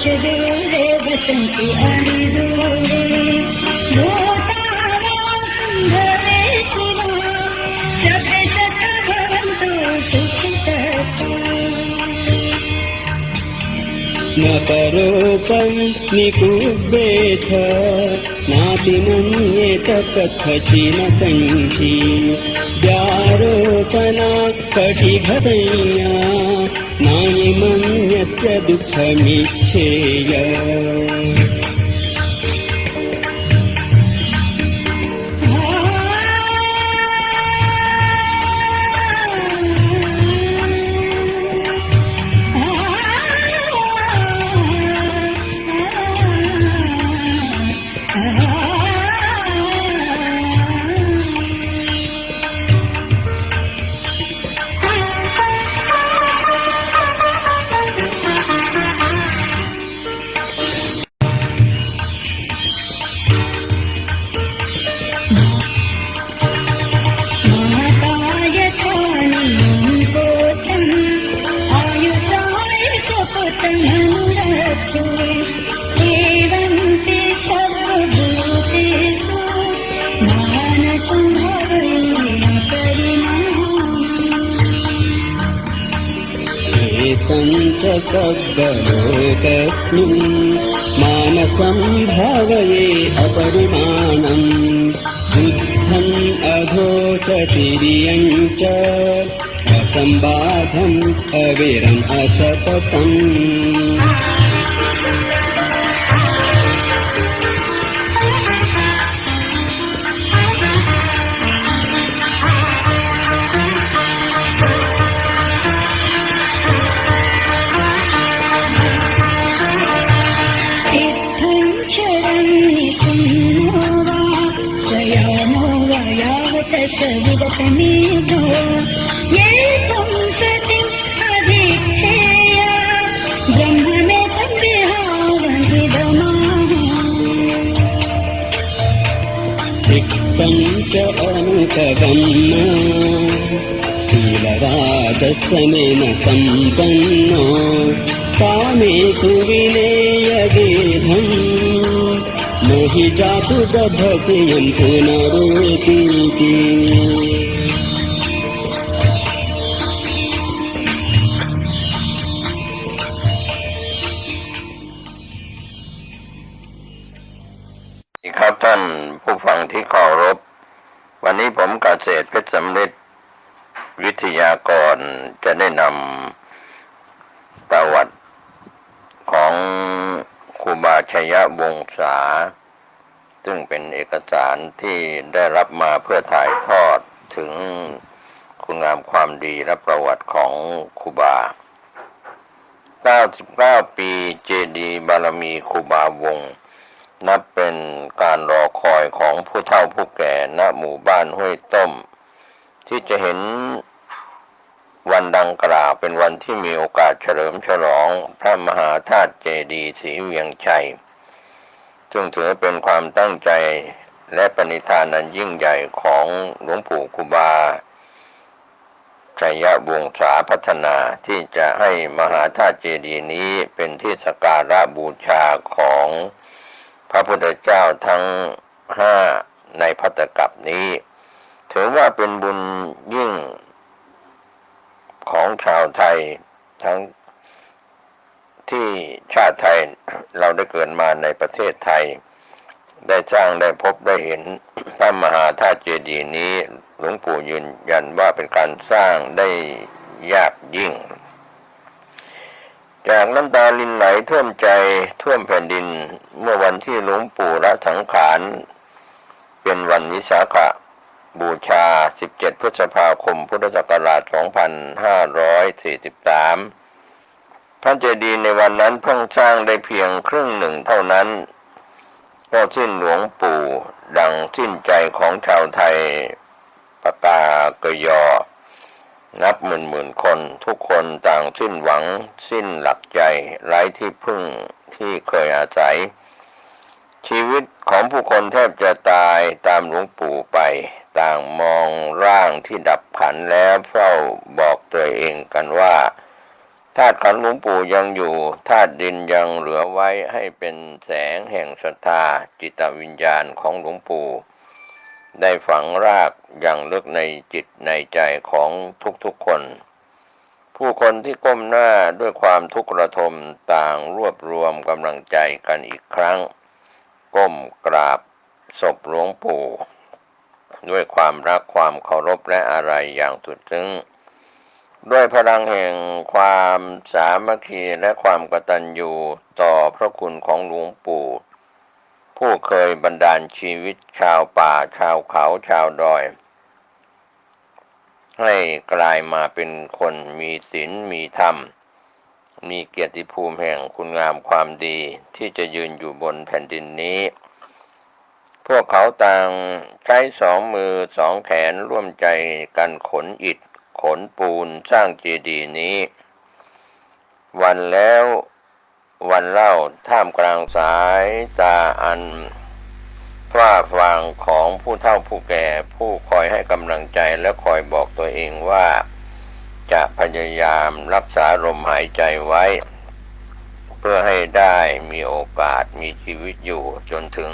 दूरे बसंती आई दूरे भूतावा सुंदरे शिवा सब सत भवन्तु सुखिता न करोपं निकुब्बेथ नाति मन्येत कथचिन कञ्ची व्यारोपणा कटिघटया नानि मन्यस्य दुःखमिच्छेय सर्वलोकस्मिन् मानसं भावये अपरिमाणम् बुद्धम् अघोषतिर्यं च असम्बाधम् अविरम् असततम् विगतमेघो ये संसति अधिक्षेय ब्रह्मणे संविहारहिदमाः तिक्तं च अनुपगम्य शीलराजसमेन सम्पन्नो कामेषु विनेयगेधम् न हि जातु दभ्यं पुनरेतीतिครับท่านผู้ฟังที่เคารพวันนี้ผมเกษตรเพชรสำริดวิทยากรจะได้นำประวัติของครูบาชัยวงศาซึ่งเป็นเอกสารที่ได้รับมาเพื่อถ่ายทอดถึงคุณงามความดีและประวัติของครูบา99ปีเจดีย์บารมีครูบาวงศ์นับเป็นการรอคอยของผู้เฒ่าผู้แก่ณหมู่บ้านห้วยต้มที่จะเห็นวันดังกล่าวเป็นวันที่มีโอกาสเฉลิมฉลองพระมหาธาตุเจดีย์ศรีเวียงชัยซึ่งถือเป็นความตั้งใจและปณิธานอันยิ่งใหญ่ของหลวงปู่ครูบาชัยวงศาพัฒนาที่จะให้มหาธาตุเจดีย์นี้เป็นที่สักการะบูชาของพระพุทธเจ้าทั้ง5ในภัตตกัปนี้ถือว่าเป็นบุญยิ่งของชาวไทยทั้งที่ชาติไทยเราได้เกิดมาในประเทศไทยได้สร้างได้พบได้เห็นพระมหาธาตุเจดีย์นี้หลวงปู่ยืนยันว่าเป็นการสร้างได้ยากยิ่งจากน้ำตาลินไหลท่วมใจท่วมแผ่นดินเมื่อวันที่หลวงปู่ละสังขารเป็นวันวิสาขบูชา17 พฤษภาคมพุทธศักราช 2543 พระเจดีย์ในวันนั้นเพิ่งสร้างได้เพียงครึ่งหนึ่งเท่านั้นก็สิ้นหลวงปู่ดังสิ้นใจของชาวไทยปากากยอนับหมื่นคนทุกคนต่างสิ้นหวังสิ้นหลักใจไร้ที่พึ่งที่เคยอาศัยชีวิตของผู้คนแทบจะตายตามหลวงปู่ไปต่างมองร่างที่ดับขันแล้วเฝ้าบอกตัวเองกันว่า ธาตุขันธ์หลวงปู่ยังอยู่ธาตุดินยังเหลือไว้ให้เป็นแสงแห่งศรัทธาจิตวิญญาณของหลวงปู่ได้ฝังรากอย่างลึกในจิตในใจของทุกๆคนผู้คนที่ก้มหน้าด้วยความทุกข์ระทมต่างรวบรวมกำลังใจกันอีกครั้งก้มกราบศพหลวงปู่ด้วยความรักความเคารพและอาลัยอย่างสุดซึ้งด้วยพลังแห่งความสามัคคีและความกตัญญูต่อพระคุณของหลวงปู่ผู้เคยบันดาลชีวิตชาวป่าชาวเขาชาวดอยให้กลายมาเป็นคนมีศีลมีธรรมมีเกียรติภูมิแห่งคุณงามความดีที่จะยืนอยู่บนแผ่นดินนี้พวกเขาต่างใช้สองมือสองแขนร่วมใจกันขนอิฐขนปูนสร้างเจดีย์นี้วันแล้ววันเล่าท่ามกลางสายตาอันฝ้าฟางของผู้เฒ่าผู้แก่ผู้คอยให้กำลังใจและคอยบอกตัวเองว่าจะพยายามรักษาลมหายใจไว้เพื่อให้ได้มีโอกาสมีชีวิตอยู่จนถึง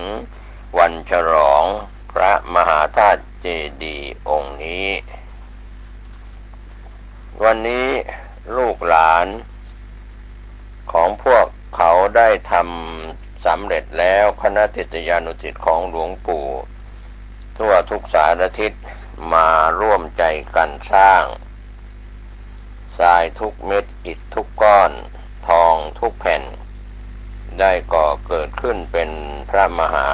วันฉลองพระมหาธาตุเจดีย์องค์นี้วันนี้ลูกหลานของพวกเขาได้ทำสำเร็จแล้วคณะศิษยานุศิษย์ของหลวงปู่ทั่วทุกสารทิศมาร่วมใจกันสร้างทรายทุกเม็ดอิฐทุกก้อนทองทุกแผ่นได้ก่อเกิดขึ้นเป็นพระมหา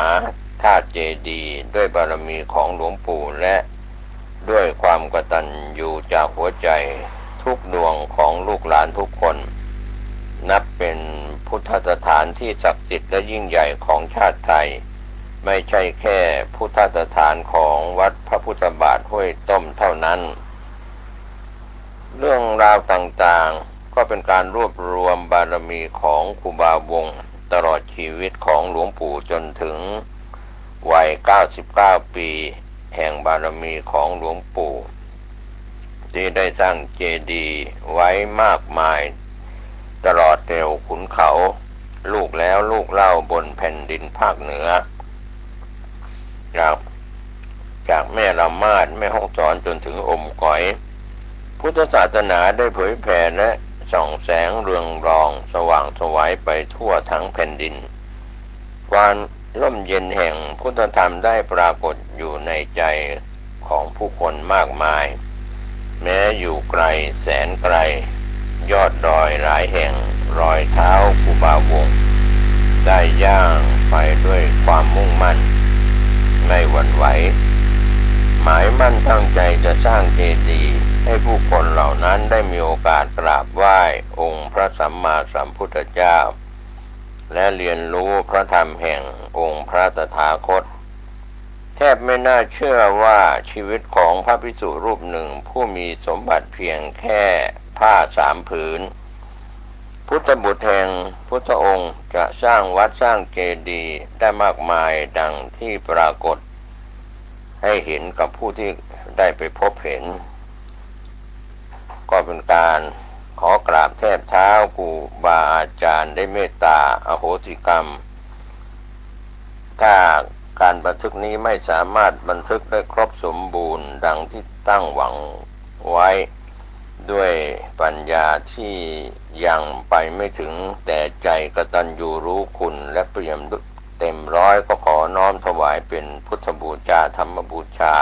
ธาตุเจดีย์ด้วยบารมีของหลวงปู่และด้วยความกตัญญูจากหัวใจทุกดวงของลูกหลานทุกคนนับเป็นพุทธสถานที่ศักดิ์สิทธิ์และยิ่งใหญ่ของชาติไทยไม่ใช่แค่พุทธสถานของวัดพระพุทธบาทห้วยต้มเท่านั้นเรื่องราวต่างๆก็เป็นการรวบรวมบารมีของครูบาวงศ์ตลอดชีวิตของหลวงปู่จนถึงวัย99 ปีแห่งบารมีของหลวงปู่ที่ได้สร้างเจดีย์ไว้มากมายตลอดแนวขุนเขาลูกแล้วลูกเล่าบนแผ่นดินภาคเหนือจากแม่ละมาดแม่ฮ่องสอนจนถึงอมก๋อยพุทธศาสนาได้เผยแผ่และส่องแสงเรืองรองสว่างไสวไปทั่วทั้งแผ่นดินความร่มเย็นแห่งพุทธธรรมได้ปรากฏอยู่ในใจของผู้คนมากมายแม้อยู่ไกลแสนไกลยอดดอยหลายแห่งรอยเท้าครูบาวงศ์ได้ย่างไปด้วยความมุ่งมั่นไม่หวั่นไหวหมายมั่นตั้งใจจะสร้างเจดีย์ให้ผู้คนเหล่านั้นได้มีโอกาสกราบไหว้องค์พระสัมมาสัมพุทธเจ้าและเรียนรู้พระธรรมแห่งองค์พระตถาคตแทบไม่น่าเชื่อว่าชีวิตของพระภิกษุรูปหนึ่งผู้มีสมบัติเพียงแค่ผ้า3 ผืนพุทธบุตรแห่งพุทธองค์จะสร้างวัดสร้างเจดีย์ได้มากมายดังที่ปรากฏให้เห็นกับผู้ที่ได้ไปพบเห็นก็เป็นการขอกราบแทบเท้าครูบาอาจารย์ได้เมตตาอโหสิกรรมถ้าการบันทึกนี้ไม่สามารถบันทึกได้ครบสมบูรณ์ดังที่ตั้งหวังไว้ด้วยปัญญาที่ยังไปไม่ถึงแต่ใจกตัญญูรู้คุณและเปี่ยมเต็มร้อยก็ขอน้อมถวายเป็นพุทธบูชาธรรมบูชา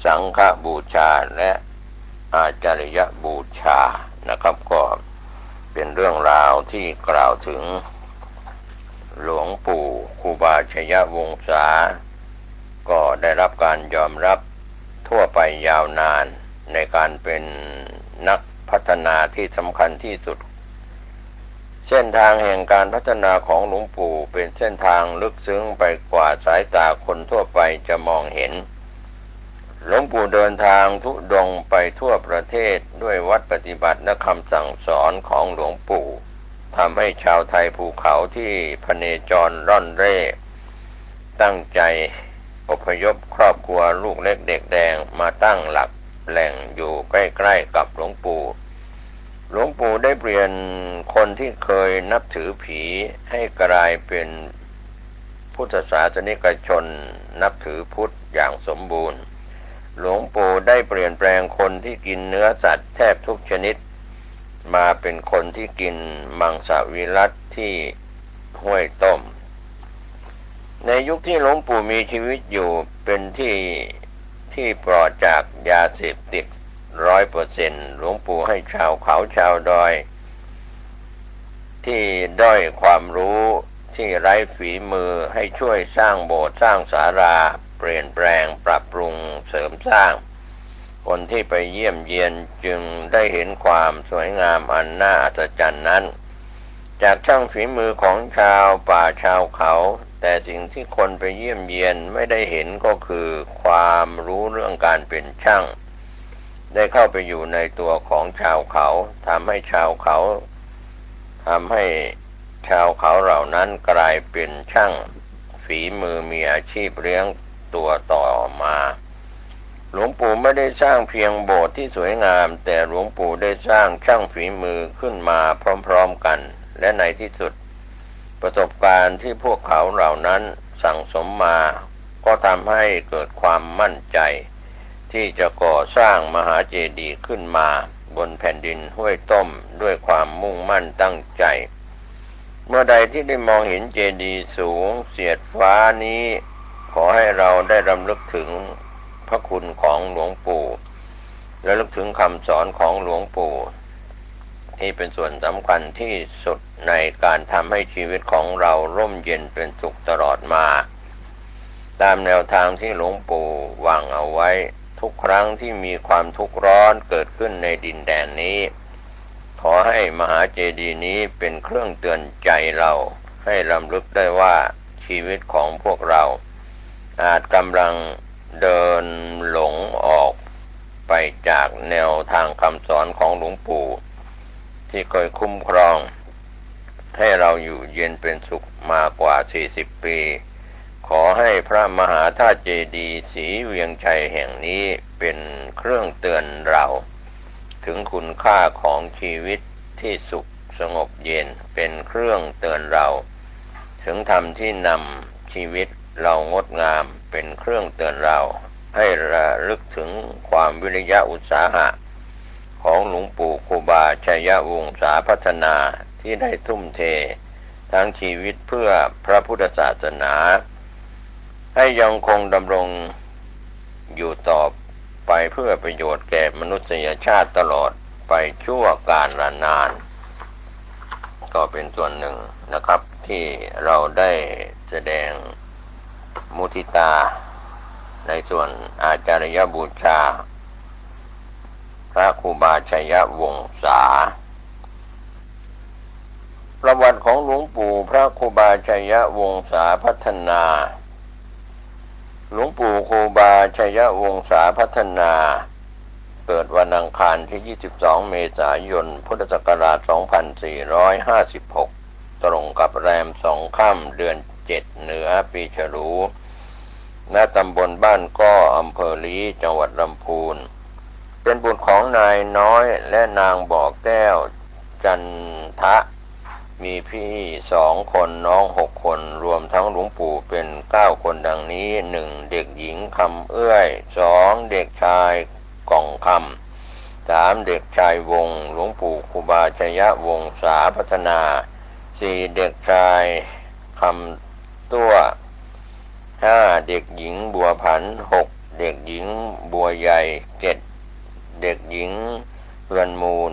สังฆบูชาและอาจาริยบูชานะครับก็เป็นเรื่องราวที่กล่าวถึงหลวงปู่ครูบาชยวงศาก็ได้รับการยอมรับทั่วไปยาวนานในการเป็นนักพัฒนาที่สำคัญที่สุดเส้นทางแห่งการพัฒนาของหลวงปู่เป็นเส้นทางลึกซึ้งไปกว่าสายตาคนทั่วไปจะมองเห็นหลวงปู่เดินทางทุดงไปทั่วประเทศด้วยวัดปฏิบัติและคำสั่งสอนของหลวงปู่ทำให้ชาวไทยภูเขาที่พเนจรร่อนเร่ตั้งใจอพยพครอบครัวลูกเล็กเด็กแดงมาตั้งหลักแหล่งอยู่ใกล้ๆกับหลวงปู่ หลวงปู่ได้เปลี่ยนคนที่เคยนับถือผีให้กลายเป็นพุทธศาสนิกชนนับถือพุทธอย่างสมบูรณ์หลวงปู่ได้เปลี่ยนแปลงคนที่กินเนื้อสัตว์แทบทุกชนิดมาเป็นคนที่กินมังสวิรัติที่ห้วยต้มในยุคที่หลวงปู่มีชีวิตอยู่เป็นที่ปลอดจากยาเสพติด100%หลวงปู่ให้ชาวเขาชาวดอยที่ด้อยความรู้ที่ไร้ฝีมือให้ช่วยสร้างโบสถ์สร้างศาลาเปลี่ยนแปลงปรับปรุงเสริมสร้างคนที่ไปเยี่ยมเยียนจึงได้เห็นความสวยงามอันน่าอัศจรรย์นั้นจากช่างฝีมือของชาวป่าชาวเขาแต่สิ่งที่คนไปเยี่ยมเยียนไม่ได้เห็นก็คือความรู้เรื่องการเป็นช่างได้เข้าไปอยู่ในตัวของชาวเขาทำให้ชาวเขาเหล่านั้นกลายเป็นช่างฝีมือมีอาชีพเลี้ยงตัวต่อมาหลวงปู่ไม่ได้สร้างเพียงโบสถ์ที่สวยงามแต่หลวงปู่ได้สร้างช่างฝีมือขึ้นมาพร้อมๆกันและในที่สุดประสบการณ์ที่พวกเขาเหล่านั้นสั่งสมมาก็ทำให้เกิดความมั่นใจที่จะก่อสร้างมหาเจดีย์ขึ้นมาบนแผ่นดินห้วยต้มด้วยความมุ่งมั่นตั้งใจเมื่อใดที่ได้มองเห็นเจดีย์สูงเสียดฟ้านี้ขอให้เราได้รำลึกถึงพระคุณของหลวงปู่และลึกถึงคำสอนของหลวงปู่ที่เป็นส่วนสำคัญที่สุดในการทำให้ชีวิตของเราร่มเย็นเป็นสุขตลอดมาตามแนวทางที่หลวงปู่วางเอาไว้ทุกครั้งที่มีความทุกข์ร้อนเกิดขึ้นในดินแดนนี้ขอให้มหาเจดีย์นี้เป็นเครื่องเตือนใจเราให้รำลึกได้ว่าชีวิตของพวกเราอาจกำลังเดินหลงออกไปจากแนวทางคำสอนของหลวงปู่ที่เคยคุ้มครองให้เราอยู่เย็นเป็นสุขมากว่า40 ปีขอให้พระมหาธาตุเจดีย์ศรีเวียงชัยแห่งนี้เป็นเครื่องเตือนเราถึงคุณค่าของชีวิตที่สุขสงบเย็นเป็นเครื่องเตือนเราถึงธรรมที่นำชีวิตเรางดงามเป็นเครื่องเตือนเราให้ระลึกถึงความวิริยะอุตสาหะของหลวงปู่ครูบาชัยวงศาพัฒนาที่ได้ทุ่มเททั้งชีวิตเพื่อพระพุทธศาสนาให้ยังคงดำรงอยู่ต่อไปเพื่อประโยชน์แก่มนุษยชาติตลอดไปชั่วกาลนานก็เป็นส่วนหนึ่งนะครับที่เราได้แสดงมุทิตาในส่วนอาจารยบูชาพระครูบาชัยวงศาประวัติของหลวงปู่พระครูบาชัยวงศาพัฒนาหลวงปู่ครูบาชัยวงศาพัฒนาเกิดวันอังคารที่22 เมษายน พุทธศักราช 2456 ตรงกับแรม2 ค่ำเดือน 7 เหนือปีฉลูณตำบลบ้านก้ออำเภอลี้จังหวัดลำพูนเป็นบุตรของนายน้อยและนางบ่อแก้วจันทะมีพี่2 คนน้อง6 คนรวมทั้งหลวงปู่เป็น9 คนดังนี้1เด็กหญิงคำเอื้อย2เด็กชายกล่องคำ3เด็กชายวงหลวงปู่ครูบาชัยวงศาพัฒนา4เด็กชายคำตัว5เด็กหญิงบัวผัน6เด็กหญิงบัวใหญ่7เด็กหญิงเรือนมูล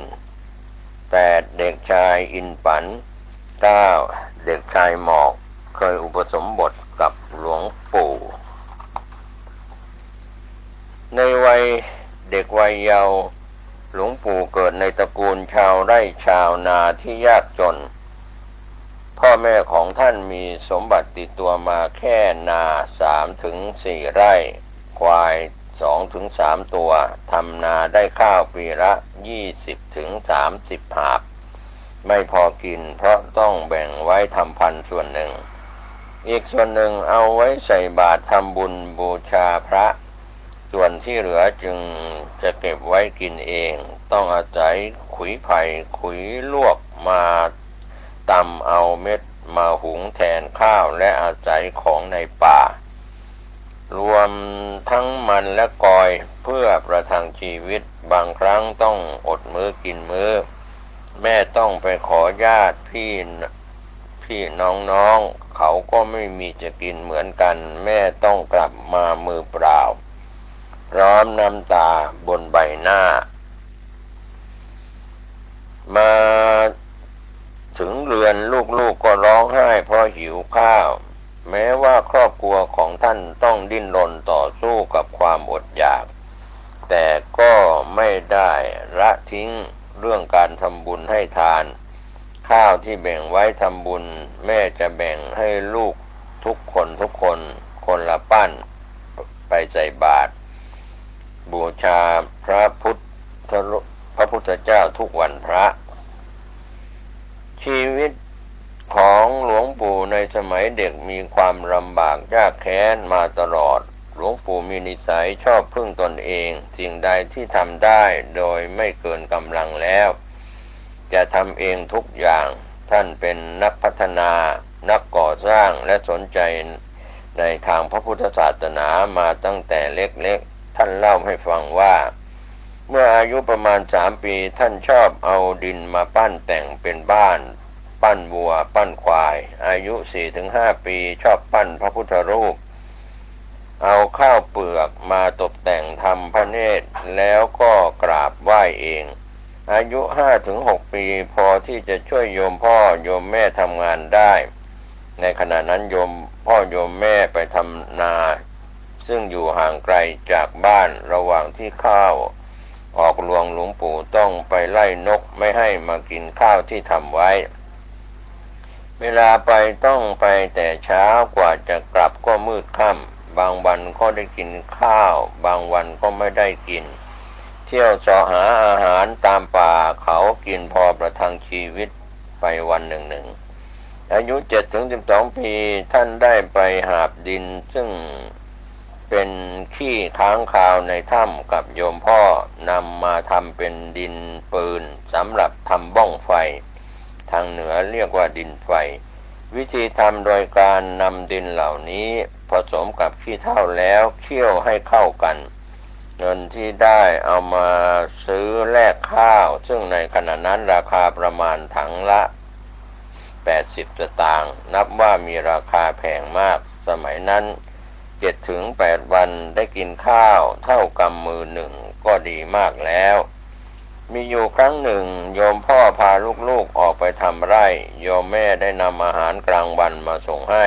8เด็กชายอินปัน9เด็กชายหมอกเคยอุปสมบทกับหลวงปู่ในวัยเด็กวัยเยาว์หลวงปู่เกิดในตระกูลชาวไร่ชาวนาที่ยากจนพ่อแม่ของท่านมีสมบัติติดตัวมาแค่นา 3-4 ไร่ควาย 2-3 ตัวทำนาได้ข้าวปีละ 20-30 หาบไม่พอกินเพราะต้องแบ่งไว้ทำพันธุ์ส่วนหนึ่งอีกส่วนหนึ่งเอาไว้ใส่บาตรทำบุญบูชาพระส่วนที่เหลือจึงจะเก็บไว้กินเอง ต้องอาศัยขุยไผ่ขุยลวกมาตำเอาเม็ดมาหุงแทนข้าวและอาศัยของในป่ารวมทั้งมันและกอยเพื่อประทังชีวิตบางครั้งต้องอดมื้อกินมื้อแม่ต้องไปขอญาติพี่น้องเขาก็ไม่มีจะกินเหมือนกันแม่ต้องกลับมามือเปล่าพร้อมน้ำตาบนใบหน้ามาถึงเรือนลูกก็ร้องไห้เพราะหิวข้าวแม้ว่าครอบครัวของท่านต้องดิ้นรนต่อสู้กับความอดอยากแต่ก็ไม่ได้ละทิ้งเรื่องการทำบุญให้ทานข้าวที่แบ่งไว้ทำบุญแม่จะแบ่งให้ลูกทุกคนคนละปั้นไปใส่บาตรบูชาพระพุทธเจ้าทุกวันพระชีวิตของหลวงปู่ในสมัยเด็กมีความลำบากยากแค้นมาตลอดหลวงปู่มีนิสัยชอบพึ่งตนเองสิ่งใดที่ทำได้โดยไม่เกินกำลังแล้วจะทำเองทุกอย่างท่านเป็นนักพัฒนานักก่อสร้างและสนใจในทางพระพุทธศาสนามาตั้งแต่เล็กๆท่านเล่าให้ฟังว่าเมื่ออายุประมาณ3 ปีท่านชอบเอาดินมาปั้นแต่งเป็นบ้านปั้นวัวปั้นควายอายุ 4-5 ปีชอบปั้นพระพุทธรูปเอาข้าวเปลือกมาตกแต่งทำพระเนตรแล้วก็กราบไหว้เองอายุ 5-6 ปีพอที่จะช่วยโยมพ่อโยมแม่ทำงานได้ในขณะนั้นโยมพ่อโยมแม่ไปทำนาซึ่งอยู่ห่างไกลจากบ้านระหว่างที่ข้าวออกรวงหลวงปู่ต้องไปไล่นกไม่ให้มากินข้าวที่ทำไว้เวลาไปต้องไปแต่เช้ากว่าจะกลับก็มืดค่ำบางวันก็ได้กินข้าวบางวันก็ไม่ได้กินเที่ยวเสาะหาอาหารตามป่าเขากินพอประทังชีวิตไปวันหนึ่งอายุ 7-12 ปีท่านได้ไปหาบดินซึ่งเป็นขี้ค้างคาวในถ้ำกับโยมพ่อนำมาทำเป็นดินปืนสำหรับทำบ้องไฟทางเหนือเรียกว่าดินไฟวิธีทำโดยการนำดินเหล่านี้ผสมกับขี้เถ้าแล้วเคี่ยวให้เข้ากันเงินที่ได้เอามาซื้อแลกข้าวซึ่งในขณะนั้นราคาประมาณถังละ80 สตางค์นับว่ามีราคาแพงมากสมัยนั้น7-8 วันได้กินข้าวเท่ากำมือหนึ่งก็ดีมากแล้วมีอยู่ครั้งหนึ่งโยมพ่อพาลูกๆออกไปทำไร่โยมแม่ได้นำอาหารกลางวันมาส่งให้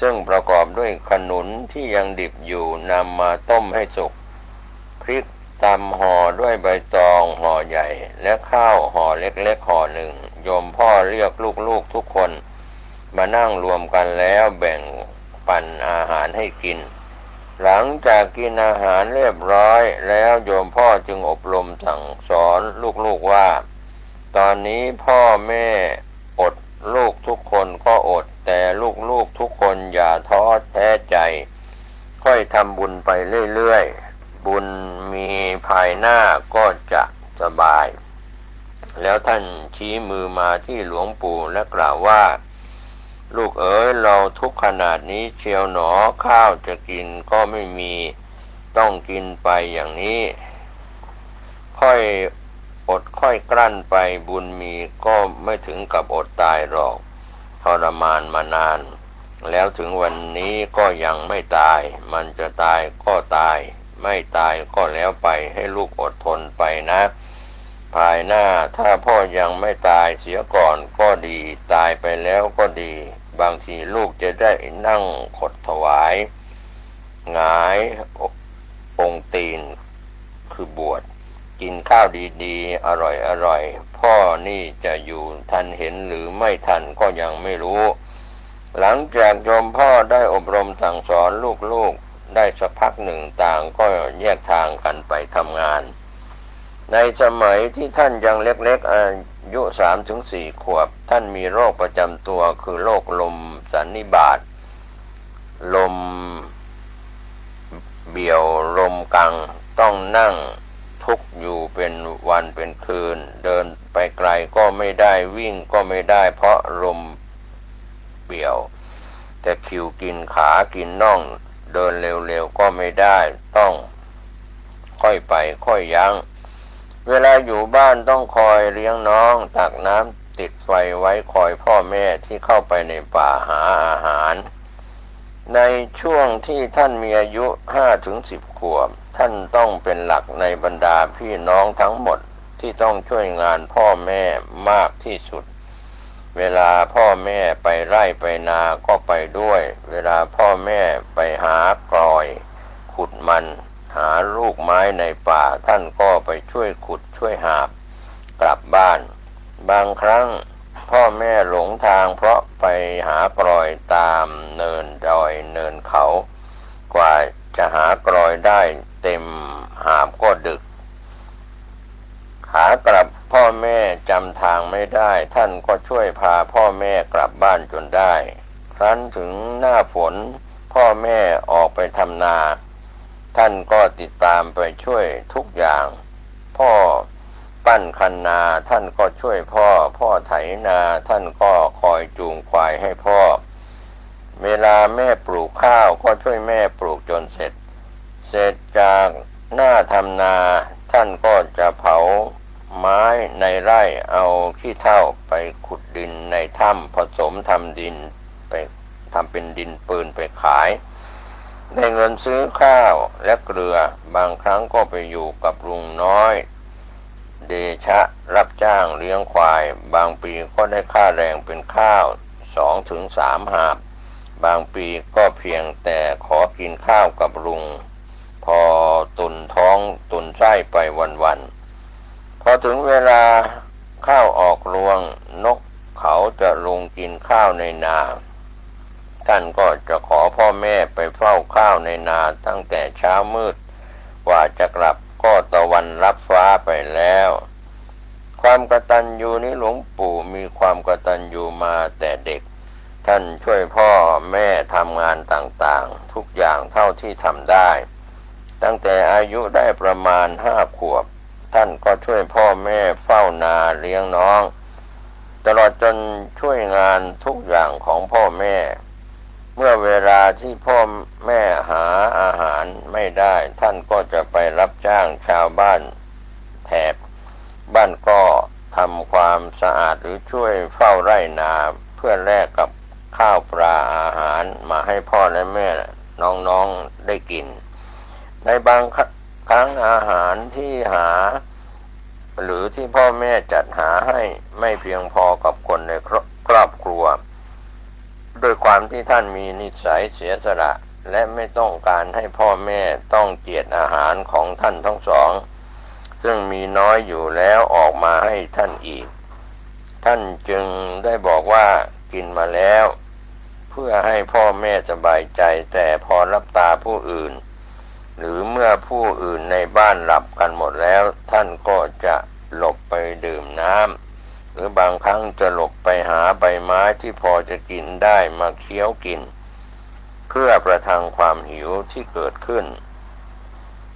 ซึ่งประกอบด้วยขนุนที่ยังดิบอยู่นำมาต้มให้สุกพริกตำห่อด้วยใบตองห่อใหญ่และข้าวห่อเล็กๆห่อหนึ่งโยมพ่อเรียกลูกๆทุกคนมานั่งรวมกันแล้วแบ่งปันอาหารให้กินหลังจากกินอาหารเรียบร้อยแล้วโยมพ่อจึงอบรมสั่งสอนลูกๆว่าตอนนี้พ่อแม่อดลูกทุกคนก็อดแต่ลูกๆทุกคนอย่าท้อแท้ใจค่อยทำบุญไปเรื่อยๆบุญมีภายหน้าก็จะสบายแล้วท่านชี้มือมาที่หลวงปู่และกล่าวว่าลูกเอ๋ยเราทุกข์ขนาดนี้เชียวหนอข้าวจะกินก็ไม่มีต้องกินไปอย่างนี้ค่อยอดค่อยกลั้นไปบุญมีก็ไม่ถึงกับอดตายหรอกทรมานมานานแล้วถึงวันนี้ก็ยังไม่ตายมันจะตายก็ตายไม่ตายก็แล้วไปให้ลูกอดทนไปนะภายหน้าถ้าพ่อยังไม่ตายเสียก่อนก็ดีตายไปแล้วก็ดีบางทีลูกจะได้นั่งขดถวายหงายองค์ตีนคือบวชกินข้าวดีๆอร่อยพ่อนี่จะอยู่ทันเห็นหรือไม่ทันก็ยังไม่รู้หลังจากโยมพ่อได้อบรมสั่งสอนลูกๆได้สักพักหนึ่งต่างก็แยกทางกันไปทำงานในสมัยที่ท่านยังเล็กๆอายุ 3-4 ขวบท่านมีโรคประจำตัวคือโรคลมสันนิบาตลมเบี่ยวลมกังต้องนั่งท ทุกข์อยู่เป็นวันเป็นคืนเดินไปไกลก็ไม่ได้วิ่งก็ไม่ได้เพราะลมเปี่ยวแต่คิวกินขากินน่องเดินเร็วๆก็ไม่ได้ต้องค่อยไปค่อยยั้งเวลาอยู่บ้านต้องคอยเลี้ยงน้องตักน้ำติดไฟไว้คอยพ่อแม่ที่เข้าไปในป่าหาอาหารในช่วงที่ท่านมีอายุ5-10 ขวบท่านต้องเป็นหลักในบรรดาพี่น้องทั้งหมดที่ต้องช่วยงานพ่อแม่มากที่สุดเวลาพ่อแม่ไปไร่ไปนาก็ไปด้วยเวลาพ่อแม่ไปหากลอยขุดมันหาลูกไม้ในป่าท่านก็ไปช่วยขุดช่วยหาบกลับบ้านบางครั้งพ่อแม่หลงทางเพราะไปหากลอยตามเนินดอยเนินเขากว่าจะหากลอยได้เต็มหาบก็ดึกขากลับพ่อแม่จำทางไม่ได้ท่านก็ช่วยพาพ่อแม่กลับบ้านจนได้ครั้นถึงหน้าฝนพ่อแม่ออกไปทำนาท่านก็ติดตามไปช่วยทุกอย่างพ่อปั้นคันนาท่านก็ช่วยพ่อไถนาท่านก็คอยจูงควายให้พ่อเวลาแม่ปลูกข้าวก็ช่วยแม่ปลูกจนเสร็จจากหน้าทำนาท่านก็จะเผาไม้ในไร่เอาขี้เถ้าไปขุดดินในถ้ำผสมทำดินไปทำเป็นดินปืนไปขายได้เงินซื้อข้าวและเกลือบางครั้งก็ไปอยู่กับลุงน้อยเดชะรับจ้างเลี้ยงควายบางปีก็ได้ค่าแรงเป็นข้าว2-3 หาบบางปีก็เพียงแต่ขอกินข้าวกับลุงพอตุนท้องตุนไส้ไปวันๆพอถึงเวลาข้าวออกรวงนกเขาจะลงกินข้าวในนาท่านก็จะขอพ่อแม่ไปเฝ้าข้าวในนาตั้งแต่เช้ามืดกว่าจะกลับก็ตะวันรับฟ้าไปแล้วความกตัญญูนี้หลวงปู่มีความกตัญญูมาแต่เด็กท่านช่วยพ่อแม่ทำงานต่างๆทุกอย่างเท่าที่ทำได้ตั้งแต่อายุได้ประมาณ5 ขวบท่านก็ช่วยพ่อแม่เฝ้านาเลี้ยงน้องตลอดจนช่วยงานทุกอย่างของพ่อแม่เมื่อเวลาที่พ่อแม่หาอาหารไม่ได้ท่านก็จะไปรับจ้างชาวบ้านแถบบ้านก็ทำความสะอาดหรือช่วยเฝ้าไร่นาเพื่อแลกกับข้าวปลาอาหารมาให้พ่อและแม่น้องๆได้กินในบางครั้งอาหารที่หาหรือที่พ่อแม่จัดหาให้ไม่เพียงพอกับคนในครอบครัวด้วยความที่ท่านมีนิสัยเสียสละและไม่ต้องการให้พ่อแม่ต้องเจียดอาหารของท่านทั้งสองซึ่งมีน้อยอยู่แล้วออกมาให้ท่านอีกท่านจึงได้บอกว่ากินมาแล้วเพื่อให้พ่อแม่สบายใจแต่พอรับตาผู้อื่นหรือเมื่อผู้อื่นในบ้านหลับกันหมดแล้วท่านก็จะหลบไปดื่มน้ำหรือบางครั้งจะหลบไปหาใบไม้ที่พอจะกินได้มาเคี้ยวกินเพื่อประทังความหิวที่เกิดขึ้น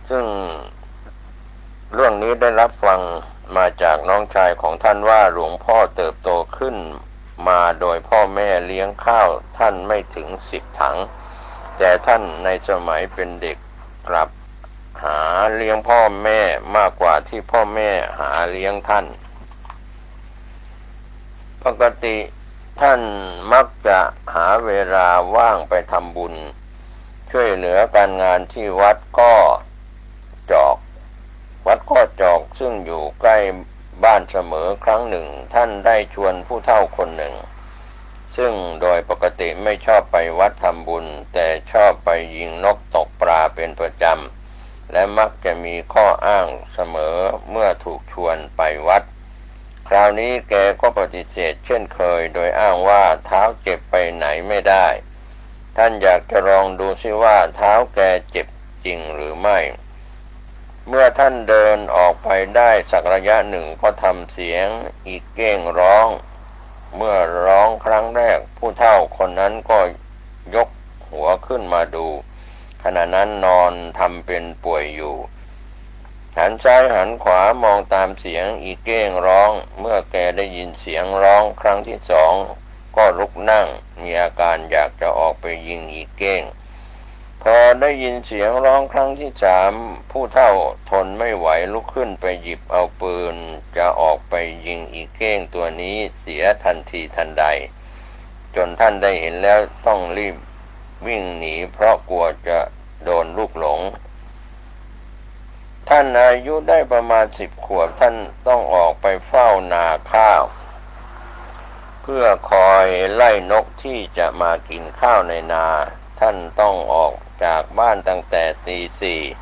ซึ่งเรื่องนี้ได้รับฟังมาจากน้องชายของท่านว่าหลวงพ่อเติบโตขึ้นมาโดยพ่อแม่เลี้ยงข้าวท่านไม่ถึง10 ถังแต่ท่านในสมัยเป็นเด็กกลับหาเลี้ยงพ่อแม่มากกว่าที่พ่อแม่หาเลี้ยงท่านปกติท่านมักจะหาเวลาว่างไปทำบุญช่วยเหลือการงานที่วัดก็จอกซึ่งอยู่ใกล้บ้านเสมอครั้งหนึ่งท่านได้ชวนผู้เฒ่าคนหนึ่งซึ่งโดยปกติไม่ชอบไปวัดทำบุญแต่ชอบไปยิงนกตกปลาเป็นประจำและมักจะมีข้ออ้างเสมอเมื่อถูกชวนไปวัดคราวนี้แกก็ปฏิเสธเช่นเคยโดยอ้างว่าเท้าเจ็บไปไหนไม่ได้ท่านอยากจะลองดูซิว่าเท้าแกเจ็บจริงหรือไม่เมื่อท่านเดินออกไปได้สักระยะหนึ่งก็ทำเสียงอีกเก้งร้องเมื่อร้องครั้งแรกผู้เฒ่าคนนั้นก็ยกหัวขึ้นมาดูขณะนั้นนอนทำเป็นป่วยอยู่ หันซ้ายหันขวามองตามเสียงอีเก้งร้องเมื่อแกได้ยินเสียงร้องครั้งที่สองก็ลุกนั่งมีอาการอยากจะออกไปยิงอีเก้งพอได้ยินเสียงร้องครั้งที่สามผู้เฒ่าทนไม่ไหวลุกขึ้นไปหยิบเอาปืนจะออกไปยิงอีเก้งตัวนี้เสียทันทีทันใดจนท่านได้เห็นแล้วต้องรีบวิ่งหนีเพราะกลัวจะโดนลูกหลงท่านอายุได้ประมาณ10 ขวบท่านต้องออกไปเฝ้านาข้าวเพื่อคอยไล่นกที่จะมากินข้าวในนาท่านต้องออกจากบ้านตั้งแต่ตี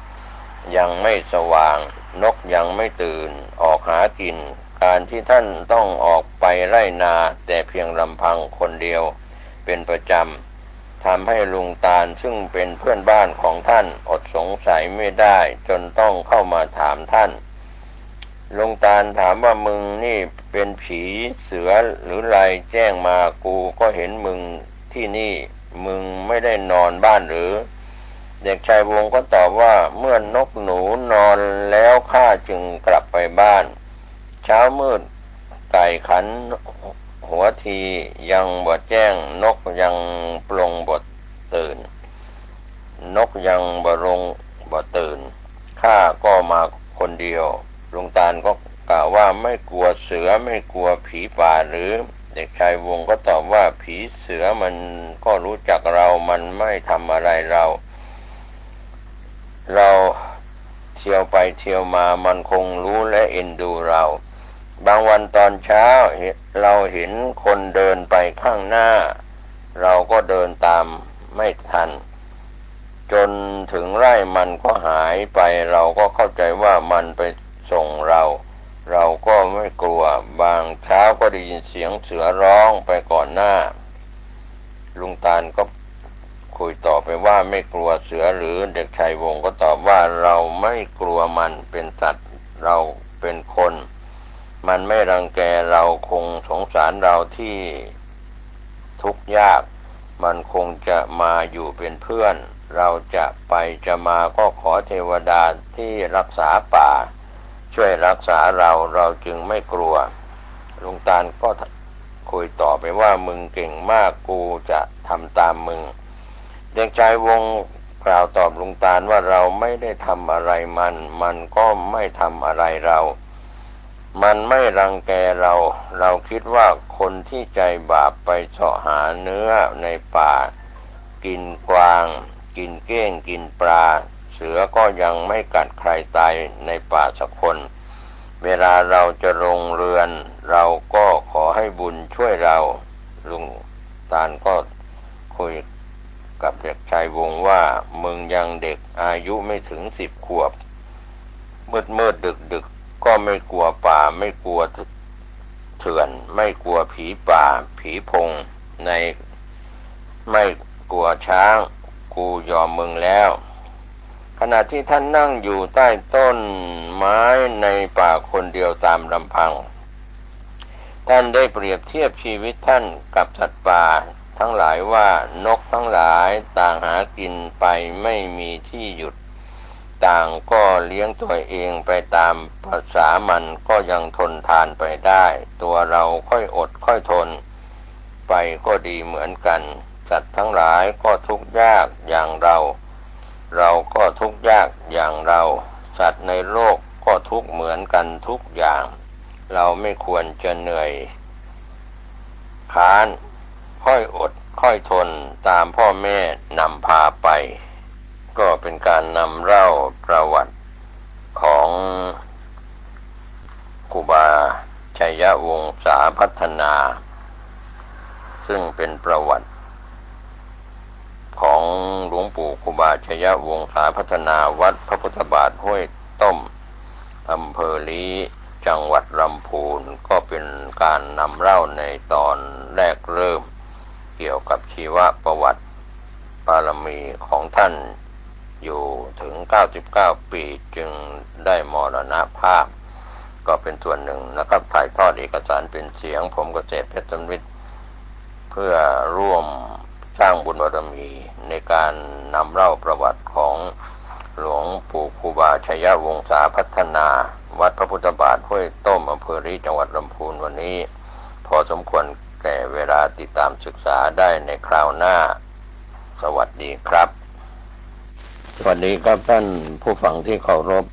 4ยังไม่สว่างนกยังไม่ตื่นออกหากินการที่ท่านต้องออกไปไร่นาแต่เพียงลำพังคนเดียวเป็นประจำทำให้ลุงตาลซึ่งเป็นเพื่อนบ้านของท่านอดสงสัยไม่ได้จนต้องเข้ามาถามท่านลุงตาลถามว่ามึงนี่เป็นผีเสือหรือไรแจ้งมากูก็เห็นมึงที่นี่มึงไม่ได้นอนบ้านหรือเด็กชายวงก็ตอบว่าเมื่อนกหนูนอนแล้วข้าจึงกลับไปบ้านเช้ามืดไก่ขันหัวทียังบ่แจ้งนกยังปลงบ่ตื่นนกยังบ่ลงบ่ตื่นข้าก็มาคนเดียวลุงตาลก็กล่าวว่าไม่กลัวเสือไม่กลัวผีป่าหรือเด็กชายวงก็ตอบว่าผีเสือมันก็รู้จักเรามันไม่ทำอะไรเราเที่ยวไปเที่ยวมามันคงรู้และเอ็นดูเราบางวันตอนเช้าเราเห็นคนเดินไปข้างหน้าเราก็เดินตามไม่ทันจนถึงไร่มันก็หายไปเราก็เข้าใจว่ามันไปส่งเราก็ไม่กลัวบางเช้าก็ได้ยินเสียงเสือร้องไปก่อนหน้าลุงตาลก็คุยต่อไปว่าไม่กลัวเสือหรือเด็กชายวงก็ตอบว่าเราไม่กลัวมันเป็นสัตว์เราเป็นคนมันไม่รังแกเราคงสงสารเราที่ทุกข์ยากมันคงจะมาอยู่เป็นเพื่อนเราจะไปจะมาก็ขอเทวดาที่รักษาป่าช่วยรักษาเราจึงไม่กลัวลุงตาลก็คุยต่อไปว่ามึงเก่งมากกูจะทำตามมึงเด็กชายวงกล่าวตอบลุงตาลว่าเราไม่ได้ทำอะไรมันก็ไม่ทำอะไรมันไม่รังแกเราคิดว่าคนที่ใจบาปไปเสาะหาเนื้อในป่ากินกวางกินเก้งกินปลาเสือก็ยังไม่กัดใครตายในป่าสักคนเวลาเราจะลงเรือนเราก็ขอให้บุญช่วยเราลุงตาลก็คุยกับเด็กชายวงว่ามึงยังเด็กอายุไม่ถึง10 ขวบมืดดึกก็ไม่กลัวป่าไม่กลัวเถื่อนไม่กลัวผีป่าผีพงไม่กลัวช้างกูยอมมึงแล้วขณะที่ท่านนั่งอยู่ใต้ต้นไม้ในป่าคนเดียวตามลำพังท่านได้เปรียบเทียบชีวิตท่านกับสัตว์ป่าทั้งหลายว่านกทั้งหลายต่างหากินไปไม่มีที่หยุดต่างก็เลี้ยงตัวเองไปตามภาษามันก็ยังทนทานไปได้ตัวเราค่อยอดค่อยทนไปก็ดีเหมือนกันสัตว์ทั้งหลายก็ทุกข์ยากอย่างเราก็ทุกข์ยากอย่างเราสัตว์ในโลกก็ทุกข์เหมือนกันทุกอย่างเราไม่ควรจะเหนื่อยค้านค่อยอดค่อยทนตามพ่อแม่นำพาไปก็เป็นการนำเล่าประวัติของครูบาชัยวงศาพัฒนาซึ่งเป็นประวัติของหลวงปู่ครูบาชัยวงศาพัฒนาวัดพระพุทธบาทห้วยต้มอำเภอลี้จังหวัดลำพูนก็เป็นการนำเล่าในตอนแรกเริ่มเกี่ยวกับชีวประวัติบารมีของท่านอยู่ถึง99 ปีจึงได้มรณภาพก็เป็นส่วนหนึ่งนะครับถ่ายทอดเอกสารเป็นเสียงผมเกษตรเพชรสมฤทธิ์เพื่อร่วมสร้างบุญบารมีในการนำเล่าประวัติของ หลวงปู่ครูบาชัยวงศาพัฒนาวัดพระพุทธบาทห้วยต้มอำเภอรีจังหวัดลำพูนวันนี้พอสมควรแก่เวลาติดตามศึกษาได้ในคราวหน้าสวัสดีครับสวัสดีครับท่านผู้ฟังที่เคารพ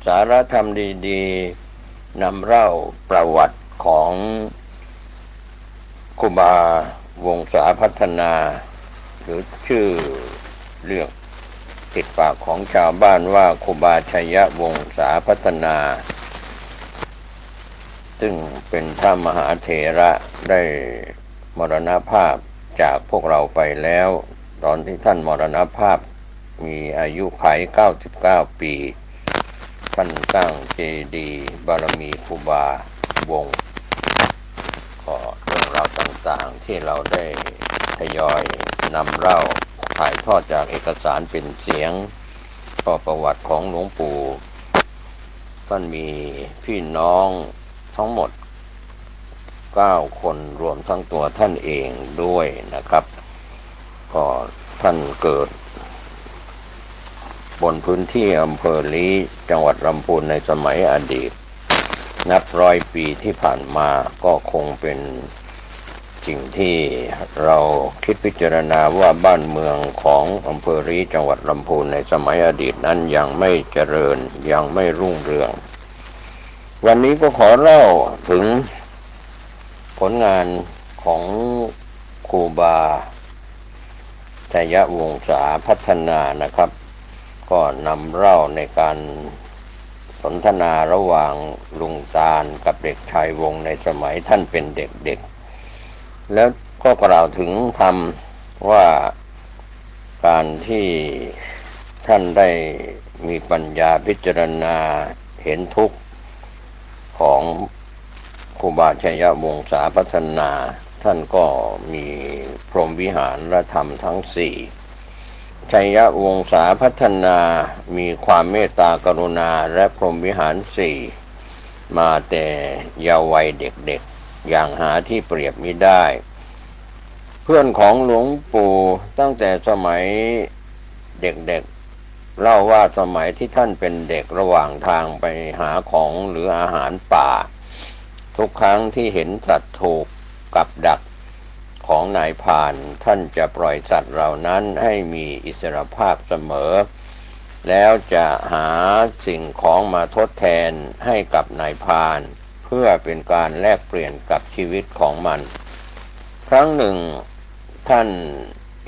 สารธรรมดีๆนำเล่าประวัติของครูบาวงศาพัฒนาหรือชื่อเรื่องติดปากของชาวบ้านว่าครูบาชัยวงศาพัฒนาซึ่งเป็นพระมหาเถระได้มรณภาพจากพวกเราไปแล้วตอนที่ท่านมรณภาพมีอายุขัย99 ปีท่านสร้างเจดีย์บารมีครูบาวงก็เรื่องราวต่างๆที่เราได้ทยอยนำเล่าถ่ายทอดจากเอกสารเป็นเสียงก็ประวัติของหลวงปู่ท่านมีพี่น้องทั้งหมด9 คนรวมทั้งตัวท่านเองด้วยนะครับก็ท่านเกิดบนพื้นที่อำเภอลี้จังหวัดลำพูนในสมัยอดีตนับร้อยปีที่ผ่านมาก็คงเป็นสิ่งที่เราคิดพิจารณาว่าบ้านเมืองของอำเภอลี้จังหวัดลำพูนในสมัยอดีตนั้นยังไม่เจริญยังไม่รุ่งเรืองวันนี้ก็ขอเล่าถึงผลงานของครูบาชัยวงศาพัฒนานะครับก็นำเล่าในการสนทนาระหว่างลุงตาลกับเด็กชายวงในสมัยท่านเป็นเด็กๆแล้วก็กล่าวถึงธรรมว่าการที่ท่านได้มีปัญญาพิจารณาเห็นทุกข์ของครูบาชัยวงศาพัฒนาท่านก็มีพรหมวิหารและธรรมทั้ง4ชัยวงศาพัฒนามีความเมตตากรุณาและพรหมวิหาร4มาแต่เยาว์วัยเด็กๆอย่างหาที่เปรียบมิได้เพื่อนของหลวงปู่ตั้งแต่สมัยเด็กๆเล่าว่าสมัยที่ท่านเป็นเด็กระหว่างทางไปหาของหรืออาหารป่าทุกครั้งที่เห็นสัตว์ถูกกับดักของนายพรานท่านจะปล่อยสัตว์เหล่านั้นให้มีอิสรภาพเสมอแล้วจะหาสิ่งของมาทดแทนให้กับนายพรานเพื่อเป็นการแลกเปลี่ยนกับชีวิตของมันครั้งหนึ่งท่าน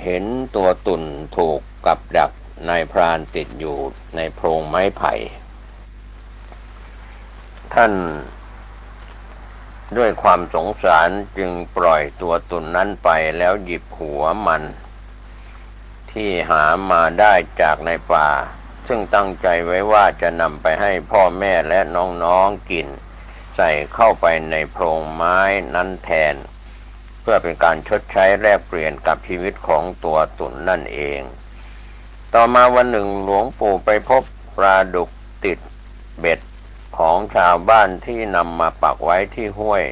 เห็นตัวตุ่นถูกกับดักนายพรานติดอยู่ในโพรงไม้ไผ่ท่านด้วยความสงสารจึงปล่อยตัวตุ่นนั้นไปแล้วหยิบหัวมันที่หามาได้จากในป่าซึ่งตั้งใจไว้ว่าจะนำไปให้พ่อแม่และน้องๆกินใส่เข้าไปในโพรงไม้นั้นแทนเพื่อเป็นการชดใช้แลกเปลี่ยนกับชีวิตของตัวตุ่นนั่นเองต่อมาวันหนึ่งหลวงปู่ไปพบปลาดุกติดเบ็ดของชาวบ้านที่นำมาปักไว้ที่ห้วย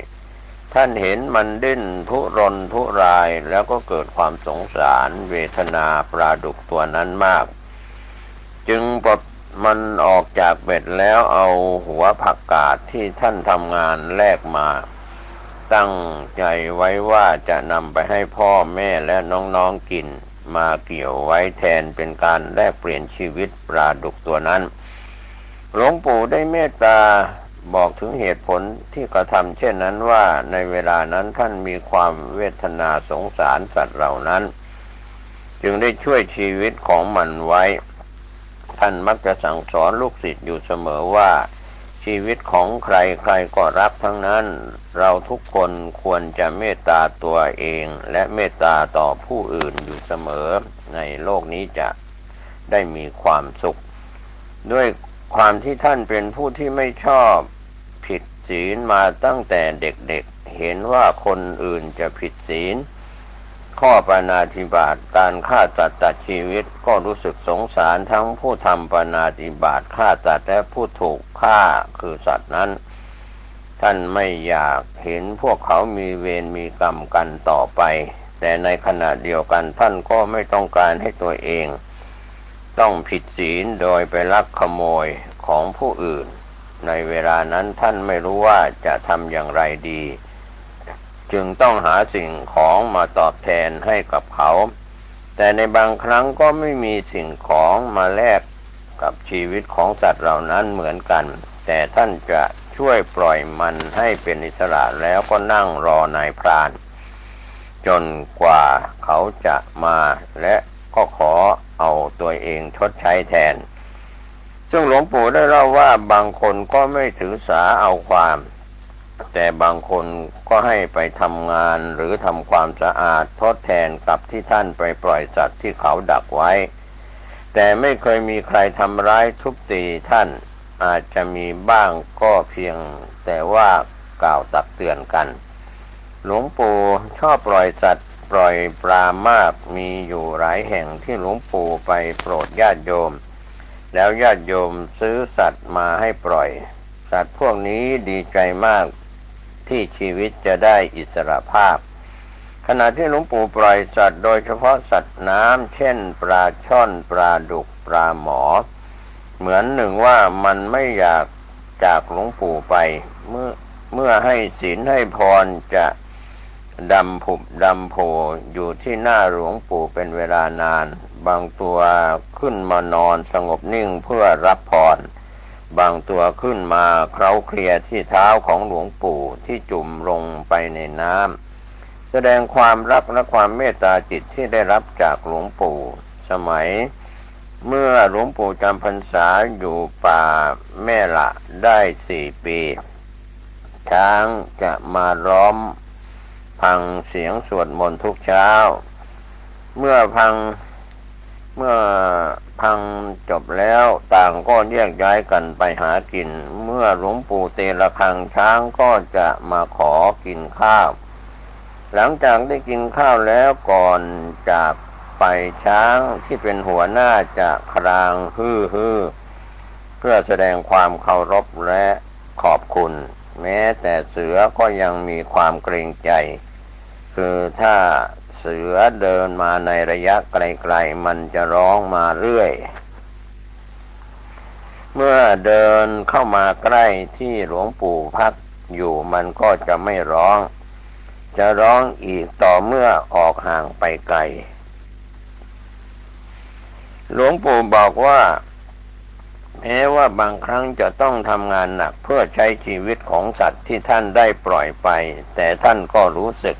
ท่านเห็นมันดิ้นทุรนทุรายแล้วก็เกิดความสงสารเวทนาปลาดุกตัวนั้นมากจึงปลดมันออกจากเบ็ดแล้วเอาหัวผักกาดที่ท่านทำงานแลกมาตั้งใจไว้ว่าจะนำไปให้พ่อแม่และน้องๆกินมาเกี่ยวไว้แทนเป็นการแลกเปลี่ยนชีวิตปลาดุกตัวนั้นหลวงปู่ได้เมตตาบอกถึงเหตุผลที่กระทำเช่นนั้นว่าในเวลานั้นท่านมีความเวทนาสงสารสัตว์เหล่านั้นจึงได้ช่วยชีวิตของมันไว้ท่านมักจะสั่งสอนลูกศิษย์อยู่เสมอว่าชีวิตของใครใครก็รักทั้งนั้นเราทุกคนควรจะเมตตาตัวเองและเมตตาต่อผู้อื่นอยู่เสมอในโลกนี้จะได้มีความสุขด้วยความที่ท่านเป็นผู้ที่ไม่ชอบผิดศีลมาตั้งแต่เด็กๆเห็นว่าคนอื่นจะผิดศีลข้อปาณาติบาตการฆ่าสัตว์ตัดชีวิตก็รู้สึกสงสารทั้งผู้ทำปาณาติบาตฆ่าสัตว์และผู้ถูกฆ่าคือสัตว์นั้นท่านไม่อยากเห็นพวกเขามีเวรมีกรรมกันต่อไปแต่ในขณะเดียวกันท่านก็ไม่ต้องการให้ตัวเอง ต้องผิดศีลโดยไปลักขโมยของผู้อื่นในเวลานั้นท่านไม่รู้ว่าจะทำอย่างไรดีจึงต้องหาสิ่งของมาตอบแทนให้กับเขาแต่ในบางครั้งก็ไม่มีสิ่งของมาแลกกับชีวิตของสัตว์เหล่านั้นเหมือนกันแต่ท่านจะช่วยปล่อยมันให้เป็นอิสระแล้วก็นั่งรอนายพรานจนกว่าเขาจะมาและก็ขอเอาตัวเองชดใช้แทนซึ่งหลวงปู่ได้เล่าว่าบางคนก็ไม่ถือสาเอาความแต่บางคนก็ให้ไปทำงานหรือทำความสะอาดทดแทนกับที่ท่านไปปล่อยสัตว์ที่เขาดักไว้แต่ไม่เคยมีใครทำร้ายทุบตีท่านอาจจะมีบ้างก็เพียงแต่ว่ากล่าวตักเตือนกันหลวงปู่ชอบปล่อยสัตว์ปล่อยปลามากมีอยู่หลายแห่งที่หลวงปู่ไปโปรดญาติโยมแล้วญาติโยมซื้อสัตว์มาให้ปล่อยสัตว์พวกนี้ดีใจมากที่ชีวิตจะได้อิสรภาพขณะที่หลวงปู่ปล่อยสัตว์โดยเฉพาะสัตว์น้ำเช่นปลาช่อนปลาดุกปลาหมอเหมือนหนึ่งว่ามันไม่อยากจากหลวงปู่ไปเมื่อให้ศีลให้พรจะดำผุบดำโผอยู่ที่หน้าหลวงปู่เป็นเวลานานบางตัวขึ้นมานอนสงบนิ่งเพื่อรับพรบางตัวขึ้นมาเคล้าเคลียที่เท้าของหลวงปู่ที่จุ่มลงไปในน้ำแสดงความรักและความเมตตาจิตที่ได้รับจากหลวงปู่สมัยเมื่อหลวงปู่จำพรรษาอยู่ป่าแม่ละได้4 ปีช้างจะมาล้อมพังเสียงสวดมนต์ทุกเช้าเมื่อพังจบแล้วต่างก็แยกย้ายกันไปหากินเมื่อหลวงปู่เตระฆังช้างก็จะมาขอกินข้าวหลังจากได้กินข้าวแล้วก่อนจากไปช้างที่เป็นหัวหน้าจะครางฮือเพื่อแสดงความเคารพและขอบคุณแม้แต่เสือก็ยังมีความเกรงใจคือถ้าเสือเดินมาในระยะไกลๆมันจะร้องมาเรื่อยเมื่อเดินเข้ามาใกล้ที่หลวงปู่พักอยู่มันก็จะไม่ร้องจะร้องอีกต่อเมื่อออกห่างไปไกลหลวงปู่บอกว่าแม้ว่าบางครั้งจะต้องทำงานหนักเพื่อใช้ชีวิตของสัตว์ที่ท่านได้ปล่อยไปแต่ท่านก็รู้สึก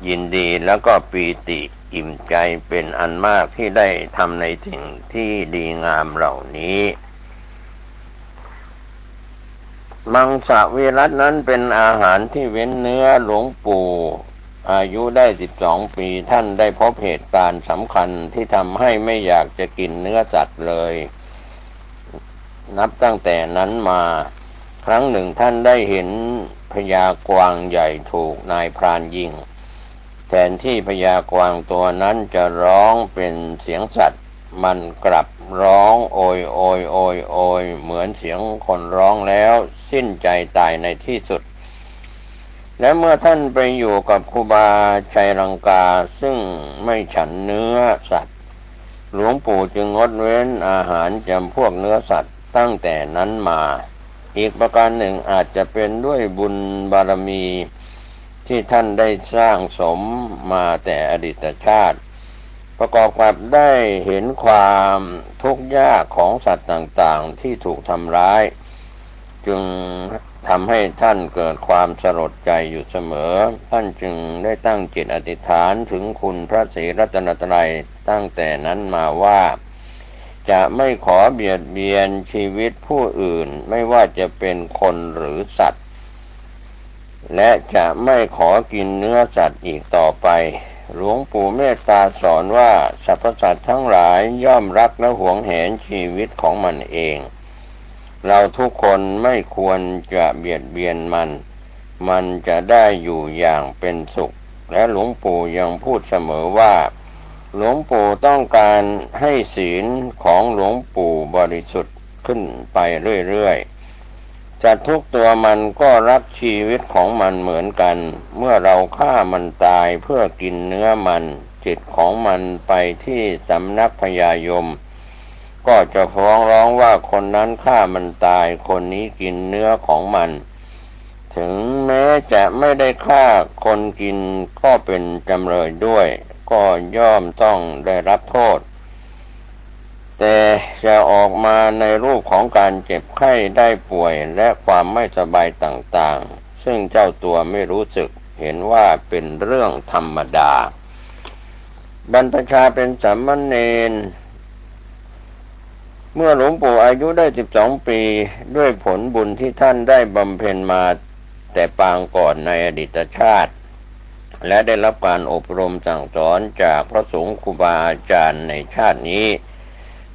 ยินดีแล้วก็ปีติอิ่มใจเป็นอันมากที่ได้ทำในสิ่งที่ดีงามเหล่านี้มังสวิรัตินั้นเป็นอาหารที่เว้นเนื้อหลวงปู่อายุได้12 ปีท่านได้พบเหตุการณ์สำคัญที่ทำให้ไม่อยากจะกินเนื้อสัตว์เลยนับตั้งแต่นั้นมาครั้งหนึ่งท่านได้เห็นพญากวางใหญ่ถูกนายพรานยิงแทนที่พญากวางตัวนั้นจะร้องเป็นเสียงสัตว์มันกลับร้องโอยโอยโอยโอยเหมือนเสียงคนร้องแล้วสิ้นใจตายในที่สุดและเมื่อท่านไปอยู่กับครูบาชัยลังกาซึ่งไม่ฉันเนื้อสัตว์หลวงปู่จึงงดเว้นอาหารจำพวกเนื้อสัตว์ตั้งแต่นั้นมาอีกประการหนึ่งอาจจะเป็นด้วยบุญบารมีที่ท่านได้สร้างสมมาแต่อดีตชาติประกอบกับได้เห็นความทุกข์ยากของสัตว์ต่างๆที่ถูกทำร้ายจึงทำให้ท่านเกิดความสลดใจอยู่เสมอท่านจึงได้ตั้งจิตอธิษฐานถึงคุณพระศรีรัตนตรัยตั้งแต่นั้นมาว่าจะไม่ขอเบียดเบียนชีวิตผู้อื่นไม่ว่าจะเป็นคนหรือสัตว์และจะไม่ขอกินเนื้อสัตว์อีกต่อไปหลวงปู่เมตตาสอนว่าสรรพสัตว์ทั้งหลายย่อมรักและหวงแหนชีวิตของมันเองเราทุกคนไม่ควรจะเบียดเบียนมันจะได้อยู่อย่างเป็นสุขและหลวงปู่ยังพูดเสมอว่าหลวงปู่ต้องการให้ศีลของหลวงปู่บริสุทธิ์ขึ้นไปเรื่อยๆสัตว์ทุกตัวมันก็รักชีวิตของมันเหมือนกันเมื่อเราฆ่ามันตายเพื่อกินเนื้อมันจิตของมันไปที่สำนักพญายม ก็จะฟ้องร้องว่าคนนั้นฆ่ามันตายคนนี้กินเนื้อของมัน ถึงแม้จะไม่ได้ฆ่าคนกินก็เป็นจำเลยด้วยก็ย่อมต้องได้รับโทษแต่จะออกมาในรูปของการเจ็บไข้ได้ป่วยและความไม่สบายต่างๆซึ่งเจ้าตัวไม่รู้สึกเห็นว่าเป็นเรื่องธรรมดาบรรพชาเป็นสามเณรเมื่อหลวงปู่อายุได้12 ปีด้วยผลบุญที่ท่านได้บำเพ็ญมาแต่ปางก่อนในอดีตชาติและได้รับการอบรมสั่งสอนจากพระสงฆ์ครูบาอาจารย์ในชาตินี้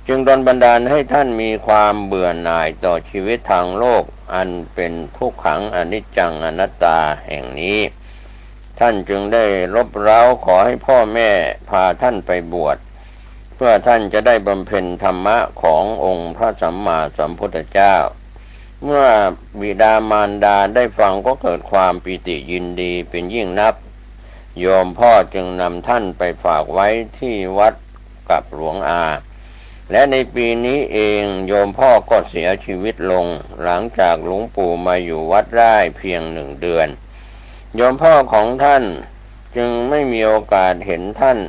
จึงดลบันดาลให้ท่านมีความเบื่อหน่ายต่อชีวิตทางโลกอันเป็นทุกขังอนิจจังอนัตตาแห่งนี้ท่านจึงได้รบเร้าขอให้พ่อแม่พาท่านไปบวชเพื่อท่านจะได้บำเพ็ญธรรมะขององค์พระสัมมาสัมพุทธเจ้าเมื่อบิดามารดาได้ฟังก็เกิดความปิติยินดีเป็นยิ่งนักโยมพ่อจึงนำท่านไปฝากไว้ที่วัดกับหลวงอาและในปีนี้เองโยมพ่อก็เสียชีวิตลงหลังจากหลวงปู่มาอยู่วัดได้เพียง1 เดือนโยมพ่อของท่านจึงไม่มีโอกาสเห็นท่าน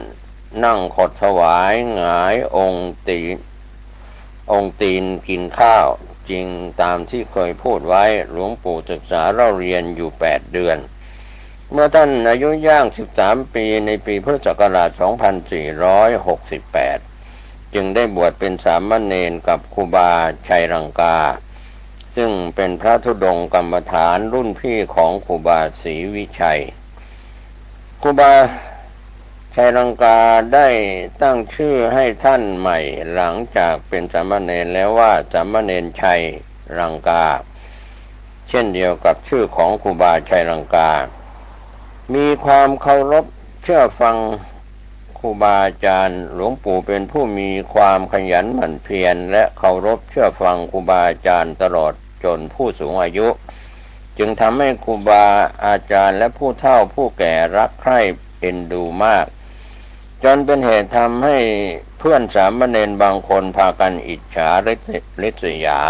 นั่งขดถวายหงายองค์ตีนกินข้าวจริงตามที่เคยพูดไว้หลวงปู่ศึกษาเล่าเรียนอยู่8 เดือนเมื่อท่านอายุย่าง13 ปีในปีพุทธศักราช 2468 จึงได้บวชเป็นสามเณรกับครูบาชัยรังกาซึ่งเป็นพระธุดงค์กรรมฐานรุ่นพี่ของครูบาศรีวิชัยครูบาชัยรังกาได้ตั้งชื่อให้ท่านใหม่หลังจากเป็นสามเณรแล้วว่าสามเณรชัยรังกาเช่นเดียวกับชื่อของครูบาชัยรังกามีความเคารพเชื่อฟังครูบาอาจารย์หลวงปู่เป็นผู้มีความขยันหมั่นเพียรและเคารพเชื่อฟังครูบาอาจารย์ตลอดจนผู้สูงอายุจึงทำให้ครูบาอาจารย์และผู้เฒ่าผู้แก่รักใคร่เอ็นดูมากจนเป็นเหตุทำให้เพื่อนสามเณรบางคนพากันอิจฉาริษยา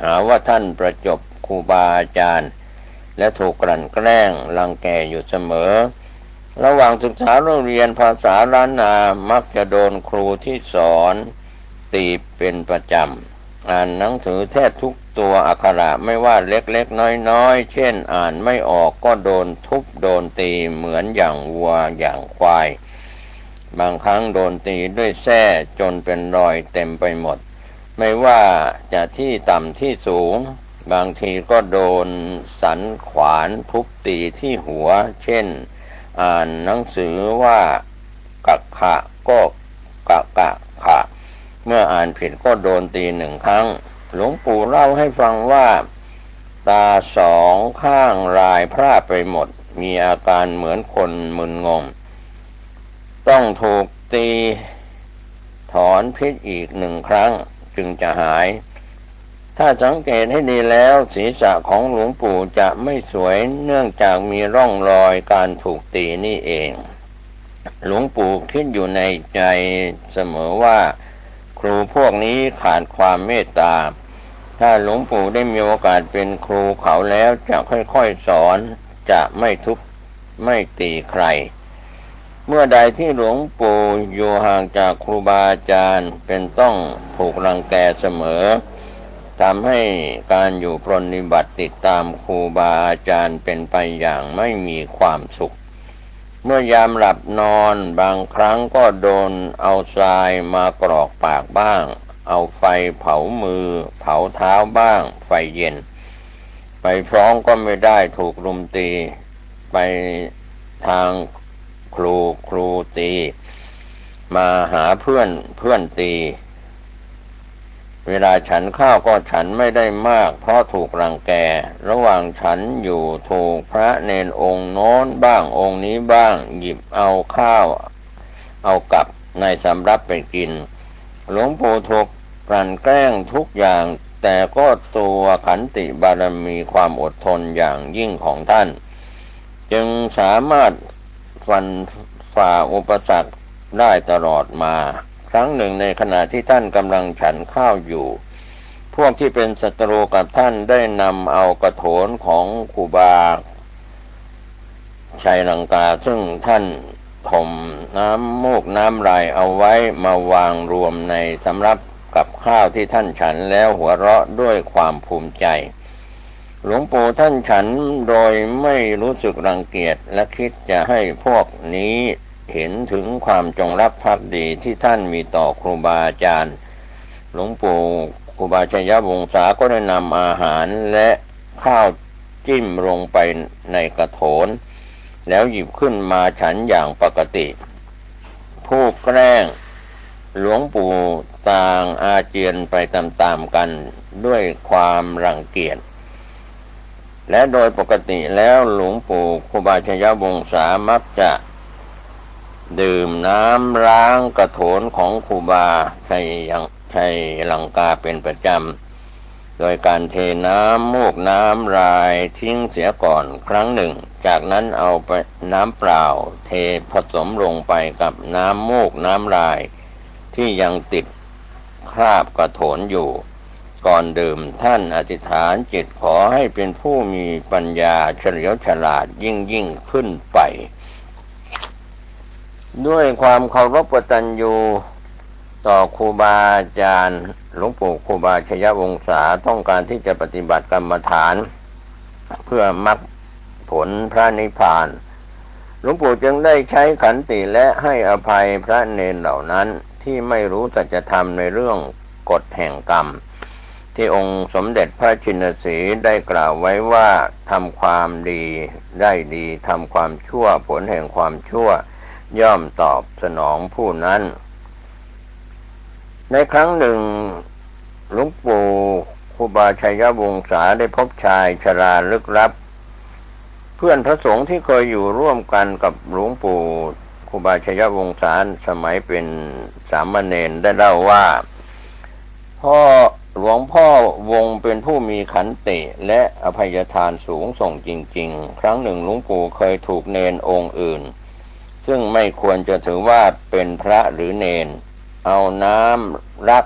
หาว่าท่านประจบครูบาอาจารย์และถูกกลั่นแกล้งรังแกอยู่เสมอระหว่างศึกษาเรียนภาษาล้านนามักจะโดนครูที่สอนตีเป็นประจำอ่านหนังสือแทบทุกตัวอักขระไม่ว่าเล็กๆน้อยๆเช่นอ่านไม่ออกก็โดนทุบโดนตีเหมือนอย่างวัวอย่างควายบางครั้งโดนตีด้วยแส้จนเป็นรอยเต็มไปหมดไม่ว่าจะที่ต่ำที่สูงบางทีก็โดนสันขวานทุบตีที่หัวเช่นอ่านหนังสือว่ากักขะก็กะกะขะเมื่ออ่านผิดก็โดนตี1 ครั้งหลวงปู่เล่าให้ฟังว่าตา2 ข้างรายพร่าไปหมดมีอาการเหมือนคนมึนงงต้องถูกตีถอนพิษอีก1 ครั้งจึงจะหายถ้าสังเกตให้ดีแล้วศีรษะของหลวงปู่จะไม่สวยเนื่องจากมีร่องรอยการถูกตีนี่เองหลวงปู่คิดอยู่ในใจเสมอว่าครูพวกนี้ขาดความเมตตาถ้าหลวงปู่ได้มีโอกาสเป็นครูเขาแล้วจะค่อยๆสอนจะไม่ทุบไม่ตีใครเมื่อใดที่หลวงปู่อยู่ห่างจากครูบาอาจารย์เป็นต้องถูกรังแกเสมอทำให้การอยู่ปรนนิบัติติดตามครูบาอาจารย์เป็นไปอย่างไม่มีความสุขเมื่อยามหลับนอนบางครั้งก็โดนเอาทรายมากรอกปากบ้างเอาไฟเผามือเผาเท้าบ้างไฟเย็นไปฟ้องก็ไม่ได้ถูกรุมตีไปทางครูตีมาหาเพื่อนตีเวลาฉันข้าวก็ฉันไม่ได้มากเพราะถูกรังแกระหว่างฉันอยู่ถูกพระเนนองค์โน้นบ้างองค์นี้บ้างหยิบเอาข้าวเอากับในสำรับไปกินหลวงปู่ถูกกลั่นแกล้งทุกอย่างแต่ก็ตัวขันติบารมีความอดทนอย่างยิ่งของท่านจึงสามารถฟันฝ่าอุปสรรคได้ตลอดมา ครั้งหนึ่งในขณะที่ท่านกำลังฉันข้าวอยู่ พวกที่เป็นศัตรูกับท่านได้นำเอากระโถนของครูบาชัยลังกาซึ่งท่านถมน้ำมูกน้ำลายเอาไว้มาวางรวมในสำรับกับข้าวที่ท่านฉันแล้วหัวเราะด้วยความภูมิใจหลวงปู่ท่านฉันโดยไม่รู้สึกรังเกียจและคิดจะให้พวกนี้เห็นถึงความจงรักภักดีที่ท่านมีต่อครูบาอาจารย์หลวงปู่ครูบาชัยวงศาก็ได้นำอาหารและข้าวจิ้มลงไปในกระโถนแล้วหยิบขึ้นมาฉันอย่างปกติผู้แกล้งหลวงปู่ต่างอาเจียนไปตามๆกันด้วยความรังเกียจและโดยปกติแล้วหลวงปู่ครูบาชัยวงศามักจะดื่มน้ำล้างกระโถนของครูบาชัยลังกาเป็นประจำโดยการเทน้ำมูกน้ำลายทิ้งเสียก่อนครั้งหนึ่งจากนั้นเอาไปน้ำเปล่าเทผสมลงไปกับน้ำมูกน้ำลายที่ยังติดคราบกระโถนอยู่ก่อนดื่มท่านอธิษฐานจิตขอให้เป็นผู้มีปัญญาเฉลียวฉลาดยิ่งขึ้นไปด้วยความเคารพกตัญญูต่อครูบาอาจารย์หลวงปู่ครูบาชัยวงศาต้องการที่จะปฏิบัติกรรมฐานเพื่อมรรคผลพระนิพพานหลวงปู่จึงได้ใช้ขันติและให้อภัยพระเณรเหล่านั้นที่ไม่รู้สัจธรรมในเรื่องกฎแห่งกรรมที่องค์สมเด็จพระชินสีห์ได้กล่าวไว้ว่าทำความดีได้ดีทำความชั่วผลแห่งความชั่วย่อมตอบสนองผู้นั้นในครั้งหนึ่งหลวงปู่ครูบาชัยวงศาได้พบชายชราลึกลับเพื่อนพระสงฆ์ที่เคยอยู่ร่วมกันกับหลวงปู่ครูบาชัยวงศาสมัยเป็นสามเณรได้เล่าว่าหลวงพ่อวงเป็นผู้มีขันติและอภัยทานสูงส่งจริงๆครั้งหนึ่งหลวงปู่เคยถูกเณรองค์อื่นซึ่งไม่ควรจะถือว่าเป็นพระหรือเณรเอาน้ำรัก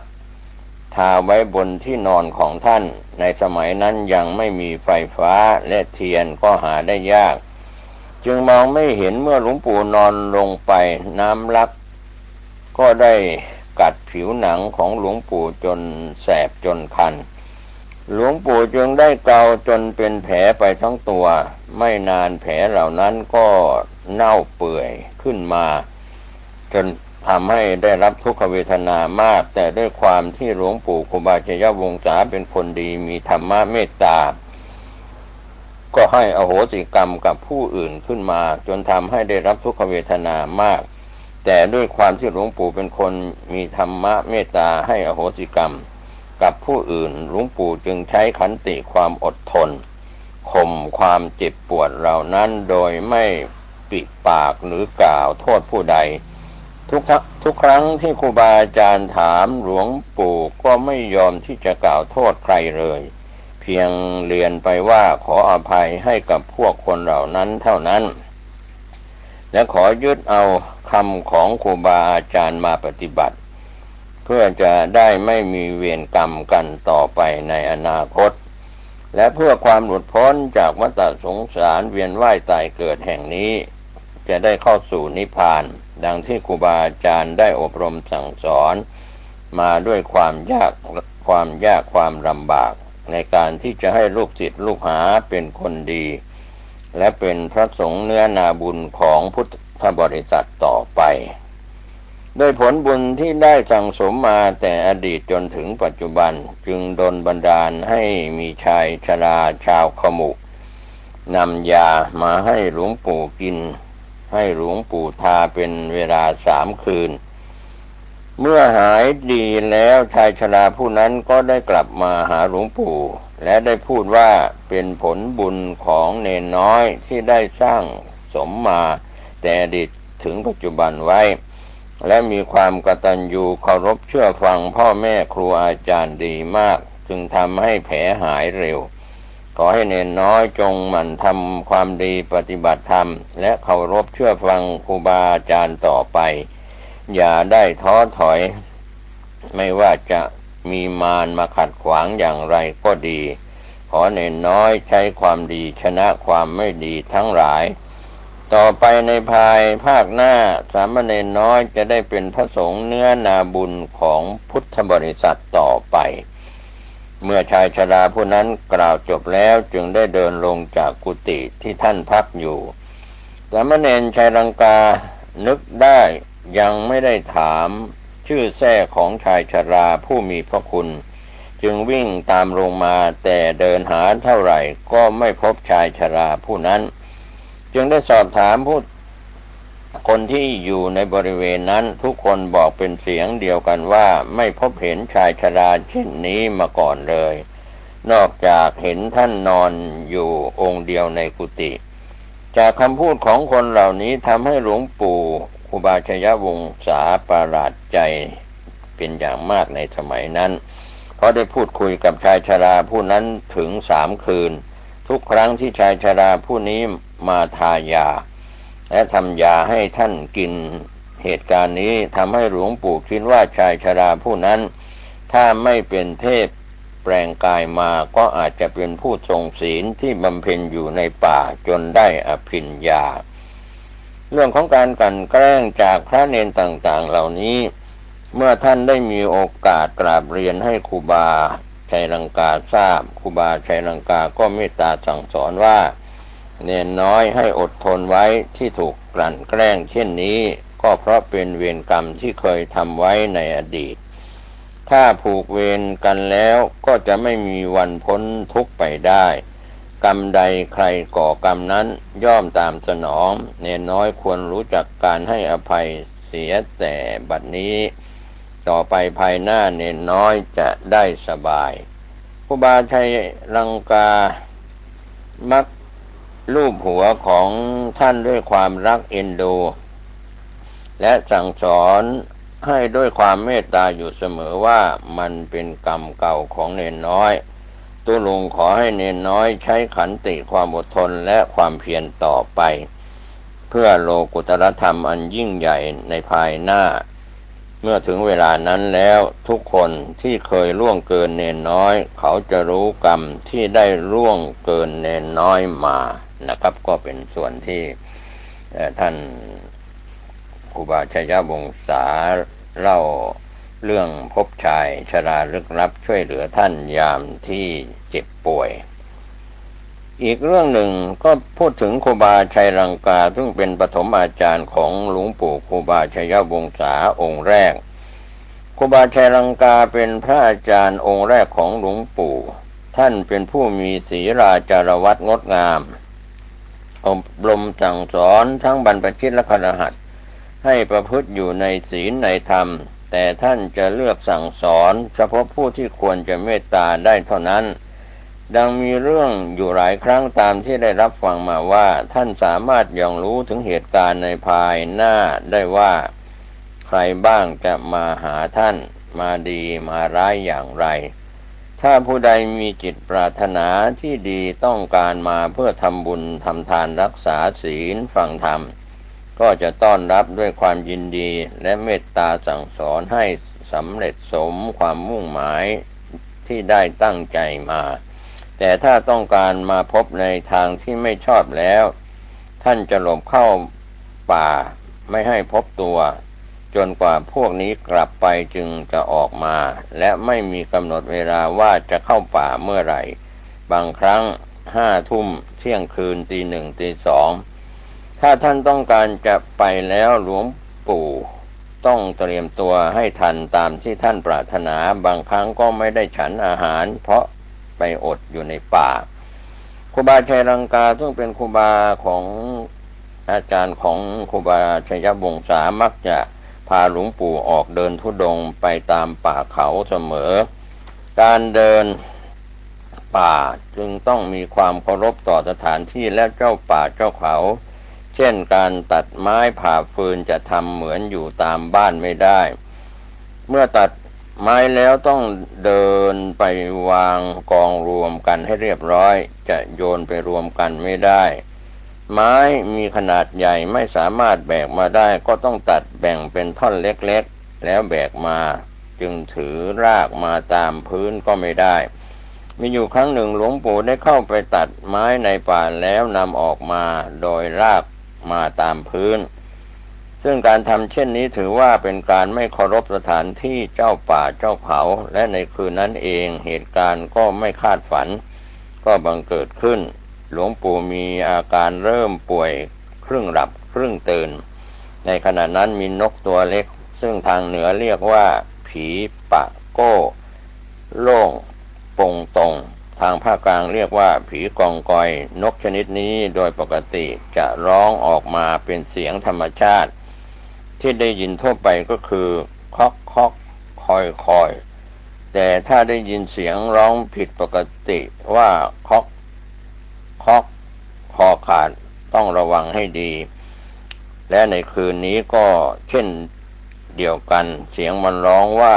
ทาไว้บนที่นอนของท่านในสมัยนั้นยังไม่มีไฟฟ้าและเทียนก็หาได้ยากจึงมองไม่เห็นเมื่อหลวงปู่นอนลงไปน้ำรักก็ได้กัดผิวหนังของหลวงปู่จนแสบจนคันหลวงปู่จึงได้เกาจนเป็นแผลไปทั้งตัวไม่นานแผลเหล่านั้นก็เน่าเปื่อยขึ้นมาจนทำให้ได้รับทุกขเวทนามากแต่ด้วยความที่หลวงปู่ครูบาชัยวงศาเป็นคนดีมีธรรมะเมตตาก็ให้อโหสิกรรมกับผู้อื่นขึ้นมาจนทำให้ได้รับทุกขเวทนามากแต่ด้วยความที่หลวงปู่เป็นคนมีธรรมะเมตตาให้อโหสิกรรมกับผู้อื่นหลวงปู่จึงใช้ขันติความอดทนข่มความเจ็บปวดเหล่านั้นโดยไม่ปิดปากหรือกล่าวโทษผู้ใดทุกครั้งที่ครูบาอาจารย์ถามหลวงปู่ก็ไม่ยอมที่จะกล่าวโทษใครเลยเพียงเรียนไปว่าขออภัยให้กับพวกคนเหล่านั้นเท่านั้นและขอยึดเอาคำของครูบาอาจารย์มาปฏิบัติเพื่อจะได้ไม่มีเวรกรรมกันต่อไปในอนาคตและเพื่อความหลุดพ้นจากวัฏสงสารเวียนว่ายตายเกิดแห่งนี้จะได้เข้าสู่นิพพานดังที่ครูบาอาจารย์ได้อบรมสั่งสอนมาด้วยความยากความลำบากในการที่จะให้ลูกศิษย์ลูกหาเป็นคนดีและเป็นพระสงฆ์เนื้อนาบุญของพุทธบริษัทต่อไปโดยผลบุญที่ได้สั่งสมมาแต่อดีตจนถึงปัจจุบันจึงดลบันดาลให้มีชายชราชาวขมุนำยามาให้หลวงปู่กินให้หลวงปู่ทาเป็นเวลา3 คืนเมื่อหายดีแล้วชายชราผู้นั้นก็ได้กลับมาหาหลวงปู่และได้พูดว่าเป็นผลบุญของเนนน้อยที่ได้สร้างสมมาแต่อดีตถึงปัจจุบันไว้และมีความกตัญญูเคารพเชื่อฟังพ่อแม่ครูอาจารย์ดีมากจึงทำให้แผลหายเร็วขอให้เนนน้อยจงหมั่นทำความดีปฏิบัติธรรมและเคารพเชื่อฟังครูบาอาจารย์ต่อไป อย่าได้ท้อถอยไม่ว่าจะมีมารมาขัดขวางอย่างไรก็ดีขอเนนน้อยใช้ความดีชนะความไม่ดีทั้งหลายต่อไปในภาคหน้าสามเณรน้อยจะได้เป็นพระสงฆ์เนื้อนาบุญของพุทธบริษัทต่อไปเมื่อชายชราผู้นั้นกล่าวจบแล้วจึงได้เดินลงจากกุฏิที่ท่านพักอยู่สามเณรชัยลังกานึกได้ยังไม่ได้ถามชื่อแท้ของชายชราผู้มีพระคุณจึงวิ่งตามลงมาแต่เดินหาเท่าไหร่ก็ไม่พบชายชราผู้นั้นจึงได้สอบถามคนที่อยู่ในบริเวณนั้นทุกคนบอกเป็นเสียงเดียวกันว่าไม่พบเห็นชายชราเช่นนี้มาก่อนเลยนอกจากเห็นท่านนอนอยู่องค์เดียวในกุฏิจากคำพูดของคนเหล่านี้ทำให้หลวงปู่ครูบาชยวงศาประหลาดใจเป็นอย่างมากในสมัยนั้นเพราะได้พูดคุยกับชายชราผู้นั้นถึง3 คืนทุกครั้งที่ชายชราผู้นี้มาทายาและทำยาให้ท่านกินเหตุการณ์นี้ทำให้หลวงปู่คิดว่าชายชราผู้นั้นถ้าไม่เป็นเทพแปลงกายมาก็อาจจะเป็นผู้ทรงศีลที่บำเพ็ญอยู่ในป่าจนได้อภิญญาเรื่องของการกลั่นแกล้งจากพระเนนต่างๆเหล่านี้เมื่อท่านได้มีโอกาสกราบเรียนให้ครูบาชัยลังกาทราบครูบาชัยลังกาก็เมตตาสั่งสอนว่าเนนน้อยให้อดทนไว้ที่ถูกกลั่นแกล้งเช่นนี้ก็เพราะเป็นเวรกรรมที่เคยทำไว้ในอดีตถ้าผูกเวรกันแล้วก็จะไม่มีวันพ้นทุกข์ไปได้กรรมใดใครก่อกรรมนั้นย่อมตามสนองเนนน้อยควรรู้จักการให้อภัยเสียแต่บัดนี้ต่อไปภายหน้าเนนน้อยจะได้สบายครูบาชัยลังกามักลูบหัวของท่านด้วยความรักเอ็นดูและสั่งสอนให้ด้วยความเมตตาอยู่เสมอว่ามันเป็นกรรมเก่าของเนนน้อยตุลุงขอให้เนนน้อยใช้ขันติความอดทนและความเพียรต่อไปเพื่อโลกุตรธรรมอันยิ่งใหญ่ในภายหน้าเมื่อถึงเวลานั้นแล้วทุกคนที่เคยล่วงเกินเนนน้อยเขาจะรู้กรรมที่ได้ล่วงเกินเนนน้อยมานะครับก็เป็นส่วนที่ท่านครูบาชัยวงศาเล่าเรื่องพบชายชราลึกลับช่วยเหลือท่านยามที่เจ็บป่วยอีกเรื่องหนึ่งก็พูดถึงครูบาชัยลังกาซึ่งเป็นปฐมอาจารย์ของหลวงปู่ครูบาชัยวงศาองค์แรกครูบาชัยลังกาเป็นพระอาจารย์องค์แรกของหลวงปู่ท่านเป็นผู้มีศีลจารวัตรงดงามอบรมสั่งสอนทั้งบรรพชิตและคฤหัสถ์ให้ประพฤติอยู่ในศีลในธรรมแต่ท่านจะเลือกสั่งสอนเฉพาะผู้ที่ควรจะเมตตาได้เท่านั้นดังมีเรื่องอยู่หลายครั้งตามที่ได้รับฟังมาว่าท่านสามารถยังรู้ถึงเหตุการณ์ในภายหน้าได้ว่าใครบ้างจะมาหาท่านมาดีมาร้ายอย่างไรถ้าผู้ใดมีจิตปรารถนาที่ดีต้องการมาเพื่อทำบุญทำทานรักษาศีลฟังธรรมก็จะต้อนรับด้วยความยินดีและเมตตาสั่งสอนให้สำเร็จสมความมุ่งหมายที่ได้ตั้งใจมาแต่ถ้าต้องการมาพบในทางที่ไม่ชอบแล้วท่านจะหลบเข้าป่าไม่ให้พบตัวจนกว่าพวกนี้กลับไปจึงจะออกมาและไม่มีกำหนดเวลาว่าจะเข้าป่าเมื่อไหร่บางครั้ง5 ทุ่มเที่ยงคืนตี 1ตี 2ถ้าท่านต้องการจะไปแล้วหลวงปู่ต้องเตรียมตัวให้ทันตามที่ท่านปรารถนาบางครั้งก็ไม่ได้ฉันอาหารเพราะไปอดอยู่ในป่าครูบาชัยลังกาซึ่งเป็นครูบาของอาจารย์ของครูบาชัยวงศามักจะพาหลวงปู่ออกเดินธุดงค์ไปตามป่าเขาเสมอการเดินป่าจึงต้องมีความเคารพต่อสถานที่และเจ้าป่าเจ้าเขาเช่นการตัดไม้ผ่าฟืนจะทำเหมือนอยู่ตามบ้านไม่ได้เมื่อตัดไม้แล้วต้องเดินไปวางกองรวมกันให้เรียบร้อยจะโยนไปรวมกันไม่ได้ ไม้มีขนาดใหญ่ไม่สามารถแบกมาได้ก็ต้องตัดแบ่งเป็นท่อนเล็กๆแล้วแบกมาจึงถือรากมาตามพื้นก็ไม่ได้มีอยู่ครั้งหนึ่งหลวงปู่ได้เข้าไปตัดไม้ในป่าแล้วนำออกมาโดยรากมาตามพื้นซึ่งการทำเช่นนี้ถือว่าเป็นการไม่เคารพสถานที่เจ้าป่าเจ้าเขาและในคืนนั้นเองเหตุการณ์ก็ไม่คาดฝันก็บังเกิดขึ้นหลวงปู่มีอาการเริ่มป่วยครึ่งหลับครึ่งตื่นในขณะนั้นมีนกตัวเล็กซึ่งทางเหนือเรียกว่าผีปะโก้โล่งปงตรงทางภาคกลางเรียกว่าผีกองกอยนกชนิดนี้โดยปกติจะร้องออกมาเป็นเสียงธรรมชาติที่ได้ยินทั่วไปก็คือคอกคอกคอยคอยแต่ถ้าได้ยินเสียงร้องผิดปกติว่าคอกคอกคอขาดต้องระวังให้ดีและในคืนนี้ก็เช่นเดียวกันเสียงมันร้องว่า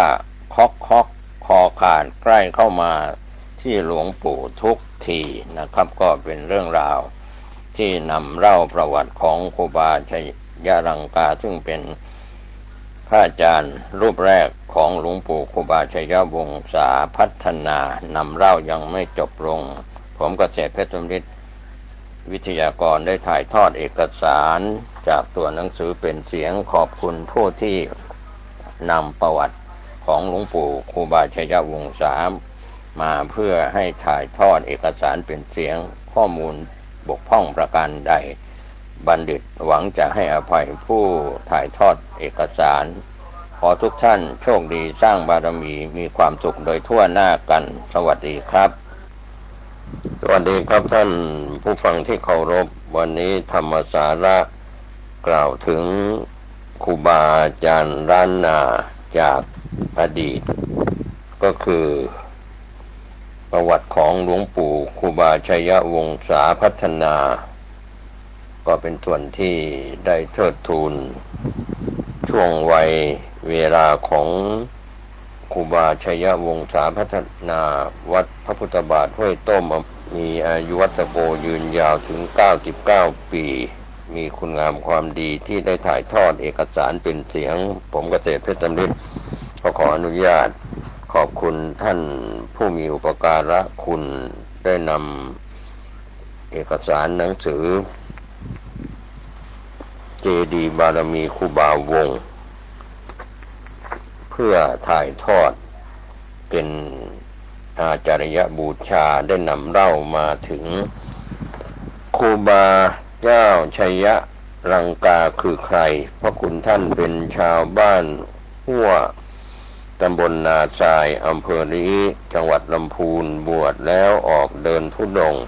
คอกคอกคอขาดใกล้เข้ามาที่หลวงปู่ทุกทีนะครับก็เป็นเรื่องราวที่นำเล่าประวัติของครูบาชัยรังกาซึ่งเป็นพระอาจารย์รูปแรกของหลวงปู่ครูบาชัยวงศาพัฒนานำเล่ายังไม่จบลงผมเกษตรเพชรสมฤทธิ์วิทยากรได้ถ่ายทอดเอกสารจากตัวหนังสือเป็นเสียงขอบคุณผู้ที่นำประวัติของหลวงปู่ครูบาชัยวงศามาเพื่อให้ถ่ายทอดเอกสารเป็นเสียงข้อมูลบกพร่องประการใดบัณฑิตหวังจะให้อภัยผู้ถ่ายทอดเอกสารขอทุกท่านโชคดีสร้างบารมีมีความสุขโดยทั่วหน้ากันสวัสดีครับสวัสดีครับท่านผู้ฟังที่เคารพวันนี้ธรรมสาระกล่าวถึงครูบาอาจารย์ล้านนาจากอดีตก็คือประวัติของหลวงปู่ครูบาชัยวงศาพัฒนาก็เป็นส่วนที่ได้เทิดทูนช่วงวัยเวลาของครูบาชัยวงศาพัฒนาวัดพระพุทธบาทห้วยต้มมีอายุวัตโกยืนยาวถึง99ปีมีคุณงามความดีที่ได้ถ่ายทอดเอกสารเป็นเสียงผมเกษตรเพชรสมฤทธิ์ขออนุญาตขอบคุณท่านผู้มีอุปการะคุณได้นำเอกสารหนังสือเจดีย์บารมีครูบาวงศ์เพื่อถ่ายทอดเป็นอาจาริยบูชาได้นำเล่ามาถึงครูบาเจ้าชัยรังกาคือใครเพราะคุณท่านเป็นชาวบ้านหัวตำบลนาทรายอำเภอลี้จังหวัดลำพูนบวชแล้วออกเดินธุดงค์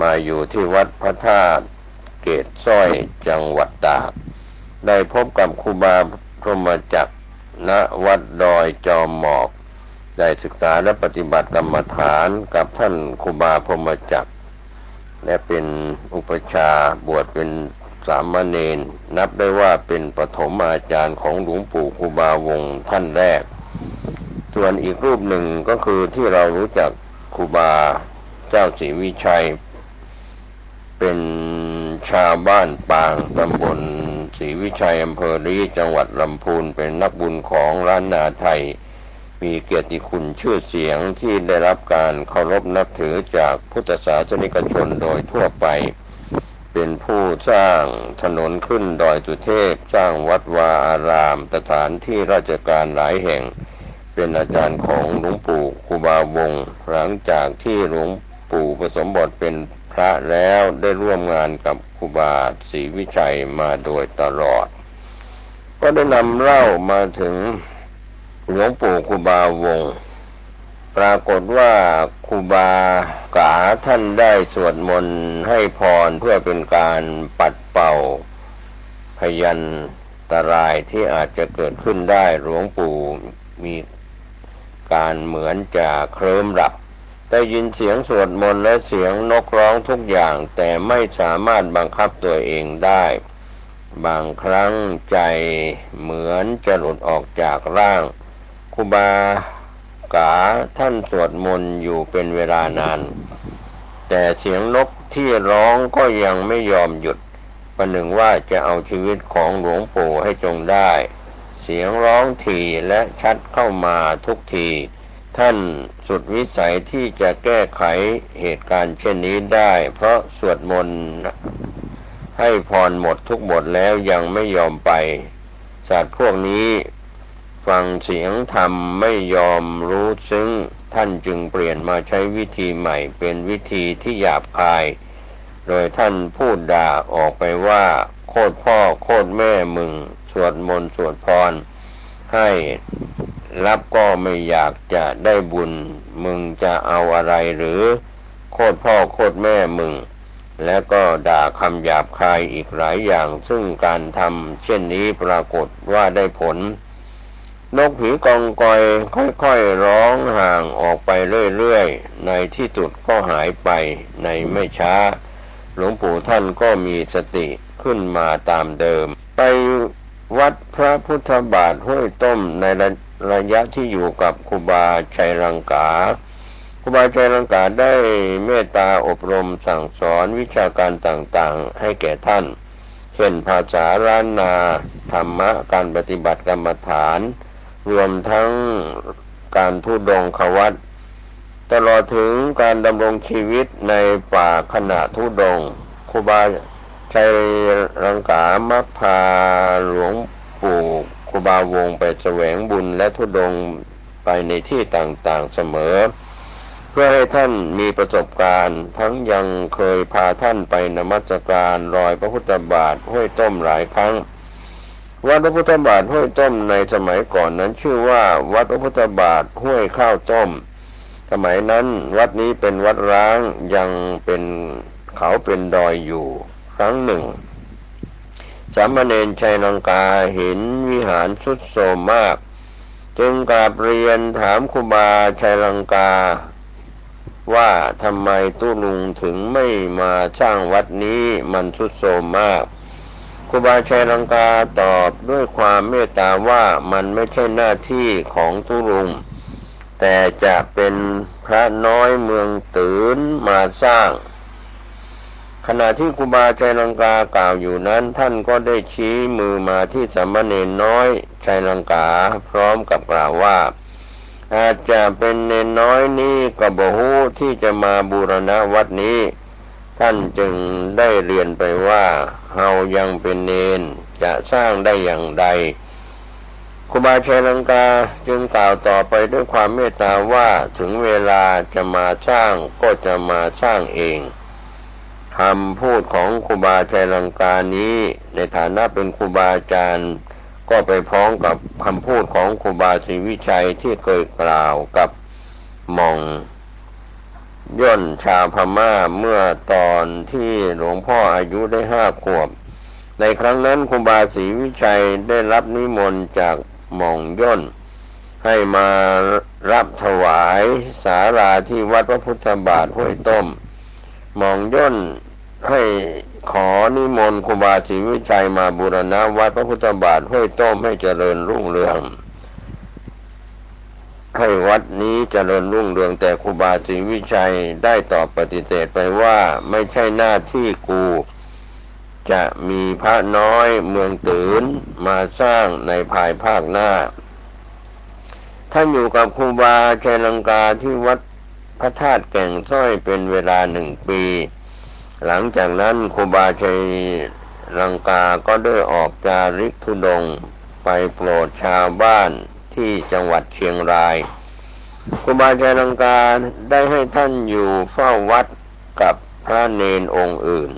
มาอยู่ที่วัดพระธาตุเกศสร้อยจังหวัดตากได้พบกับครูบาพรหมจักรณวัดดอยจอมหมอกได้ศึกษาและปฏิบัติกรรมฐานกับท่านครูบาพรหมจักรและเป็นอุปชาบวชเป็นสามเณรนับได้ว่าเป็นปฐมอาจารย์ของหลวงปู่ครูบาวงศ์ท่านแรกส่วนอีกรูปหนึ่งก็คือที่เรารู้จักครูบาเจ้าศรีวิชัยเป็นชาวบ้านปางตำบลศรีวิชัยอำเภอลี้จังหวัดลำพูนเป็นนักบุญของล้านนาไทยมีเกียรติคุณชื่อเสียงที่ได้รับการเคารพนับถือจากพุทธศาสนิกชนโดยทั่วไปเป็นผู้สร้างถนนขึ้นดอยสุเทพสร้างวัดวาอารามสถานที่ราชการหลายแห่งเป็นอาจารย์ของหลวงปู่ครูบาวงศ์หลังจากที่หลวงปู่ผสมบทเป็นพระแล้วได้ร่วมงานกับครูบาศรีวิชัยมาโดยตลอดก็ได้นำเล่ามาถึงหลวงปู่ครูบาวงศ์ปรากฏว่าครูบากาท่านได้สวดมนต์ให้พรเพื่อเป็นการปัดเป่าพยันตรายที่อาจจะเกิดขึ้นได้หลวงปู่มีการเหมือนจะเคลิ้มหลับได้ยินเสียงสวดมนต์และเสียงนกร้องทุกอย่างแต่ไม่สามารถบังคับตัวเองได้บางครั้งใจเหมือนจะหลุดออกจากร่างครูบากาท่านสวดมนต์อยู่เป็นเวลานานแต่เสียงนก ที่ร้องก็ยังไม่ยอมหยุดประหนึ่งว่าจะเอาชีวิตของหลวงปู่ให้จงได้เสียงร้องถี่และชัดเข้ามาทุกทีท่านสุดวิสัยที่จะแก้ไขเหตุการณ์เช่นนี้ได้เพราะสวดมนต์ให้พรหมดทุกบทแล้วยังไม่ยอมไปสัตว์พวกนี้ฟังเสียงธรรมไม่ยอมรู้ซึ้งท่านจึงเปลี่ยนมาใช้วิธีใหม่เป็นวิธีที่หยาบคายโดยท่านพูดด่าออกไปว่าโคตรพ่อโคตรแม่มึงสวดมนต์สวดพรให้รับก็ไม่อยากจะได้บุญมึงจะเอาอะไรหรือโคตรพ่อโคตรแม่มึงและก็ด่าคำหยาบคายอีกหลายอย่างซึ่งการทำเช่นนี้ปรากฏว่าได้ผลนกผีกองกอยค่อยๆร้องห่างออกไปเรื่อยๆในที่สุดก็หายไปในไม่ช้าหลวงปู่ท่านก็มีสติขึ้นมาตามเดิมไปวัดพระพุทธบาทห้วยต้มในระยะที่อยู่กับครูบาชัยรังกาครูบาชัยรังกาได้เมตตาอบรมสั่งสอนวิชาการต่างๆให้แก่ท่านเช่นภาษาล้านนาธรรมะการปฏิบัติกรรมฐานรวมทั้งการธุดงควัตรตลอดถึงการดำรงชีวิตในป่าขณะธุดงครูบาชัยรังกามักพาหลวงปู่ครูบาวงไปแสวงบุญและธุดงไปในที่ต่างๆเสมอเพื่อให้ท่านมีประสบการณ์ทั้งยังเคยพาท่านไปนมัสการรอยพระพุทธบาทห้วยต้มหลายครั้งวัดพระพุทธบาทห้วยต้มในสมัยก่อนนั้นชื่อว่าวัดพระพุทธบาทห้วยข้าวต้มสมัยนั้นวัดนี้เป็นวัดร้างยังเป็นเขาเป็นดอยอยู่ครั้งหนึ่งสามเณรชัยลังกาเห็นวิหารทรุดโทรมมากจึงกราบเรียนถามครูบาชัยลังกาว่าทำไมตู้ลุงถึงไม่มาสร้างวัดนี้มันทรุดโทรมมากครูบาชัยลังกาตอบด้วยความเมตตาว่ามันไม่ใช่หน้าที่ของตู้ลุงแต่จะเป็นพระน้อยเมืองตืนมาสร้างขณะที่ครูบาชัยลังกากล่าวอยู่นั้นท่านก็ได้ชี้มือมาที่สามเณรน้อยชัยลังกาพร้อมกับกล่าวว่าอาจจะเป็นเนนน้อยนี้ก็บ่ฮู้ที่จะมาบูรณะวัดนี้ท่านจึงได้เรียนไปว่าเฮายังเป็นเนนจะสร้างได้อย่างใดครูบาชัยลังกาจึงกล่าวต่อไปด้วยความเมตตาว่าถึงเวลาจะมาสร้างก็จะมาสร้างเองคำพูดของครูบาชัยลังกานี้ในฐานะเป็นครูบาอาจารย์ก็ไปพ้องกับคำพูดของครูบาศรีวิชัยที่เคยกล่าวกับหม่องย่นชาวพม่าเมื่อตอนที่หลวงพ่ออายุได้5 ขวบในครั้งนั้นครูบาศรีวิชัยได้รับนิมนต์จากหม่องย่นให้มารับถวายศาลาที่วัดพระพุทธบาทห้วยต้มหม่องย่นให้ขอนิมนต์ครูบาศรีวิชัยมาบูรณะวัดพระพุทธบาทห้วยต้มให้เจริญรุ่งเรืองให้วัดนี้เจริญรุ่งเรืองแต่ครูบาศรีวิชัยได้ตอบปฏิเสธไปว่าไม่ใช่หน้าที่กูจะมีพระน้อยเมืองตืนมาสร้างในภายภาคหน้าท่านอยู่กับครูบาชัยลังกาที่วัดพระธาตุแก่งสร้อยเป็นเวลา1 ปีหลังจากนั้นครูบาชัยลังกาก็ได้ออกจาริกธุดงค์ไปโปรดชาวบ้านที่จังหวัดเชียงรายครูบาชัยลังกาได้ให้ท่านอยู่เฝ้าวัดกับพระเนนองค์อื่น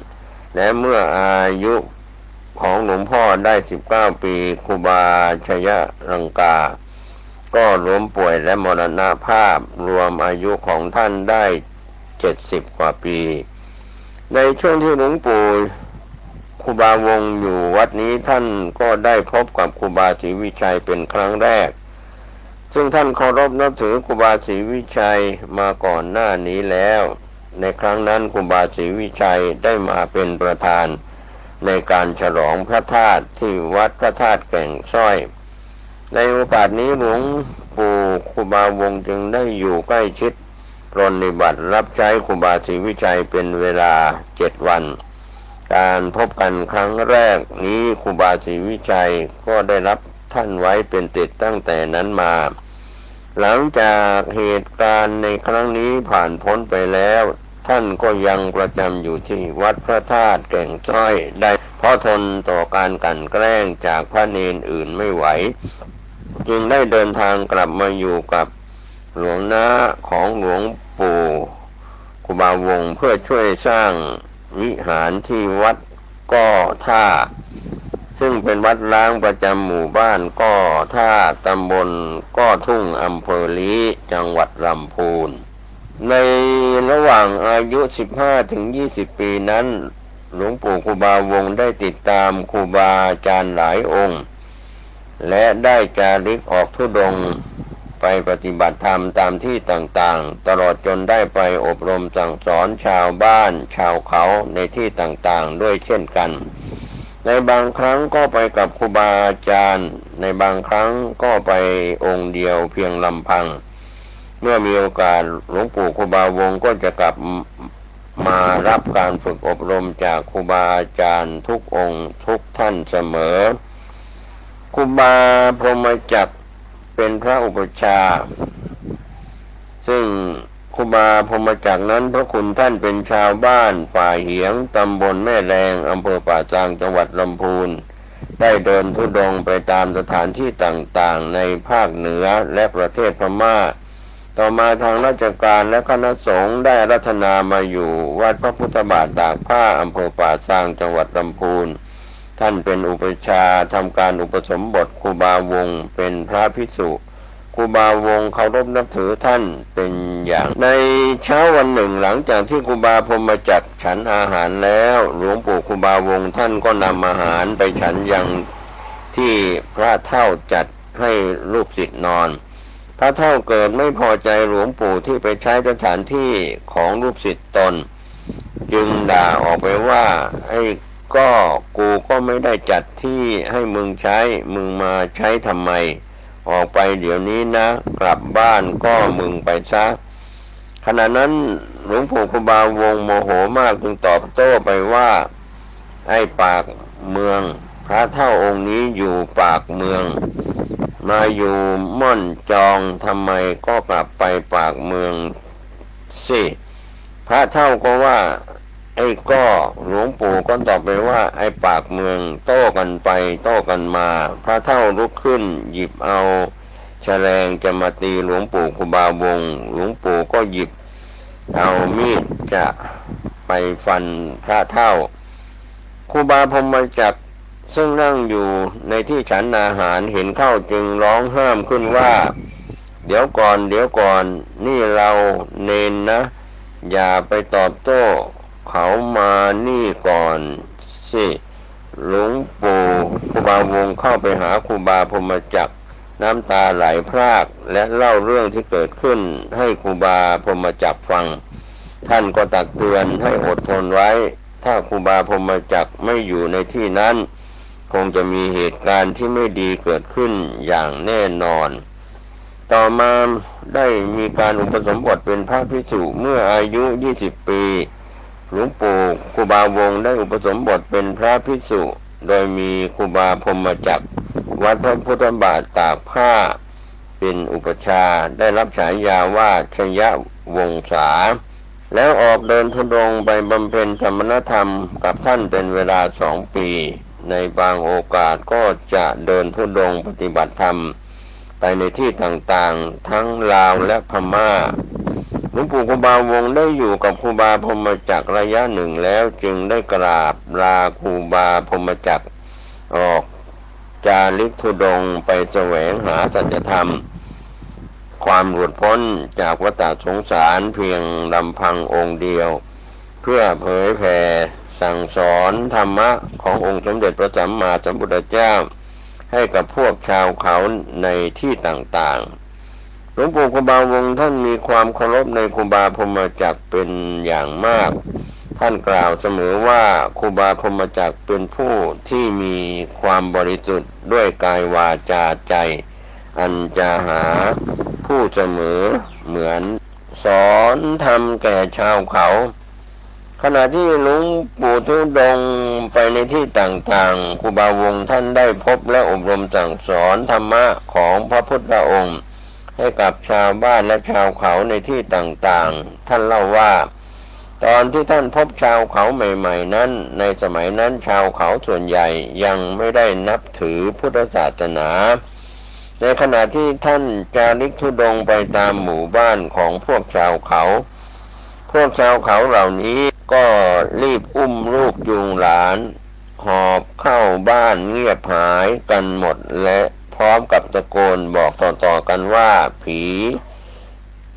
และเมื่ออายุของหลวงพ่อได้19 ปีครูบาชัยลังกาก็ล้มป่วยและมรณภาพรวมอายุของท่านได้70 กว่าปีในช่วงที่หลวงปู่ครูบาวงอยู่วัดนี้ท่านก็ได้พบกับครูบาศรีวิชัยเป็นครั้งแรกซึ่งท่านเคารพนับถือครูบาศรีวิชัยมาก่อนหน้านี้แล้วในครั้งนั้นครูบาศรีวิชัยได้มาเป็นประธานในการฉลองพระธาตุที่วัดพระธาตุแก่งสร้อยในโอกาสนี้หลวงปู่ครูบาวงจึงได้อยู่ใกล้ชิด ปรนนิบัติรับใช้ครูบาศรีวิชัยเป็นเวลา7 วันการพบกันครั้งแรกนี้ครูบาศรีวิชัยก็ได้รับท่านไว้เป็นติดตั้งแต่นั้นมาหลังจากเหตุการณ์ในครั้งนี้ผ่านพ้นไปแล้วท่านก็ยังประจำอยู่ที่วัดพระธาตุแก่งจ้อยได้เพราะทนต่อการกลั่นแกล้งจากพระเนนอื่นไม่ไหวจึงได้เดินทางกลับมาอยู่กับหลวงน้าของหลวงปู่ครูบาวงศ์เพื่อช่วยสร้างวิหารที่วัดก้อท่าซึ่งเป็นวัดร้างประจำหมู่บ้านก้อท่าตำบลก้อทุ่งอำเภอลี้จังหวัดลำพูนในระหว่างอายุ 15-20 ปีนั้นหลวงปู่ครูบาวงศ์ได้ติดตามครูบาอาจารย์หลายองค์และได้จาริกออกธุดงค์ไปปฏิบัติธรรมตามที่ต่างๆตลอดจนได้ไปอบรมสั่งสอนชาวบ้านชาวเขาในที่ต่างๆด้วยเช่นกันในบางครั้งก็ไปกับครูบาอาจารย์ในบางครั้งก็ไปองค์เดียวเพียงลำพังเมื่อมีโอกาสหลวงปู่ครูบาวงศ์ก็จะกลับมารับการฝึกอบรมจากครูบาอาจารย์ทุกองค์ทุกท่านเสมอครูบาพรหมจักรเป็นพระอุปัชฌาย์ซึ่งครูบาพรหมจักรนั้นพระคุณท่านเป็นชาวบ้านป่าเหียงตำบลแม่แรงอำเภอป่าซางจังหวัดลำพูนได้เดินธุดงค์ไปตามสถานที่ต่างๆในภาคเหนือและประเทศพม่าต่อมาทางราชการและคณะสงฆ์ได้รัตนามาอยู่วัดพระพุทธบาทตากผ้าอำเภอป่าซางจังหวัดลำพูนท่านเป็นอุปัชฌาย์ทำการอุปสมบทครูบาวงศ์เป็นพระภิกษุครูบาวงศ์เคารพนับถือท่านเป็นอย่างในเช้าวันหนึ่งหลังจากที่ครูบาพรหมจักรฉันอาหารแล้วหลวงปู่ครูบาวงศ์ท่านก็นำอาหารไปฉันยังที่พระเฒ่าจัดให้ลูกศิษย์นอนพระเฒ่าเกิดไม่พอใจหลวงปู่ที่ไปใช้สถานที่ของลูกศิษย์ตนจึงด่าออกไปว่าไอ้ก็กูก็ไม่ได้จัดที่ให้มึงใช้มึงมาใช้ทำไมออกไปเดี๋ยวนี้นะกลับบ้านก็มึงไปซะขณะนั้นหลวงปู่ครูบาวงศ์โมโหมากจึงตอบโต้ไปว่าไอ้ปากเมืองพระเฒ่าองค์นี้อยู่ปากเมืองมาอยู่ม่อนจองทำไมก็กลับไปปากเมืองสิพระเฒ่าก็ว่าไอ้ก็หลวงปู่ก็ตอบไปว่าไอ้ปากเมืองโต้กันไปโต้กันมาพระเฒ่าลุกขึ้นหยิบเอาแฉลงจะมาตีหลวงปู่ครูบาวงศ์หลวงปู่ก็หยิบเอามีดจะไปฟันพระเฒ่าครูบาพรหมจักรซึ่งนั่งอยู่ในที่ฉันอาหารเห็นเข้าจึงร้องห้ามขึ้นว่าเดี๋ยวก่อนนี่เราเนนนะอย่าไปตอบโต้เขามานี่ก่อนสิหลวงปู่ครูบาวงศ์เข้าไปหาครูบาพรหมจักรน้ำตาไหลพรากและเล่าเรื่องที่เกิดขึ้นให้ครูบาพรหมจักรฟังท่านก็ตักเตือนให้อดทนไว้ถ้าครูบาพรหมจักรไม่อยู่ในที่นั้นคงจะมีเหตุการณ์ที่ไม่ดีเกิดขึ้นอย่างแน่นอนต่อมาได้มีการอุปสมบทเป็นพระภิกษุเมื่ออายุ20 ปีหลวงปู่ครูบาวงศ์ได้อุปสมบทเป็นพระภิกษุโดยมีครูบาพรหมจักรวัดพระพุทธบาทตากผ้าเป็นอุปัชฌาย์ได้รับฉายาว่าชยวงศาแล้วออกเดินธุดงค์ไปบำเพ็ญสมณธรรมกับท่านเป็นเวลา2 ปีในบางโอกาสก็จะเดินธุดงค์ปฏิบัติธรรมไปในที่ต่างๆทั้งลาวและพม่าหลวงปู่ครูบาวงศ์ได้อยู่กับครูบาพรหมจักรระยะหนึ่งแล้วจึงได้กราบลาครูบาพรหมจักรออกจาริกธุดงค์ไปแสวงหาสัจธรรมความหลุดพ้นจากวัฏสงสารเพียงลำพังองค์เดียวเพื่อเผยแผ่สั่งสอนธรรมะขององค์สมเด็จพระสัมมาสัมพุทธเจ้าให้กับพวกชาวเขาในที่ต่างๆหลวงปู่ครูบาวงศ์ท่านมีความเคารพในครูบาพรหมจักรเป็นอย่างมากท่านกล่าวเสมอว่าครูบาพรหมจักรเป็นผู้ที่มีความบริสุทธิ์ด้วยกายวาจาใจอันจะหาผู้เสมอเหมือน สอนธรรมแก่ชาวเขาขณะที่หลวงปู่ทุดงค์ไปในที่ต่างๆครูบาวงศ์ท่านได้พบและอบรมสั่งสอนธรรมะของพระพุทธองค์ให้กับชาวบ้านและชาวเขาในที่ต่างๆท่านเล่าว่าตอนที่ท่านพบชาวเขาใหม่ๆนั้นในสมัยนั้นชาวเขาส่วนใหญ่ยังไม่ได้นับถือพุทธศาสนาในขณะที่ท่านจาริกธุดงค์ไปตามหมู่บ้านของพวกชาวเขาเหล่านี้ก็รีบอุ้มลูกจูงหลานหอบเข้าบ้านเงียบหายกันหมดและพร้อมกับตะโกนบอกต่อๆกันว่าผี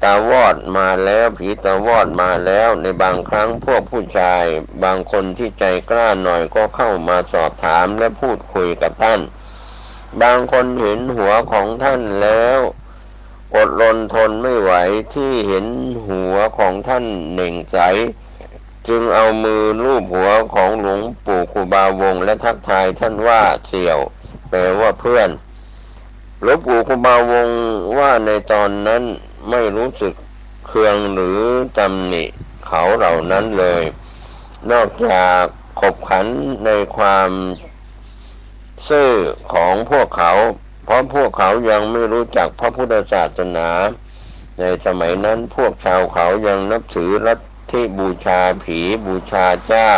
ตาวอดมาแล้วในบางครั้งพวกผู้ชายบางคนที่ใจกล้าหน่อยก็เข้ามาสอบถามและพูดคุยกับท่านบางคนเห็นหัวของท่านแล้วอดรนทนไม่ไหวที่เห็นหัวของท่านเหน่งใสจึงเอามือลูบหัวของหลวงปู่ครูบาวงศ์และทักทายท่านว่าเสี่ยวแปลว่าเพื่อนหลวงปู่ครูบาวงศ์ว่าในตอนนั้นไม่รู้สึกเคืองหรือตำหนิเขาเหล่านั้นเลยนอกจากขบขันในความซื่อของพวกเขาเพราะพวกเขายังไม่รู้จักพระพุทธศาสนาในสมัยนั้นพวกชาวเขายังนับถือลัทธิบูชาผีบูชาเจ้า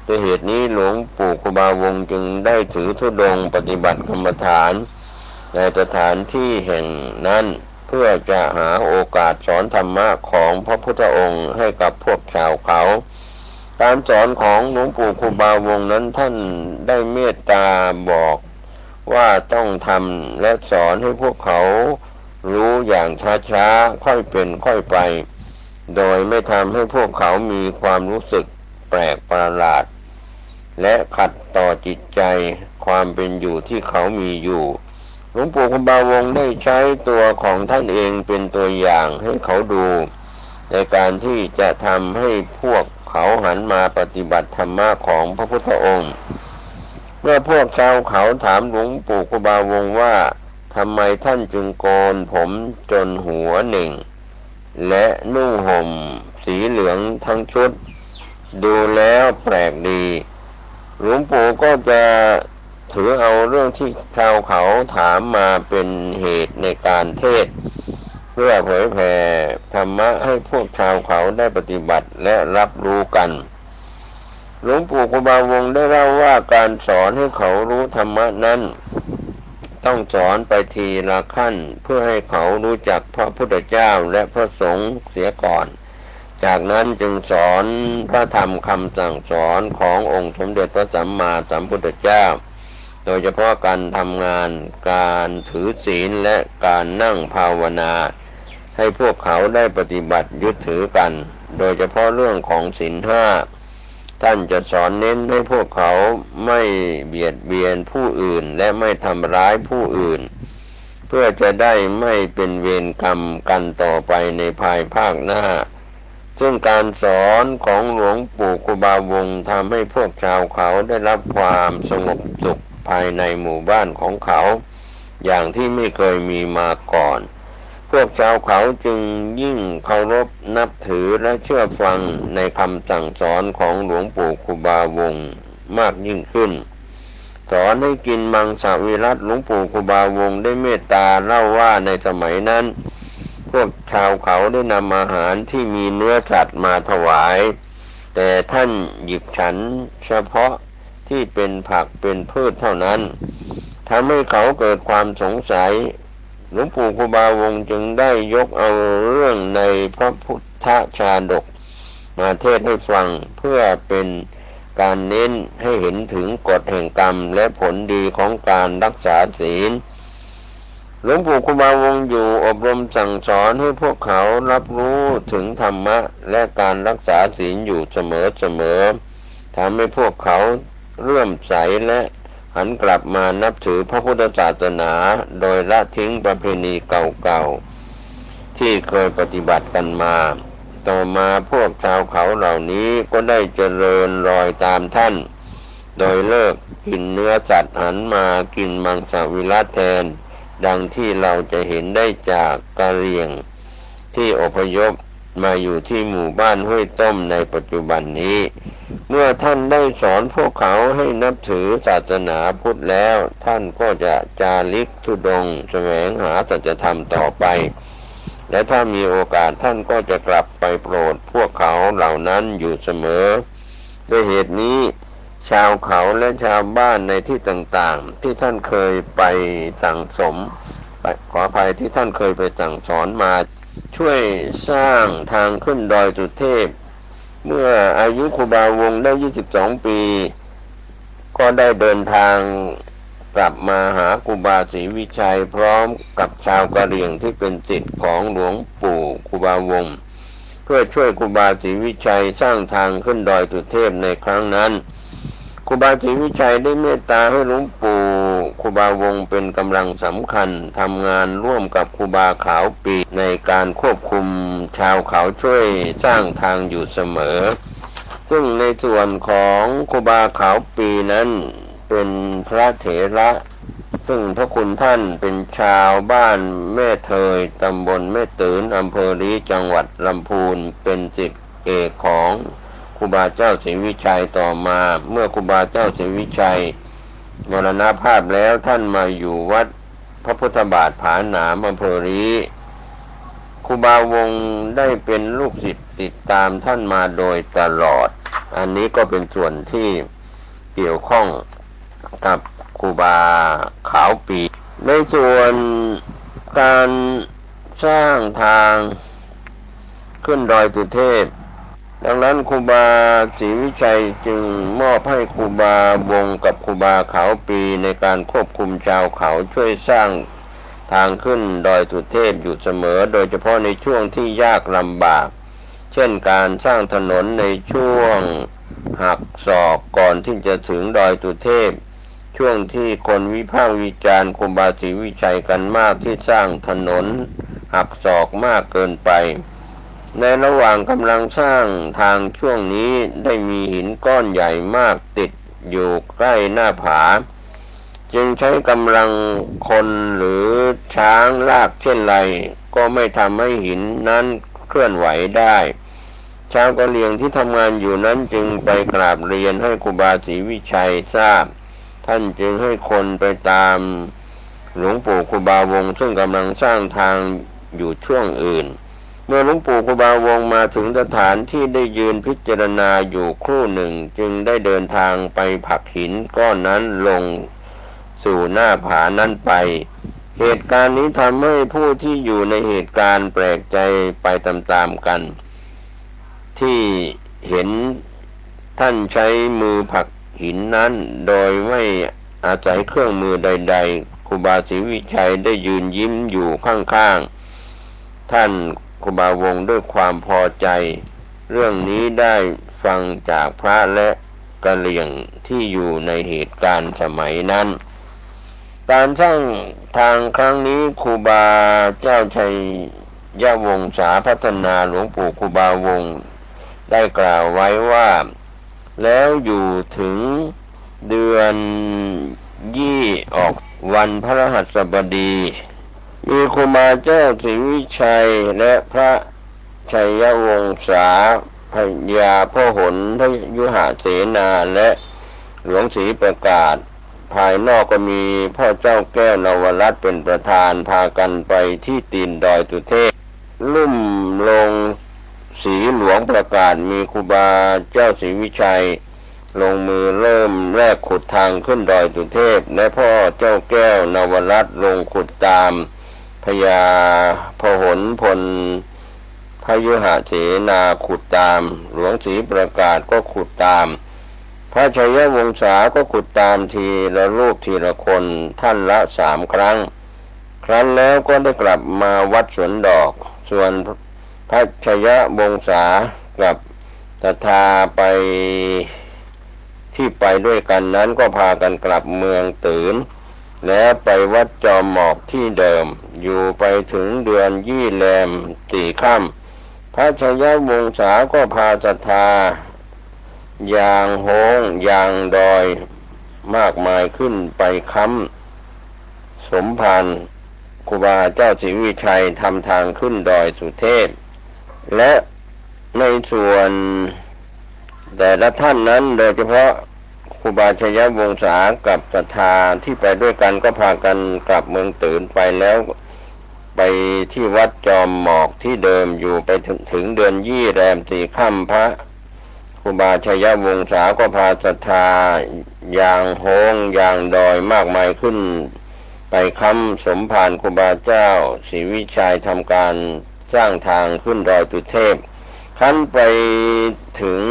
ด้วยเหตุนี้หลวงปู่ครูบาวงศ์จึงได้ถือธุดงค์ปฏิบัติกรรมฐานในสถานที่แห่งนั้นเพื่อจะหาโอกาสสอนธรรมะของพระพุทธองค์ให้กับพวกชาวเขาการสอนของหลวงปู่ครูบาวงศ์นั้นท่านได้เมตตาบอกว่าต้องทำและสอนให้พวกเขารู้อย่างช้าๆค่อยเป็นค่อยไปโดยไม่ทำให้พวกเขามีความรู้สึกแปลกประหลาดและขัดต่อจิตใจความเป็นอยู่ที่เขามีอยู่หลวงปู่ครูบาวงศ์ได้ใช้ตัวของท่านเองเป็นตัวอย่างให้เขาดูในการที่จะทำให้พวกเขาหันมาปฏิบัติธรรมะของพระพุทธองค์เมื่อพวกชาวเขาถามหลวงปู่ครูบาวงศ์ว่าทำไมท่านจึงโกนผมจนหัวหนึ่งและนุ่งห่มสีเหลืองทั้งชุดดูแล้วแปลกดีหลวงปู่ก็จะถือเอาเรื่องที่ชาวเขาถามมาเป็นเหตุในการเทศน์เพื่อเผยแผ่ธรรมะให้พวกชาวเขาได้ปฏิบัติและรับรู้กันหลวงปู่ครูบาวงศ์ได้เล่าว่าการสอนให้เขารู้ธรรมะนั้นต้องสอนไปทีละขั้นเพื่อให้เขารู้จักพระพุทธเจ้าและพระสงฆ์เสียก่อนจากนั้นจึงสอนพระธรรมคำสั่งสอนขององค์สมเด็จพระสัมมาสัมพุทธเจ้าโดยเฉพาะการทำงานการถือศีลและการนั่งภาวนาให้พวกเขาได้ปฏิบัติยึดถือกันโดยเฉพาะเรื่องของศีลห้าท่านจะสอนเน้นให้พวกเขาไม่เบียดเบียนผู้อื่นและไม่ทำร้ายผู้อื่นเพื่อจะได้ไม่เป็นเวรกรรมกันต่อไปในภายภาคหน้าซึ่งการสอนของหลวงปู่ครูบาวงศ์ทำให้พวกชาวเขาได้รับความสงบสุขภายในหมู่บ้านของเขาอย่างที่ไม่เคยมีมาก่อนพวกชาวเขาจึงยิ่งเคารพนับถือและเชื่อฟังในคำสั่งสอนของหลวงปู่ครูบาวงศ์มากยิ่งขึ้นสอนให้กินมังสวิรัติหลวงปู่ครูบาวงศ์ได้เมตตาเล่าว่าในสมัยนั้นพวกชาวเขาได้นำอาหารที่มีเนื้อสัตว์มาถวายแต่ท่านหยิบฉันเฉพาะที่เป็นผักเป็นพืชเท่านั้นทำให้เขาเกิดความสงสัยหลวงปู่ครูบาวงศ์จึงได้ยกเอาเรื่องในพระพุทธชาดกมาเทศน์ให้ฟังเพื่อเป็นการเน้นให้เห็นถึงกฎแห่งกรรมและผลดีของการรักษาศีลหลวงปู่ครูบาวงศ์อยู่อบรมสั่งสอนให้พวกเขารับรู้ถึงธรรมะและการรักษาศีลอยู่เสมอทำให้พวกเขาเลื่อมใสและหันกลับมานับถือพระพุทธศาสนาโดยละทิ้งประเพณีเก่าๆที่เคยปฏิบัติกันมาต่อมาพวกชาวเขาเหล่านี้ก็ได้เจริญรอยตามท่านโดยเลิกกินเนื้อสัตว์หันมากินมังสวิรัติแทนดังที่เราจะเห็นได้จากกะเหรี่ยงท ที่อพยพมาอยู่ที่หมู่บ้านห้วยต้มในปัจจุบันนี้ เมื่อท่านได้สอนพวกเขาให้นับถือศาสนาพุทธแล้วท่านก็จะจาริกธุดงค์แสวงหาสัจธรรมต่อไปและถ้ามีโอกาสท่านก็จะกลับไปโปรดพวกเขาเหล่านั้นอยู่เสมอด้วยเหตุนี้ชาวเขาและชาวบ้านในที่ต่างๆที่ท่านเคยไปสั่งสมขออภัยที่ท่านเคยไปสั่งสอนมาช่วยสร้างทางขึ้นดอยสุเทพเมื่ออายุครูบาวงศ์ได้22 ปีก็ได้เดินทางกลับมาหาครูบาศรีวิชัยพร้อมกับชาวกะเหรี่ยงที่เป็นศิษย์ของหลวงปู่ครูบาวงศ์เพื่อช่วยครูบาศรีวิชัยสร้างทางขึ้นดอยสุเทพในครั้งนั้นครูบาศรีวิชัยได้เมตตาให้หลวงปู่ครูบาวงศ์เป็นกำลังสำคัญทำงานร่วมกับครูบาขาวปีในการควบคุมชาวเขาช่วยสร้างทางอยู่เสมอซึ่งในส่วนของครูบาขาวปีนั้นเป็นพระเถระซึ่งพระคุณท่านเป็นชาวบ้านแม่เทยตำบลแม่ตืนอำเภอลีจังหวัดลำพูนเป็นศิษย์เอกของครูบาเจ้าศรีวิชัยต่อมาเมื่อครูบาเจ้าศรีวิชัยมรณภาพแล้วท่านมาอยู่วัดพระพุทธบาทผาหนามอำเภอลีครูบาวงศ์ได้เป็นลูกศิษย์ติดตามท่านมาโดยตลอดอันนี้ก็เป็นส่วนที่เกี่ยวข้องกับครูบาขาวปีในส่วนการสร้างทางขึ้นดอยสุเทพดังนั้นครูบาศรีวิชัยจึงมอบให้ครูบาวงศ์กับครูบาขาวปีในการควบคุมชาวเขาช่วยสร้างทางขึ้นดอยสุเทพอยู่เสมอโดยเฉพาะในช่วงที่ยากลำบากเช่นการสร้างถนนในช่วงหักศอกก่อนที่จะถึงดอยสุเทพช่วงที่คนวิพากษ์วิจารณ์ครูบาศรีวิชัยกันมากที่สร้างถนนหักศอกมากเกินไปในระหว่างกำลังสร้างทางช่วงนี้ได้มีหินก้อนใหญ่มากติดอยู่ใกล้หน้าผาจึงใช้กำลังคนหรือช้างลากเช่นไรก็ไม่ทำให้หินนั้นเคลื่อนไหวได้ชาวกะเหรี่ยงที่ทำงานอยู่นั้นจึงไปกราบเรียนให้ครูบาศรีวิชัยทราบท่านจึงให้คนไปตามหลวงปู่ครูบาวงศ์ซึ่งกำลังสร้างทางอยู่ช่วงอื่นเมื่อหลวงปู่ครูบาวงศ์มาถึงสถานที่ได้ยืนพิจารณาอยู่ครู่หนึ่งจึงได้เดินทางไปผลักหินก้อนนั้นลงสู่หน้าผานั้นไปเหตุการณ์นี้ทำให้ผู้ที่อยู่ในเหตุการณ์แปลกใจไปตามๆกันที่เห็นท่านใช้มือผลักหินนั้นโดยไม่อาศัยเครื่องมือใดๆครูบาศรีวิชัยได้ยืนยิ้มอยู่ข้างๆท่านครูบาวงศ์ด้วยความพอใจเรื่องนี้ได้ฟังจากพระและกะเหรี่ยงที่อยู่ในเหตุการณ์สมัยนั้นการสร้างทางครั้งนี้ครูบาเจ้าชัยยวงศาพัฒนาหลวงปู่ครูบาวงศ์ได้กล่าวไว้ว่าแล้วอยู่ถึงเดือนยี่ออกวันพฤหัสบดีมีครูบาเจ้าศรีวิชัยและพระชัยวงศาพญาพ่อหนทยุหเสนาและหลวงศรีประกาศภายนอกก็มีพ่อเจ้าแก้วนวรัตน์เป็นประธานพากันไปที่ตีนดอยสุเทพลุ่มลงศรีหลวงประกาศมีครูบาเจ้าศรีวิชัยลงมือเริ่มแรกขุดทางขึ้นดอยสุเทพและพ่อเจ้าแก้วนวรัตน์ลงขุดตามพญาพหลพลพยุหเสนาขุดตามหลวงศรีประกาศก็ขุดตามพระชัยวงศาก็ขุดตามทีละรูปทีละคนท่านละ3 ครั้งครั้นแล้วก็ได้กลับมาวัดสวนดอกส่วนพระชัยวงศากับศรัทธาไปที่ไปด้วยกันนั้นก็พากันกลับเมืองตืนแล้วไปวัดจอมหมอกที่เดิมอยู่ไปถึงเดือนยี่แรม4 ค่ำพระชัยวงศาก็พาศรัทธายางโหงยางดอยมากมายขึ้นไปค้ำสมภาร ครูบาเจ้าศรีวิชัยทำทางขึ้นดอยสุเทพและในส่วนแต่ละท่านนั้นโดยเฉพาะครูบาชัยวงศากับศรัทธาที่ไปด้วยกันก็พากันกลับเมืองตื่นไปแล้วไปที่วัดจอมหมอกที่เดิมอยู่ไปถึงเดือนยี่แรมสี่ค่ำพระครูบาชัยวงศาก็พาศรัทธาอย่างโหงอย่างดอยมากมายขึ้นไปค้ำสมภารครูบาเจ้าศรีวิชัยทำการสร้างทางขึ้นดอยสุเทพขั้นไปถึง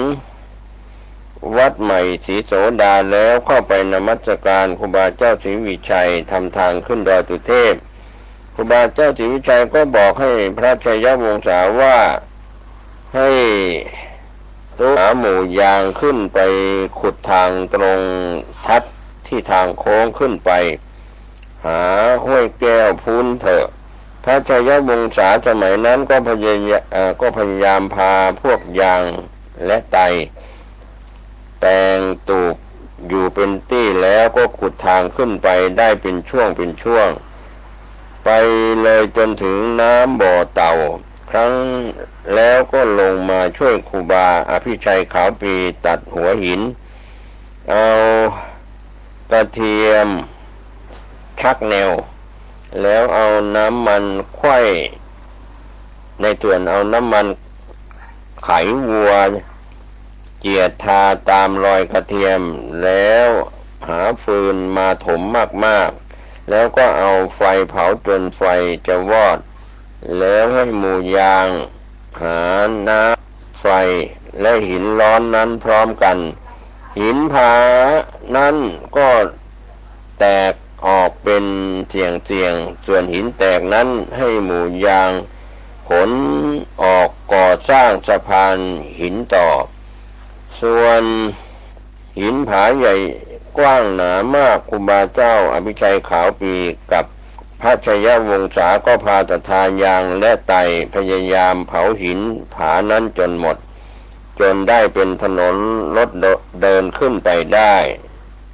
วัดใหม่ศรีโสดาแล้วเข้าไปนมัสการครูบาเจ้าศรีวิชัยทำทางขึ้นดอยสุเทพครูบาเจ้าศรีวิชัยก็บอกให้พระชัยวงศาว่าให้ตัวหาหมู่ยางขึ้นไปขุดทางตรงทัดที่ทางโค้งขึ้นไปหาห้วยแก้วพูนเถอะพระชัยวงศาสมัยนั้นก็พยายามพาพวกยางและไตแตงตูบอยู่เป็นตี้แล้วก็ขุดทางขึ้นไปได้เป็นช่วงไปเลยจนถึงน้ำบ่อเต่าครั้งแล้วก็ลงมาช่วยครูบาอภิชัยขาวปีตัดหัวหินเอากระเทียมชักแนวแล้วเอาน้ำมันไขว้ในส่วนเอาน้ำมันไขวัวเจียดทาตามรอยกระเทียมแล้วหาฟืนมาถมมากๆแล้วก็เอาไฟเผาจนไฟจะวอดแล้วให้หมู่ยางหาน้ำไฟและหินร้อนนั้นพร้อมกันหินผานั้นก็แตกออกเป็นเสียงส่วนหินแตกนั้นให้หมู่ยางขนออกก่อสร้างสะพานหินต่อส่วนหินผาใหญ่กว้างหนามากครูบาเจ้าอภิชัยขาวปีกับพระชัยวงศาก็พาศรัทธายางและไตพยายามเผาหินผานั้นจนหมดจนได้เป็นถนนรถเดินขึ้นไปได้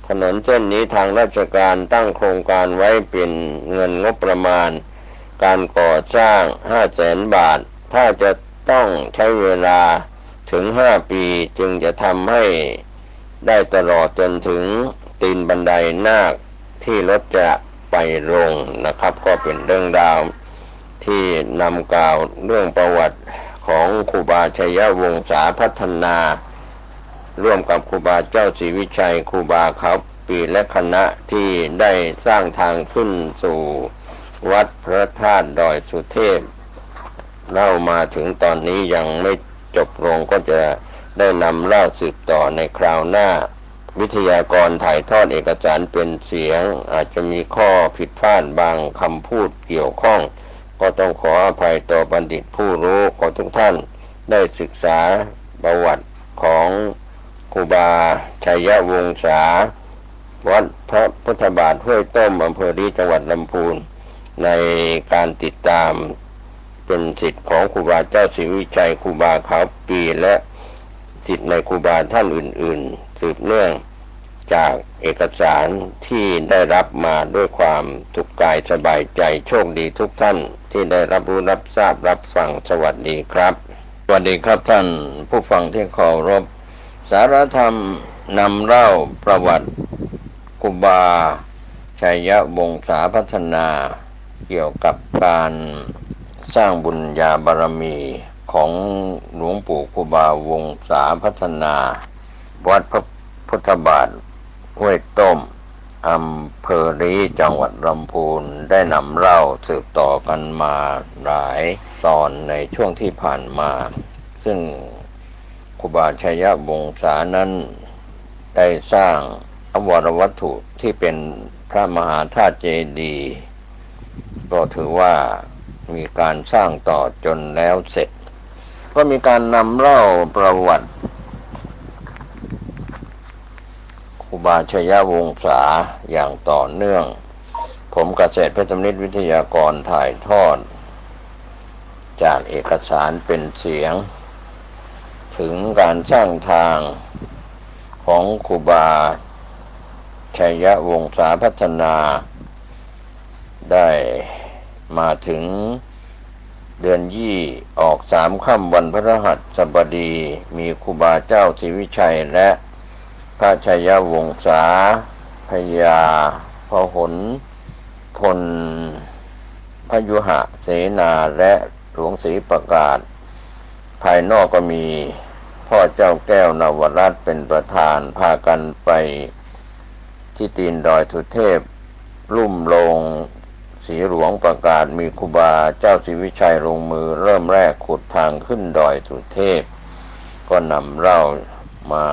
ถนนเส้นนี้ทางราชการตั้งโครงการไว้เป็นเงินงบประมาณการก่อสร้าง 500,000 บาทถ้าจะต้องใช้เวลาถึง5 ปีจึงจะทำให้ได้ตลอดจนถึงตีนบันไดนาคที่รถจะไปลงนะครับก็เป็นเรื่องราวที่นำกล่าวเรื่องประวัติของครูบาชัยวงศาพัฒนาร่วมกับครูบาเจ้าศรีวิชัยครูบาเขาปีและคณะที่ได้สร้างทางขึ้นสู่วัดพระธาตุดอยสุเทพเล่ามาถึงตอนนี้ยังไม่จบลงก็จะได้นำเล่าสืบต่อในคราวหน้าวิทยากรถ่ายทอดเอกสารเป็นเสียงอาจจะมีข้อผิดพลาดบางคำพูดเกี่ยวข้องก็ต้องขออภัยต่อบัณฑิตผู้รู้ขอทุกท่านได้ศึกษาประวัติของครูบาชัยวงศาวัดพระพุทธบาทห้วยต้มอำเภอดีจังหวัดลำพูนในการติดตามเป็นศิษย์ของครูบาเจ้าศรีวิชัยครูบาขาวปีและศิษย์ในครูบาท่านอื่นๆสืบเนื่องจากเอกสารที่ได้รับมาด้วยความสุขกายสบายใจโชคดีทุกท่านที่ได้รับรู้รับทราบรับฟังสวัสดีครับสวัสดีครับท่านผู้ฟังที่เคารพสารธรรมนำเล่าประวัติครูบาชัยวงศาพัฒนาเกี่ยวกับการสร้างบุญญาบารมีของหลวงปู่ครูบาวงศาพัฒนาวัดพระพุทธบาทห้วยต้มอำเภอรีจังหวัดลำพูนได้นำเล่าสืบต่อกันมาหลายตอนในช่วงที่ผ่านมาซึ่งครูบาชัยวงศานั้นได้สร้างอวรวัตถุที่เป็นพระมหาธาตุเจดีย์ก็ถือว่ามีการสร้างต่อจนแล้วเสร็จก็มีการนำเล่าประวัติครูบาชัยวงศาอย่างต่อเนื่องผมเกษตรเพชรนิตวิทยากรถ่ายทอดจากเอกสารเป็นเสียงถึงการสร้างทางของครูบาชัยวงศาพัฒนาได้ มาถึงเดือนยี่ออก3 ค่ำวันพฤหัสบดีมีครูบาเจ้าศรีวิชัยและพระชัยวงศาพญาพหลพลพยุหเสนาและหลวงศรีประกาศภายนอกก็มีพ่อเจ้าแก้วนวรัตน์เป็นประธานพากันไปที่ตีนดอยสุเทพลุ่มลงศรีหลวงประกาศมีครูบาเจ้าศรีวิชัยลงมือเริ่มแรกขุดทางขึ้นดอยสุเทพก็นำเล่ามา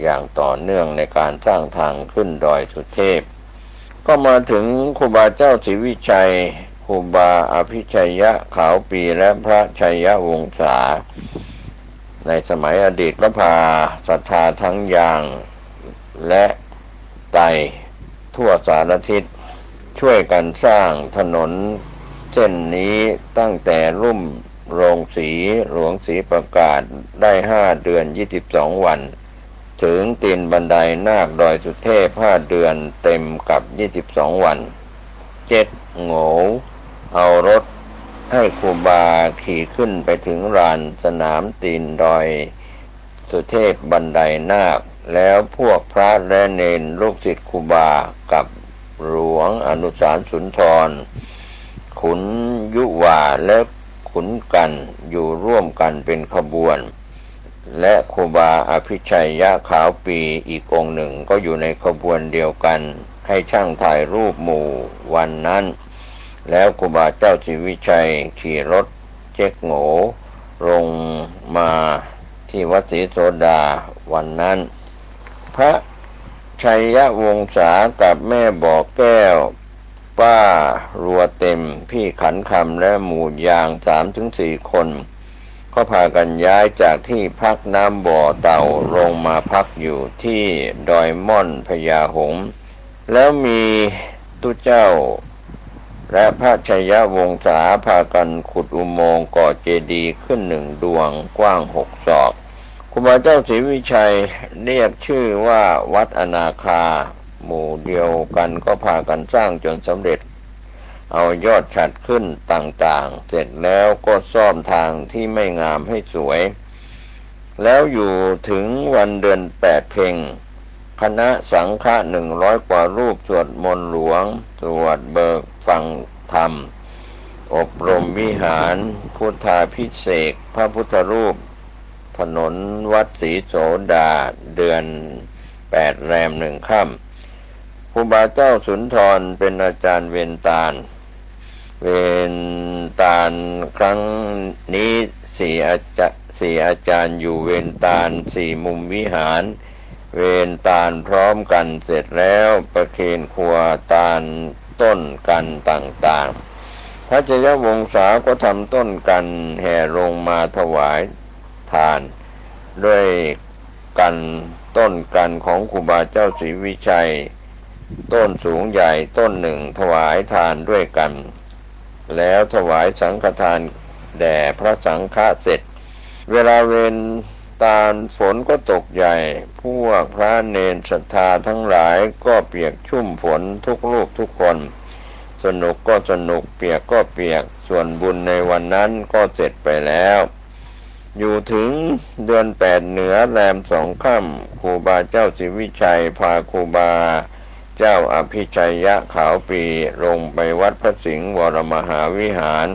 อย่างต่อเนื่องในการสร้างทางขึ้นดอยสุเทพก็มาถึงครูบาเจ้าศรีวิชัยครูบาอภิชัยยะขาวปีและพระชัยยวงศาในสมัยอดีตก็พาศรัทธาทั้งยางและไตทั่วสารทิศช่วยกันสร้างถนนเส้นนี้ตั้งแต่รุ่มโรงสีหลวงศรีประกาศได้5 เดือน 22 วันถึงตีนบันไดนาคดอยสุเทพ5 เดือนเต็มกับ22 วัน7 โง่เอารถให้ครูบาขี่ขึ้นไปถึงลานสนามตีนดอยสุเทพบันไดนาคแล้วพวกพระและเณรลูกศิษย์ครูบากับหลวงอนุสารสุนทรขุนยุวาและขุนกันอยู่ร่วมกันเป็นขบวนและครูบาอภิชัยยะขาวปีอีกองค์หนึ่งก็อยู่ในขบวนเดียวกันให้ช่างถ่ายรูปหมู่วันนั้นแล้วครูบาเจ้าศรีวิชัยขี่รถเจ๊กโง่ลงมาที่วัดศรีโสดาวันนั้นพระชัยยวงศากับแม่บ่อแก้วป้ารัวเต็มพี่ขันคำและหมู่ยาง 3-4 คนก็พากันย้ายจากที่พักน้ำบ่อเต่าลงมาพักอยู่ที่ดอยม่อนพญาหงส์แล้วมีตู้เจ้าและพระชัยยวงศาพากันขุดอุโมงค์ก่อเจดีย์ขึ้น1 ดวงกว้าง6 ศอกครูบาเจ้าศรีวิชัยเรียกชื่อว่าวัดอนาคาหมู่เดียวกันก็พากันสร้างจนสำเร็จเอายอดฉัตรขึ้นต่างๆเสร็จแล้วก็ซ่อมทางที่ไม่งามให้สวยแล้วอยู่ถึงวันเดือน8 เพ็ญคณะสังฆะ100 กว่ารูปสวดมนต์หลวงสวดเบิกฟังธรรมอบรมวิหารพุทธาภิเษกพระพุทธรูปถนนวัดศรีโสดาเดือน8 แรม 1 ค่ำครูบาเจ้าสุนทรเป็นอาจารย์เวรตาลครั้งนี้4 อาจารย์อยู่เวรตาล4 มุมวิหารเวรตาลพร้อมกันเสร็จแล้วประเคนครัวตาลต้นกันต่างๆพระชัยวงศาก็ทำต้นกันแห่ลงมาถวายทานด้วยกันต้นกันของครูบาเจ้าศรีวิชัยต้นสูงใหญ่ต้นหนึ่งถวายทานด้วยกันแล้วถวายสังฆทานแด่พระสังฆะเสร็จเวลาเวรตาลฝนก็ตกใหญ่พวกพระเณรศรัทธาทั้งหลายก็เปียกชุ่มฝนทุกรูปทุกคนสนุกก็สนุกเปียกก็เปียกส่วนบุญในวันนั้นก็เสร็จไปแล้วอยู่ถึงเดือน8เหนือแรม2 ค่ำครูบาเจ้าศรีวิชัยพาครูบาเจ้าอภิชัยยะขาวปีลงไปวัดพระสิงห์วรมหาวิหาร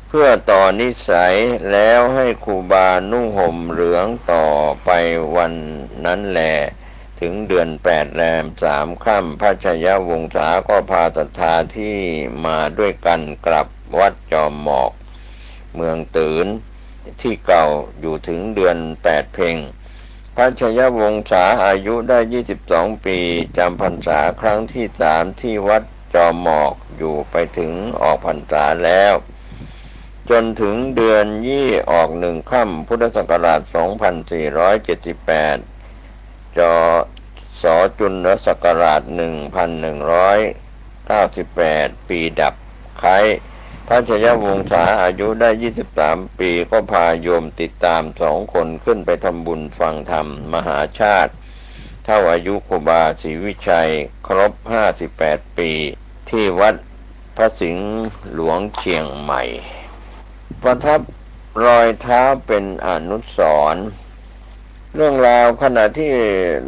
เพื่อต่อนิสัยแล้วให้ครูบานุ่งห่มเหลืองต่อไปวันนั้นแลถึงเดือน8แรม3 ค่ำพระชัยวงศาก็พาศรัทธาที่มาด้วยกันกลับวัดจอมหมอกเมืองตืนที่เก่าอยู่ถึงเดือน8 เพ็ญพระชัยวงศาอายุได้22 ปีจำพรรษาครั้งที่ 3ที่วัดจอมหมอกอยู่ไปถึงออกพรรษาแล้วจนถึงเดือนยี่ออก1 ค่ำพุทธศักราช 2478 จศจุลศักราช 1198 ปีดับไข้พระชัยวงศาอายุได้23 ปีก็พาโยมติดตาม2 คนขึ้นไปทำบุญฟังธรรมมหาชาติเท่าอายุครูบาศรีวิชัยครบ58 ปีที่วัด พระสิงห์หลวงเชียงใหม่ประทับรอยเท้าเป็นอนุสรณ์เรื่องราวขณะที่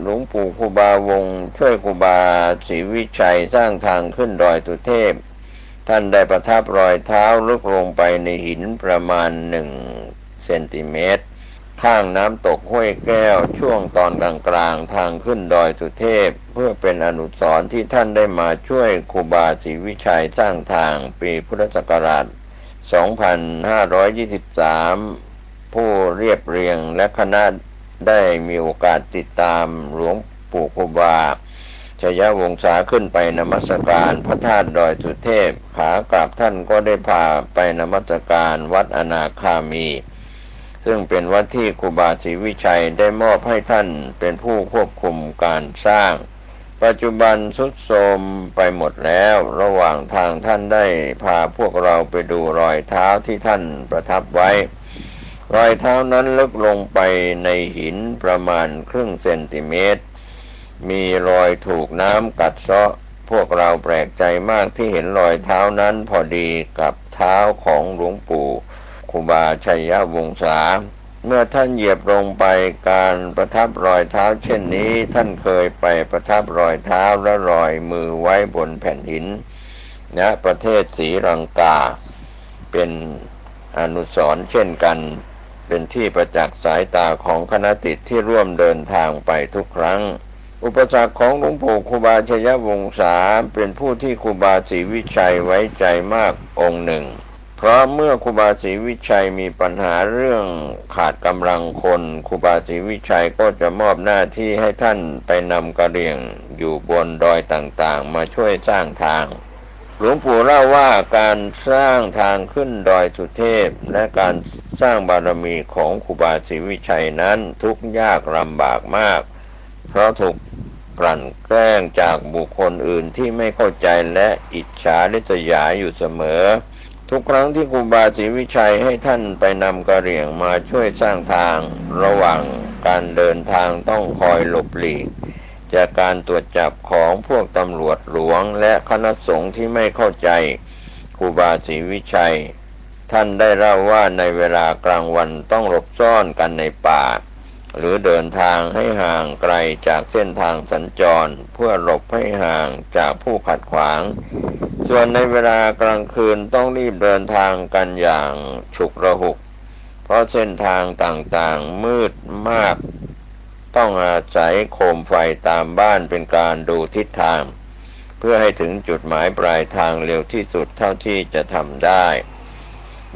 หลวงปู่ครูบาวงศ์ช่วยครูบาศรีวิชัยสร้างทางขึ้นดอยสุเทพท่านได้ประทับรอยเท้าลึกลงไปในหินประมาณ1 เซนติเมตรข้างน้ำตกห้วยแก้วช่วงตอนกลางๆทางขึ้นดอยสุเทพเพื่อเป็นอนุสรณ์ที่ท่านได้มาช่วยครูบาศรีวิชัยสร้างทางปีพุทธศักราช 2523 ผู้เรียบเรียงและคณะได้มีโอกาสติดตามหลวงปู่ครูบาชัยวงศาขึ้นไปนมัสการพระธาตุดอยสุเทพขากลับท่านก็ได้พาไปนมัสการวัดอนาคามีซึ่งเป็นวัดที่ครูบาศรีวิชัยได้มอบให้ท่านเป็นผู้ควบคุมการสร้างปัจจุบันทรุดโทรมไปหมดแล้วระหว่างทางท่านได้พาพวกเราไปดูรอยเท้าที่ท่านประทับไว้รอยเท้านั้นลึกลงไปในหินประมาณครึ่งเซนติเมตรมีรอยถูกน้ำกัดเซาะพวกเราแปลกใจมากที่เห็นรอยเท้านั้นพอดีกับเท้าของหลวงปู่ครูบาชัยวงศาเมื่อท่านเหยียบลงไปการประทับรอยเท้าเช่นนี้ท่านเคยไปประทับรอยเท้าและรอยมือไว้บนแผ่นหินณประเทศศรีลังกาเป็นอนุสรณ์เช่นกันเป็นที่ประจักษ์สายตาของคณะศิษย์ที่ร่วมเดินทางไปทุกครั้งอุปสรรคของหลวงปู่ครูบาชัยวงศาเป็นผู้ที่ครูบาศรีวิชัยไว้ใจมากองค์หนึ่งเพราะเมื่อครูบาศรีวิชัยมีปัญหาเรื่องขาดกำลังคนครูบาศรีวิชัยก็จะมอบหน้าที่ให้ท่านไปนำกระเหรี่ยงอยู่บนดอยต่างๆมาช่วยสร้างทางหลวงปู่เล่าว่าการสร้างทางขึ้นดอยสุเทพและการสร้างบารมีของครูบาศรีวิชัยนั้นทุกข์ยากลำบากมากเพราะถูกกลั่นแกล้งจากบุคคลอื่นที่ไม่เข้าใจและอิจฉาริษยาอยู่เสมอทุกครั้งที่ครูบาศรีวิชัยให้ท่านไปนำกระเหรี่ยงมาช่วยสร้างทางระหว่างการเดินทางต้องคอยหลบหลีกจากการตรวจจับของพวกตำรวจหลวงและคณะสงฆ์ที่ไม่เข้าใจครูบาศรีวิชัยท่านได้เล่าว่าในเวลากลางวันต้องหลบซ่อนกันในป่าหรือเดินทางให้ห่างไกลจากเส้นทางสัญจรเพื่อหลบให้ห่างจากผู้ขัดขวางส่วนในเวลากลางคืนต้องรีบเดินทางกันอย่างฉุกระหุกเพราะเส้นทางต่างๆมืดมากต้องอาศัยโคมไฟตามบ้านเป็นการดูทิศทางเพื่อให้ถึงจุดหมายปลายทางเร็วที่สุดเท่าที่จะทำได้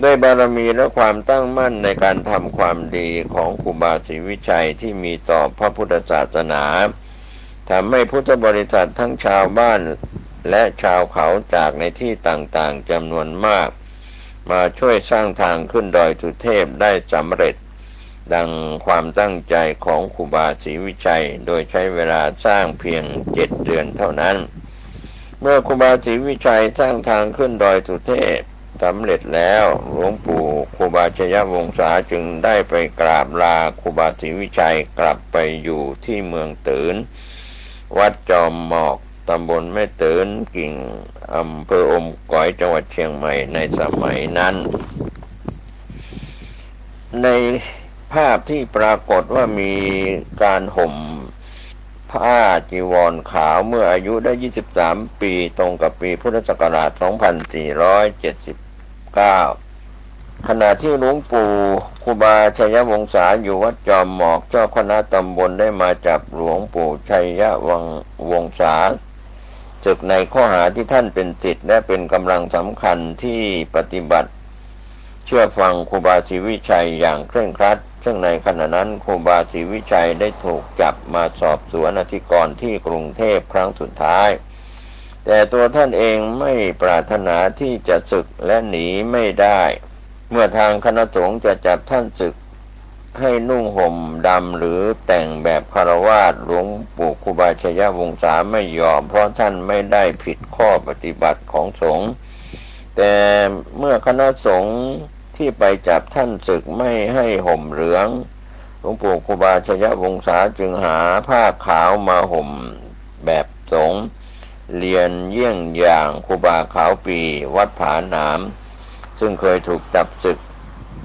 ด้วยบารมีและความตั้งมั่นในการทำความดีของครูบาศรีวิชัยที่มีต่อพระพุทธศาสนาทำให้พุทธบริษัททั้งชาวบ้านและชาวเขาจากในที่ต่างๆจำนวนมากมาช่วยสร้างทางขึ้นดอยสุเทพได้สำเร็จดังความตั้งใจของครูบาศรีวิชัยโดยใช้เวลาสร้างเพียง7 เดือนเท่านั้นเมื่อครูบาศรีวิชัยสร้างทางขึ้นดอยสุเทพสำเร็จแล้วหลวงปู่ครูบาชัยวงศาจึงได้ไปกราบลาครูบาศรีวิชัยกลับไปอยู่ที่เมืองตืนวัดจอมหมอกตำบลแม่ตืนกิ่งอำเภออมก๋อยจังหวัดเชียงใหม่ในสมัยนั้นในภาพที่ปรากฏว่ามีการห่มผ้าจีวรขาวเมื่ออายุได้23 ปีตรงกับปีพุทธศักราช 2479 ขณะที่หลวงปู่ครูบาชัยวงศาอยู่วัดจอมหมอกเจ้าคณะตำบลได้มาจับหลวงปู่ชัยวงศาศึกในข้อหาที่ท่านเป็นศิษย์และเป็นกำลังสำคัญที่ปฏิบัติเชื่อฟังครูบาศรีวิชัยอย่างเคร่งครัดซึ่งในขณะนั้นครูบาศรีวิชัยได้ถูกจับมาสอบสวนอธิกรณ์ที่กรุงเทพครั้งสุดท้ายแต่ตัวท่านเองไม่ปรารถนาที่จะศึกและหนีไม่ได้เมื่อทางคณะสงฆ์จะจับท่านศึกให้นุ่งห่มดำหรือแต่งแบบฆราวาสหลวงปู่ครูบาชัยวงศาไม่ยอมเพราะท่านไม่ได้ผิดข้อปฏิบัติของสงฆ์แต่เมื่อคณะสงฆ์ที่ไปจับท่านศึกไม่ให้ห่มเหลืองหลวงปู่ครูบาชัยวงศาจึงหาผ้าขาวมาห่มแบบสงฆ์ เรียนเยี่ยงอย่างครูบาขาวปีวัดผาหนามซึ่งเคยถูกจับศึก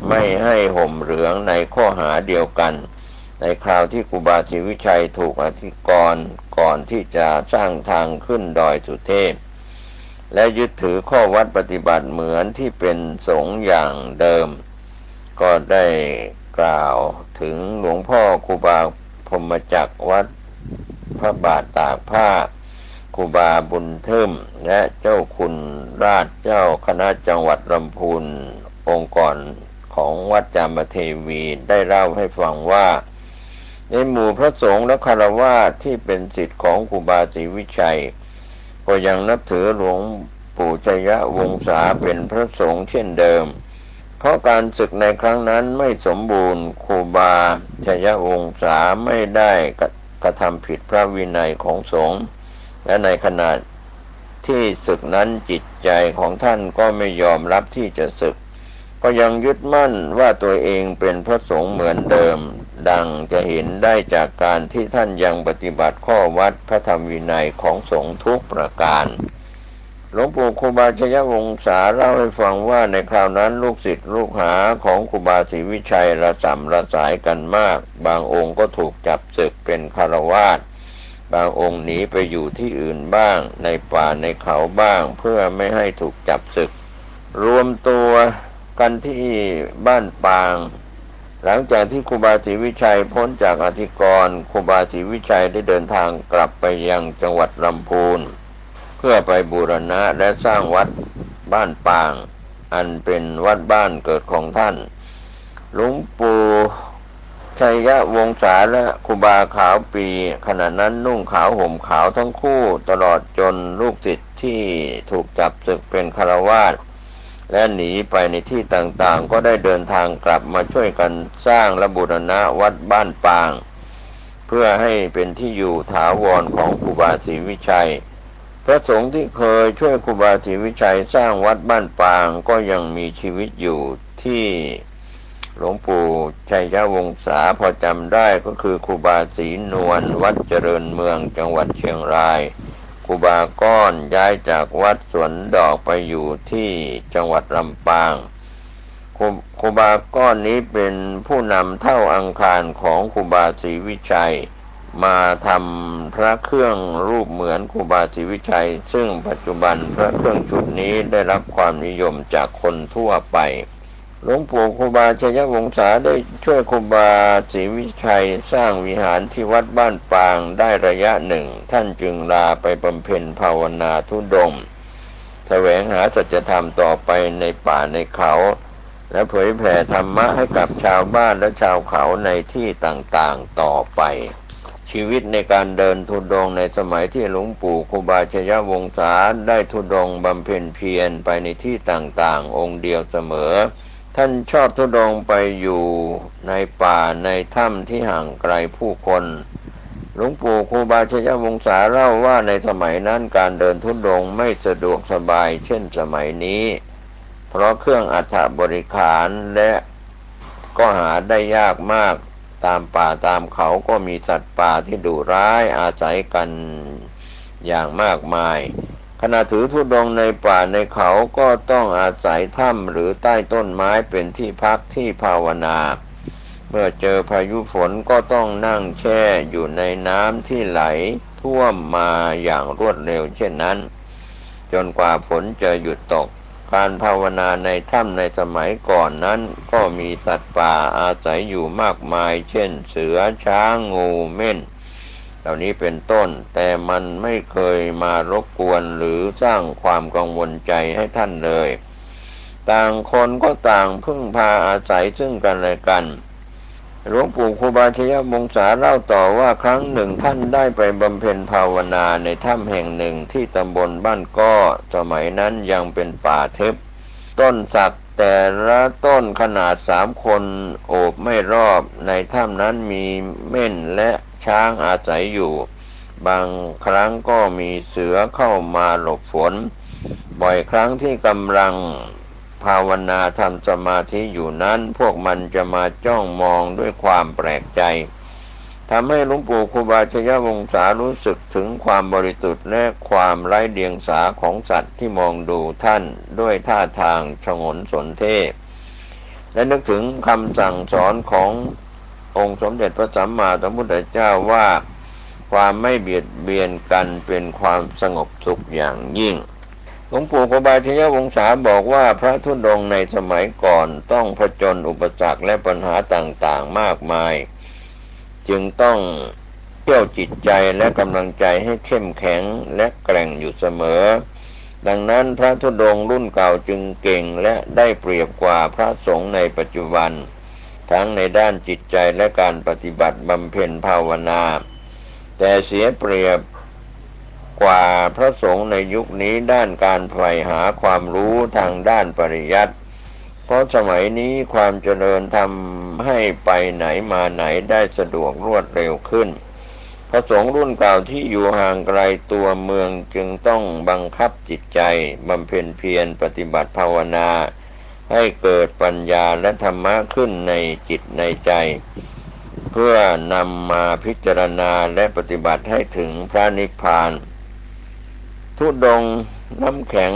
ไม่ให้ห่มเหลืองในข้อหาเดียวกันในคราวที่ครูบาศรีวิชัยถูกอธิกรณ์ก่อนที่จะสร้างทางขึ้นดอยสุเทพและยึดถือข้อวัดปฏิบัติเหมือนที่เป็นสงฆ์อย่างเดิมก็ได้กล่าวถึงหลวงพ่อครูบาพรหมจักรวัดพระบาทตากผ้าครูบาบุญเทิมและเจ้าคุณราชเจ้าคณะจังหวัดลำพูนองค์กรของวัดจามเทวีได้เล่าให้ฟังว่าในหมู่พระสงฆ์และฆราวาสที่เป็นศิษย์ของครูบาศรีวิชัยก็ยังนับถือหลวงปู่ชัยวงศาเป็นพระสงฆ์เช่นเดิมเพราะการศึกในครั้งนั้นไม่สมบูรณ์ครูบาชัยวงศาไม่ได้กระทำผิดพระวินัยของสงฆ์และในขณะที่ศึกนั้นจิตใจของท่านก็ไม่ยอมรับที่จะศึกก็ยังยึดมั่นว่าตัวเองเป็นพระสงฆ์เหมือนเดิมดังจะเห็นได้จากการที่ท่านยังปฏิบัติข้อวัดพระธรรมวินัยของสงฆ์ทุกประการหลวงปู่ครูบาชัยวงศาเล่าให้ฟังว่าในคราวนั้นลูกศิษย์ลูกหาของครูบาศรีวิชัยระส่ำระสายกันมากบางองค์ก็ถูกจับศึกเป็นฆราวาสบางองค์หนีไปอยู่ที่อื่นบ้างในป่าในเขาบ้างเพื่อไม่ให้ถูกจับศึกรวมตัวกันที่บ้านปางหลังจากที่ครูบาศรีวิชัยพ้นจากอธิกรณ์ครูบาศรีวิชัยได้เดินทางกลับไปยังจังหวัดลำพูนเพื่อไปบูรณะและสร้างวัดบ้านปางอันเป็นวัดบ้านเกิดของท่านหลวงปู่ชัยวงศาและครูบาขาวปีขณะนั้นนุ่งขาวห่มขาวทั้งคู่ตลอดจนลูกศิษย์ที่ถูกจับศึกเป็นฆราวาสและหนีไปในที่ต่างๆก็ได้เดินทางกลับมาช่วยกันสร้างและบูรณะวัดบ้านปางเพื่อให้เป็นที่อยู่ถาวรของครูบาศรีวิชัยพระสงฆ์ที่เคยช่วยครูบาศรีวิชัยสร้างวัดบ้านปางก็ยังมีชีวิตอยู่ที่หลวงปู่ชัยวงศาพอจำได้ก็คือครูบาศรีนวลวัดเจริญเมืองจังหวัดเชียงรายครูบาก้อนย้ายจากวัดสวนดอกไปอยู่ที่จังหวัดลำปางครูบาก้อนนี้เป็นผู้นำเท่าอังคารของครูบาศรีวิชัยมาทำพระเครื่องรูปเหมือนครูบาศรีวิชัยซึ่งปัจจุบันพระเครื่องชุดนี้ได้รับความนิยมจากคนทั่วไปหลวงปู่ครูบาชัยวงศาได้ช่วยครูบาศรีวิชัยสร้างวิหารที่วัดบ้านปางได้ระยะหนึ่งท่านจึงลาไปบำเพ็ญภาวนาธุดงค์แสวงหาสัจธรรมต่อไปในป่าในเขาและเผยแผ่ธรรมะให้กับชาวบ้านและชาวเขาในที่ต่างๆต่อไปชีวิตในการเดินธุดงค์ในสมัยที่หลวงปู่ครูบาชัยวงศาได้ธุดงค์บำเพ็ญเพียรไปในที่ต่างๆองค์เดียวเสมอท่านชอบธุดงค์ไปอยู่ในป่าในถ้ำที่ห่างไกลผู้คนหลวงปู่ครูบาชัยวงศาเล่าว่าในสมัยนั้นการเดินธุดงค์ไม่สะดวกสบายเช่นสมัยนี้เพราะเครื่องอัฐบริขารและก็หาได้ยากมากตามป่าตามเขาก็มีสัตว์ป่าที่ดุร้ายอาศัยกันอย่างมากมายขณะถือธุดงค์ในป่าในเขาก็ต้องอาศัยถ้ำหรือใต้ต้นไม้เป็นที่พักที่ภาวนาเมื่อเจอพายุฝนก็ต้องนั่งแช่อยู่ในน้ำที่ไหลท่วมมาอย่างรวดเร็วเช่นนั้นจนกว่าฝนจะหยุดตกการภาวนาในถ้ำในสมัยก่อนนั้นก็มีสัตว์ป่าอาศัยอยู่มากมายเช่นเสือช้างงูเม่นเหล่านี้เป็นต้นแต่มันไม่เคยมารบกวนหรือสร้างความกังวลใจให้ท่านเลยต่างคนก็ต่างพึ่งพาอาศัยซึ่งกันและกันหลวงปู่ครูบาชัยวงศาเล่าต่อว่าครั้งหนึ่งท่านได้ไปบำเพ็ญภาวนาในถ้ำแห่งหนึ่งที่ตำบลบ้านก้อสมัยนั้นยังเป็นป่าทึบต้นสักแต่ละต้นขนาด3 คนโอบไม่รอบในถ้ำนั้นมีเม่นและช้างอาศัยอยู่บางครั้งก็มีเสือเข้ามาหลบฝนบ่อยครั้งที่กำลังภาวนาทำสมาธิอยู่นั้นพวกมันจะมาจ้องมองด้วยความแปลกใจ ทำให้หลวงปู่ครูบาชยวงศารู้สึกถึงความบริสุทธิ์และความไร้เดียงสาของสัตว์ที่มองดูท่านด้วยท่าทางฉงนสนเท่และนึกถึงคำสั่งสอนขององค์สมเด็จพระสัมมาสัมพุทธเจ้าว่าความไม่เบียดเบียนกันเป็นความสงบสุขอย่างยิ่งหลวงปู่ครูบาชยวงศาบอกว่าพระธุดงค์ในสมัยก่อนต้องผจญอุปสรรคและปัญหาต่างๆมากมายจึงต้องเที่ยวจิตใจและกำลังใจให้เข้มแข็งและแกร่งอยู่เสมอดังนั้นพระธุดงค์รุ่นเก่าจึงเก่งและได้เปรียบกว่าพระสงฆ์ในปัจจุบันทั้งในด้านจิตใจและการปฏิบัติบำเพ็ญภาวนาแต่เสียเปรียบกว่าพระสงฆ์ในยุคนี้ด้านการใฝ่หาความรู้ทางด้านปริยัติเพราะสมัยนี้ความเจริญทำให้ไปไหนมาไหนได้สะดวกรวดเร็วขึ้นพระสงฆ์รุ่นเก่าที่อยู่ห่างไกลตัวเมืองจึงต้องบังคับจิตใจบำเพ็ญเพียรปฏิบัติภาวนาให้เกิดปัญญาและธรรมะขึ้นในจิตในใจเพื่อนำมาพิจารณาและปฏิบัติให้ถึงพระนิพพานธุดงค์น้ำแข็ง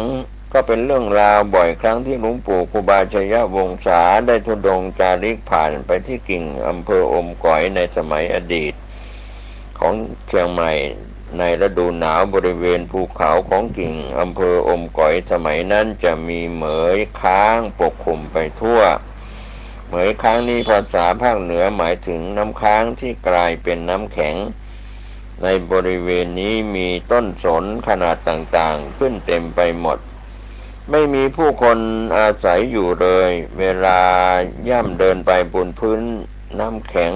ก็เป็นเรื่องราวบ่อยครั้งที่หลวงปู่ครูบาชยวงศาได้ธุดงค์จาริกผ่านไปที่กิ่งอำเภออมก๋อยในสมัยอดีตของเชียงใหม่ในฤดูหนาวบริเวณภูเขาของกิ่งอำเภออมก๋อยสมัยนั้นจะมีเหมยค้างปกคลุมไปทั่วเหมยค้างนี้ภาษาภาคเหนือหมายถึงน้ำค้างที่กลายเป็นน้ำแข็งในบริเวณนี้มีต้นสนขนาดต่างๆขึ้นเต็มไปหมดไม่มีผู้คนอาศัยอยู่เลยเวลาย่ำเดินไปบนพื้นน้ำแข็ง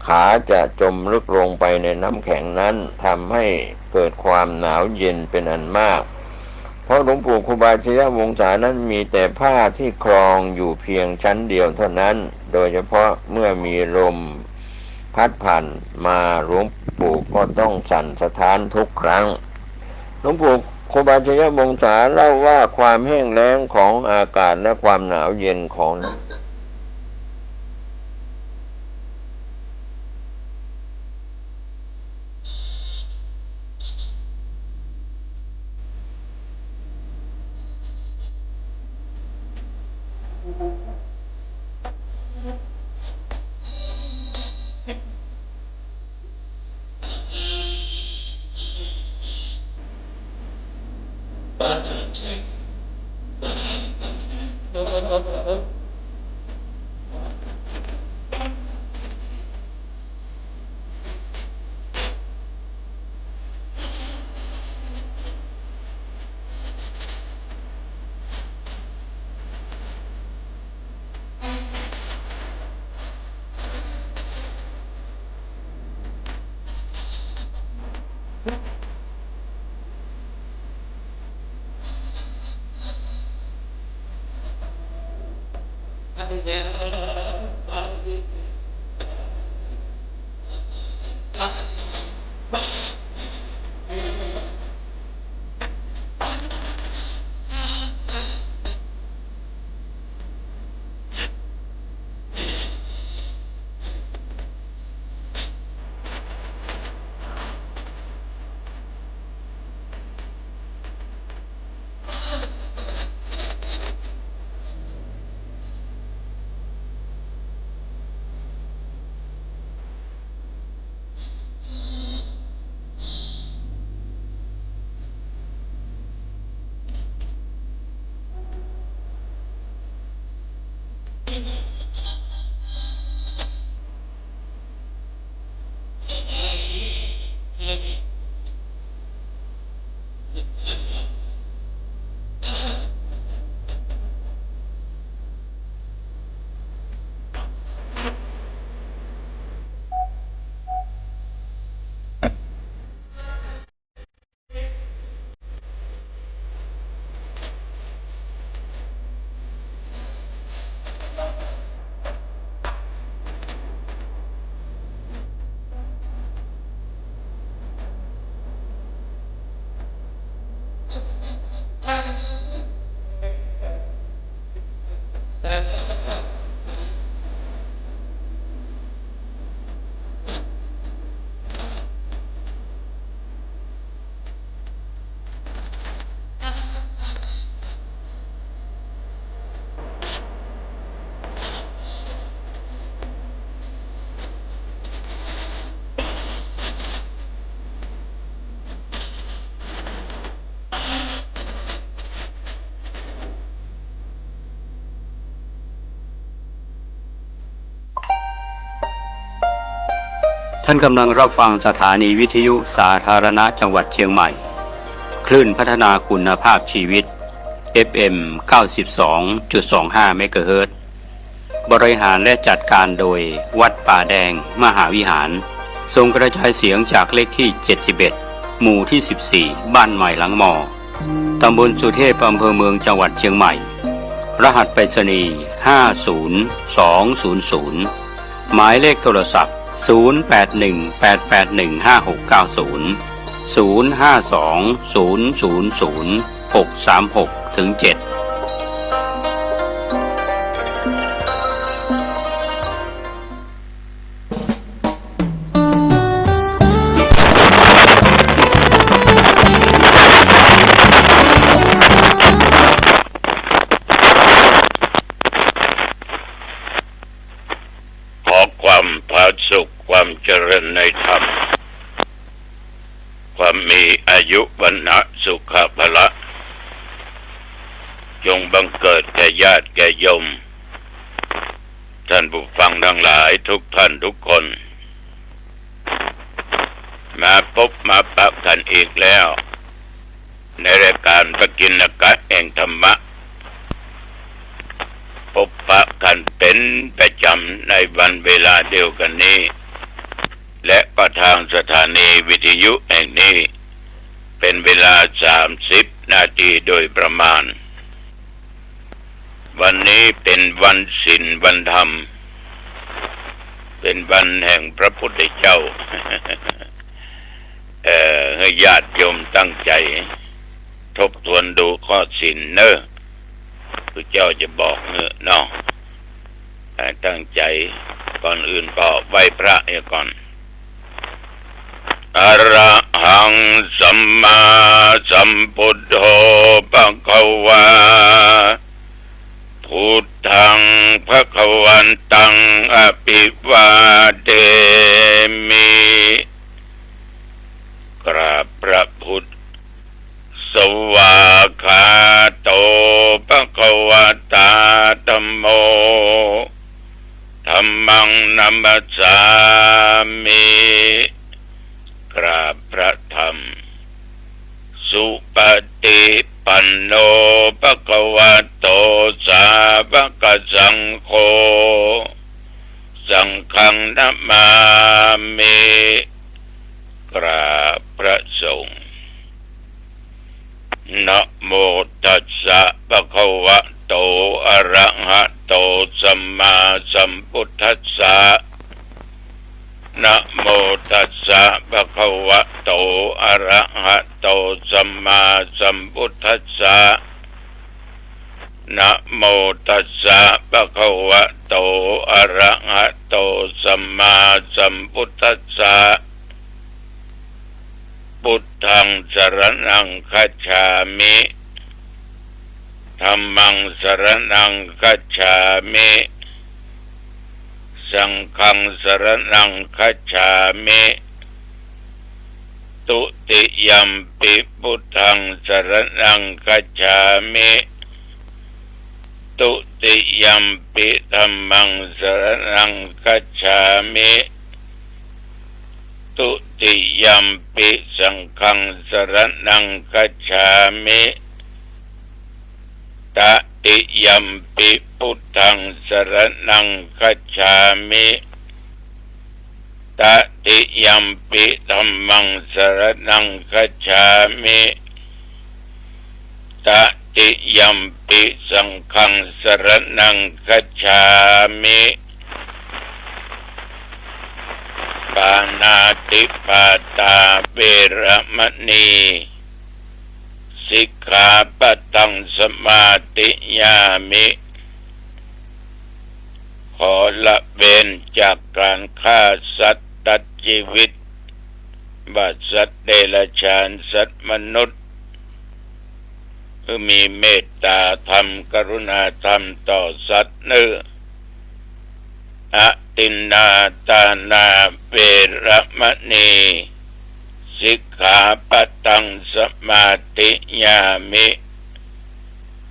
ขาจะจมลึกลงไปในน้ำแข็งนั้นทำให้เกิดความหนาวเย็นเป็นอันมากเพราะหลวงปู่ครูบาชยวงศานั้นมีแต่ผ้าที่คลองอยู่เพียงชั้นเดียวเท่านั้นโดยเฉพาะเมื่อมีลมพัดผ่านมาหลวงปู่ก็ต้องสั่นสะท้านทุกครั้งหลวงปู่ครูบาชยวงศาเล่าว่าความแห้งแล้งของอากาศและความหนาวเย็นของ ท่านกำลังรับฟังสถานีวิทยุสาธารณะจังหวัดเชียงใหม่คลื่นพัฒนาคุณภาพชีวิต FM 92.25 เมกะเฮิรตซ์บริหารและจัดการโดยวัดป่าแดงมหาวิหารส่งกระจายเสียงจากเลขที่ 71 หมู่ที่ 14 บ้านใหม่หลังมอตำบลสุเทพอำเภอเมืองจังหวัดเชียงใหม่รหัสไปรษณีย์ 50200 หมายเลขโทรศัพท์ 0818815690 052000636-7ความเจริญในธรรมความมีอายุวันนะสุขภละจงบังเกิดแก่ญาติแก่โยมท่านผู้ฟังทั้งหลายทุกท่านทุกคนมาพบมาปะกันอีกแล้วในรายการพระกิณกะแห่งธรรมะพบปะกันเป็นประจำในวันเวลาเดียวกันนี้และก็ทางสถานีวิทยุแห่งนี้เป็นเวลา30 นาทีโดยประมาณวันนี้เป็นวันศีลวันธรรมเป็นวันแห่งพระพุทธเจ้า ให้ญาติโยมตั้งใจทบทวนดูข้อศีลเนอะพระเจ้าจะบอกเนาะตั้งใจก่อนอื่นก็ไหว้พระก่อนอะระหังสัมมาสัมพุทโธภควาพุทธังภควันตังอภิวาเทมิกราบพระพุทธสวากขาโตภควตาธัมโมธัมมังนัมมัสสามิกราบพระธรรมสุปฏิปันโนภควโตสาวกสังโฆสังฆังนัมมามิกราบพระสงฆ์นะโมตัสสะภะคะวะโตอะระหะโตสัมมาสัมพุทธัสสะนะโมตัสสะภะคะวะโตอะระหะโตสัมมาสัมพุทธัสสะนะโมตัสสะภะคะวะโตอะระหะโตสัมมาสัมพุทธัสสะพุทธังสรณังคัจฉามิธัมมังสรณังคัจฉามิสังฆังสรณังคัจฉามิตุติยัมปิพุทธังสรณังคัจฉามิตุติยัมปิธัมมังสรณังคัจฉามิตุติยัมปิสังฆังสรณังคัจฉามิตติยัมปิพุทธังสรณังคัจฉามิตติยัมปิธัมมังสรณังคัจฉามิตติยัมปิสังฆังสรณังคัจฉามิปานาติปาตาเวระมณีสิกขาปะทังสมาธิยามิขอละเว้นจากการฆ่าสัตว์ตัดชีวิตบัดสัตว์เดรัจฉานสัตว์มนุษย์คือมีเมตตาธรรมกรุณาธรรมต่อสัตว์เนื้ออตินนาตานาเวระมณีสิกขาปะทังสมาธิยามิ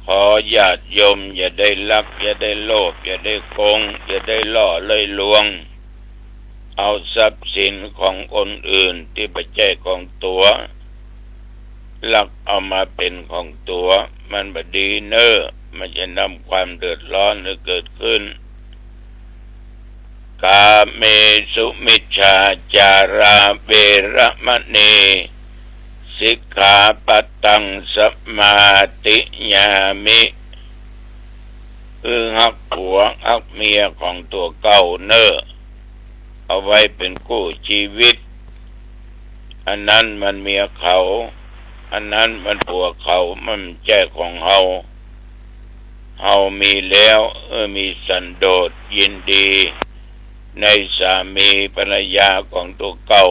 ขอญาติโยมอย่าได้ลักอย่าได้โลภอย่าได้โกงอย่าได้ล่อเลยลวง เอาทรัพย์สินของคนอื่นที่ไม่ใช่ของตัวลักเอามาเป็นของตัวมันบดีเนอมันจะนำความเดือดร้อนให้เกิดขึ้นกาเมสุมิจฉาจาราเวรมณีสิกขาปัตตังสมาติญามิหักผัวหักเมียของตัวเก่าเนอเอาไว้เป็นคู่ชีวิตอันนั้นมันเมียเขาอันนั้นมันผัวเขามันแจ้ของเฮามีแล้วมีสันโดษยินดีในสามีภรรยาของตัวเก่า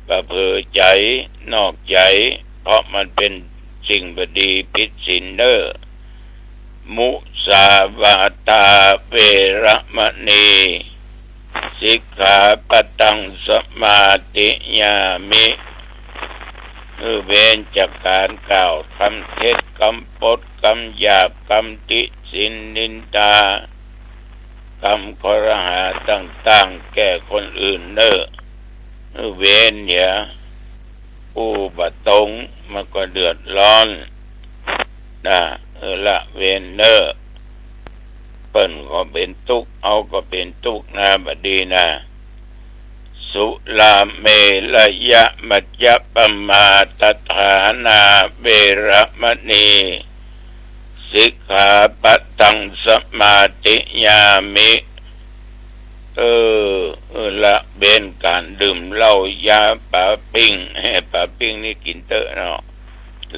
ประเพอใจนอกใจเพราะมันเป็นสิ่งบดีผิดศีลเนอมุสาวาตาเวรมณีสิกขาปัตตังสมาติญามิเว้นจากการกล่าวคำเท็จคำปดคำหยาบคำติฉินนินทากรรมครหาต่างๆแก่คนอื่นเนอเว้นเนี่ยผู้บะตงมันก็เดือดร้อนนะละเว้นเนอเปิ้นก็เป็นทุกข์เอาก็เป็นทุกข์นะบัดดีนะสุลาเมลยะมัจยปมาตฐานาเวรมณีสิกขาปัตตังสมาติญามิละเบนการดื่มเหล้ายาปาปิ้งปาปิ้งนี่กินเตอะเนาะ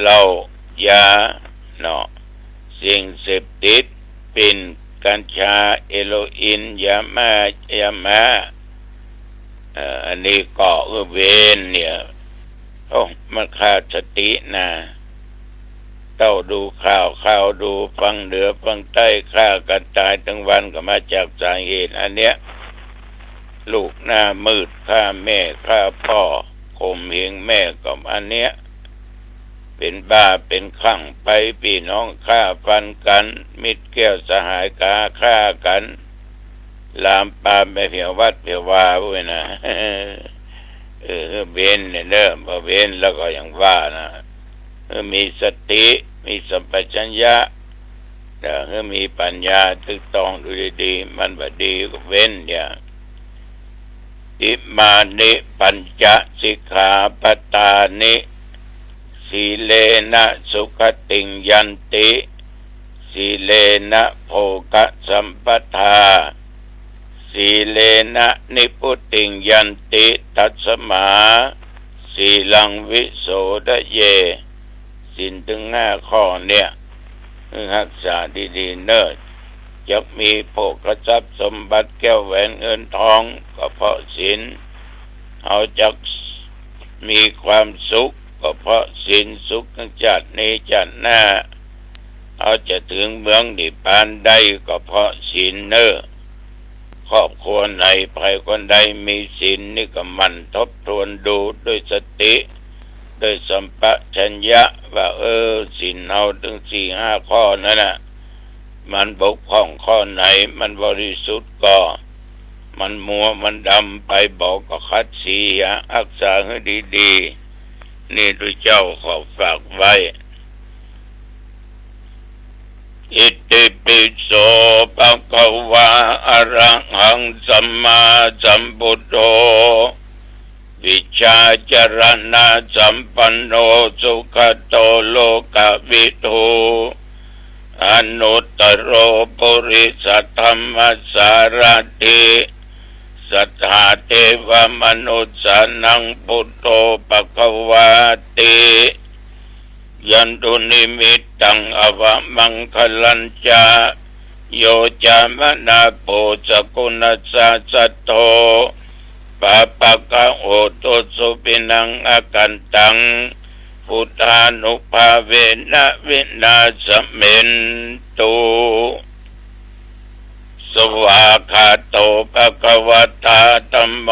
เหล้ายาเนาะสิ่งเสพติดเป็นกัญชาเอโรอีนยามาอันนี้ก็เวนเนี่ยมันขาดสตินะเต้าดูข่าวดูฟังเหนือฟังใต้ฆ่ากันตายทั้งวันก็มาจากสาเหตุอันเนี้ยลูกหน้ามืดฆ่าแม่ฆ่าพ่อข่มเหงแม่กับอันเนี้ยเป็นบ้าเป็นคลั่งไปพี่น้องฆ่าฟันกันมิตรแก้วสหายกาฆ่ากันลามปามไปเพียววัดเพียววาพวกนะเบนเนี่ยเนอะพอเบนแล้วก็อย่างว่านะมีสติมีสัมปชัญญะมีปัญญาตึกตองดูดีๆมันบดีก็เว้นอย่างอิมานิปัญจสิกขาปตานิสีเลนะสุขติงยันติสีเลนะโภคสัมปทาสีเลนะนิพุติงยันติตัสมาสีลังวิโสทะเยสินถึง5 ข้อเนี่ยรักษาดีๆเนิดจะมีโภคทรัพย์สมบัติแก้วแหวนเงินทองก็เพราะศีลเอาจักมีความสุขก็เพราะศีลสุขทั้งชาตินี้ชาติหน้าเอาจะถึงเมืองนิพพานได้ก็เพราะศีลเนอครอบครัวไหนใครคนใดมีศีลนี่ก็มันทบทวนดูด้วยสติด้วยสัมปชัญญะว่าศีลเอาถึง4-5 ข้อนั่นน่ะมันบกพร่องข้อไหนมันบริสุทธิ์ก็มันมัวมันดำไปบอกก็คัดเสียรักษาให้ดีๆนี่ตัวเจ้าขอฝากไว้อิติปิโสภะคะวะอะระหังสัมมาสัมพุทโธวิชาจรณะสัมปันโนสุขโตโลกวิทูอนุตตโรปุริสธรรมสารถิสัทธาเทวมนุษย์สานังพุทโธภควาติยันตุนิมิตตังอวมังคลัญจาโยจามนาโปสกุณสัสสโตปะปะกะโอโตสุปินังอกันตังพุทธานุภาเวนะวินาสเมนตุสวากขาโตภะคะวะตาธัมโม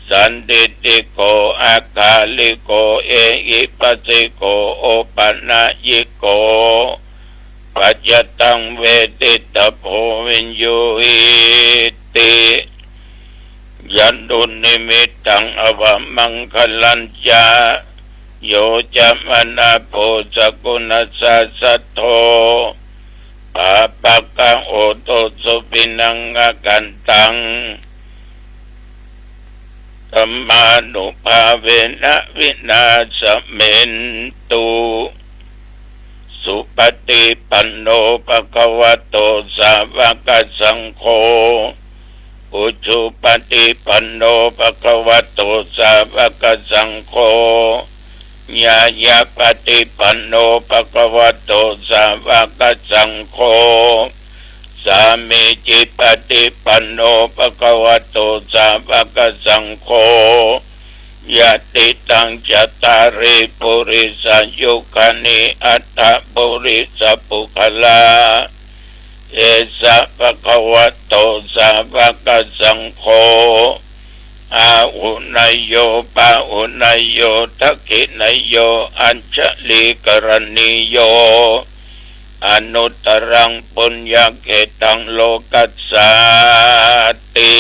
สันติติโกอาคาลิโกเอหิปัสสิโกโอปันนายิโกปัจจตังเวทิตโพวินโยหิติ ยันดุนิมิตตังอวมังคลัญจาโยจะมนาโพสกุณสัสสะโทปาปะกังโอโตสุปินังกันตังธัมมานุภาเวนะวินาศเมนตุสุปฏิปันโนภะคะวะโตสาวกสังโฆอุชุปฏิปันโนภะคะวะโตสาวกสังโฆญาญาปฏิปันโนภะคะวะโตสาวกสังโฆสามีจิปฏิปันโนภะคะวะโตสาวกสังโฆยะติตังจัตตาริปุริสยุคานิอัตถปุริสปุคลาเอสะภะคะวะโตสาวกสังโฆอาหุนายโยปะหุนายโยทักขินายโยอัญชลีกรณีโยอนุตตรังปุญญเกตังโลกัสสาติ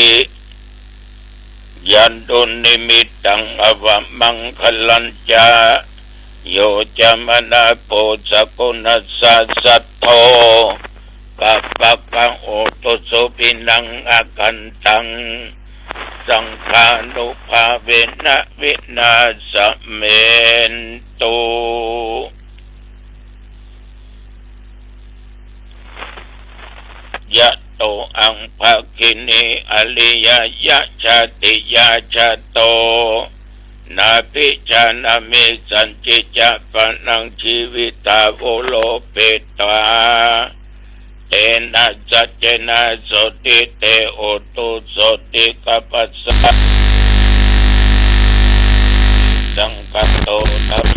ยันตุนิมิตตังอวมังคลัญจาโยจะมนาโพสกุณสัสสะโทปัปปะกังโอโตสุปินังกันตังสังฆานุภาเวนะวินาศเมนตุยะโตอังภาคินีอริยยะชาติยาชาโตนาภิชานามิสันจิจะปนังชีวิตาโวโลเปตวาเตนะสัจเจนะโสติเตโอตุโสติกัปปัสสะสังกัตโตตัม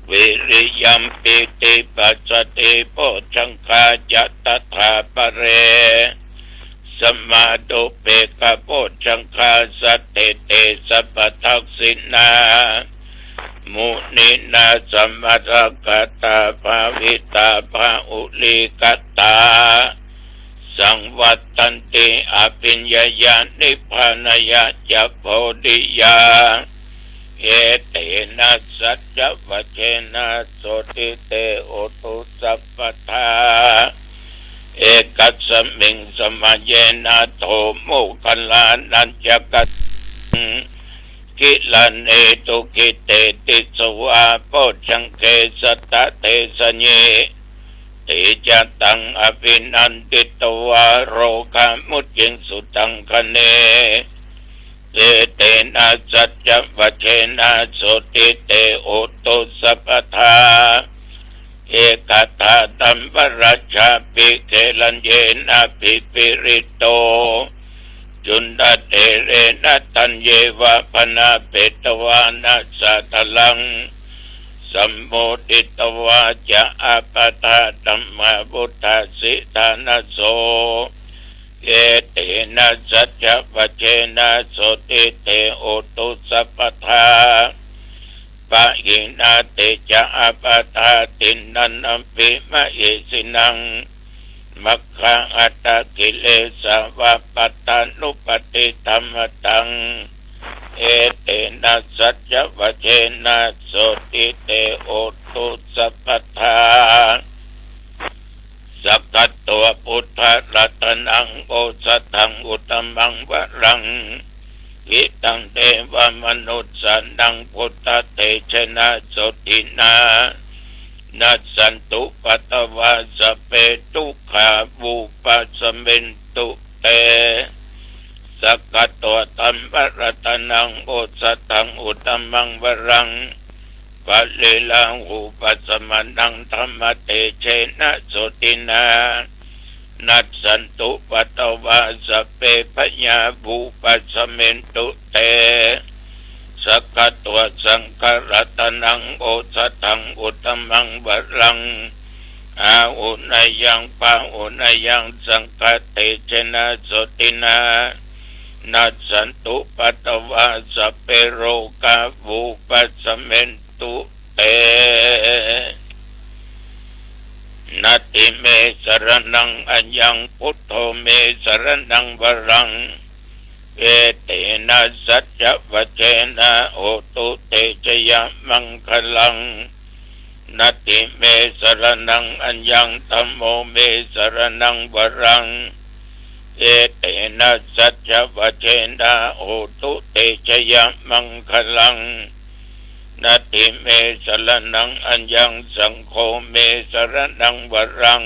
วิริยัมปิติปัสสติโพชังคาจัตตถาปะเรสมาตุเปกะโพชังคาสัตเตเตสัพพทักษินามุนินาสัมมาทกตาภาวิตาภาอุลิกตาสังวัตตันติอภิญญญานิพพานายะจะโพธิยาเอเตนะสัจจวัชเชนะโสติเตโอตุสัพพทาเอกัสสมิงสมัยเยนะโทโมคัลลานัญจกัสกิลันเอตุกิเตติสวาโพชังเกสัตตะเตสเญติจัตตังอภินันติตวาโรกามุจจิงสุตังคะเนเอเตนะสัจจวัชเชนะโสติเตโอตุสัพพทาเอกตาตัมปรัชชาปิเกลัญเยนะปิปิริโตจุนดาเตเรนะตัญเยวะปนาเปตวานะสัตลังสัมโมติตวาจะอาปตาตัมมาบุตตสิทานะโสเอเตนะสัจจวัชเชนะโสติเตโอตุสัพพทาปะหินาเตจะอาปตาตินันอัมปิมะเอสินังมัคคะอัตตกิเลสวะปัตตานุปติธรรมตังเอเตนะสัจจวัชเชนะโสติเตโอตุสัพพทาสักกัตตัวพุทธรัตนังโอสถังอุตตมังวรังอิตังเทวมนุสสานังพุทธเตชนะโสตินานัสสันตุปัตตวาสเปตุขาบุปัสเมนตุเตสักกัตตัวตัมปรัตนังโอสถังอุตตมังวรังปัลลิลังอุปัสมานังธรรมเตเชนะโสตินานัสสันตุปัตตวาสเปพญาบุปัสเมนตุเตสักกัตตัวสังฆรัตนังโอสถังอุตตมังวรังอาอุณยังปะอุณยังสังฆเตเชนะโสตินานัสสันตุปัตตวาสเปโรกาบุปัสเมนตุเตน นาติเมสรณังอัญญังพุทโธเมสรณังวรังเอเตนะสัจจะวเจนะโหตุเตชยมังคลังนาติเมสรณังอัญญังธัมโมเมสรณังวรังเอเตนะสัจจะวเจนะโหตุเตชยมังคลังนาติเมสรณังอัญญังสังโฆเมสรณังวรัง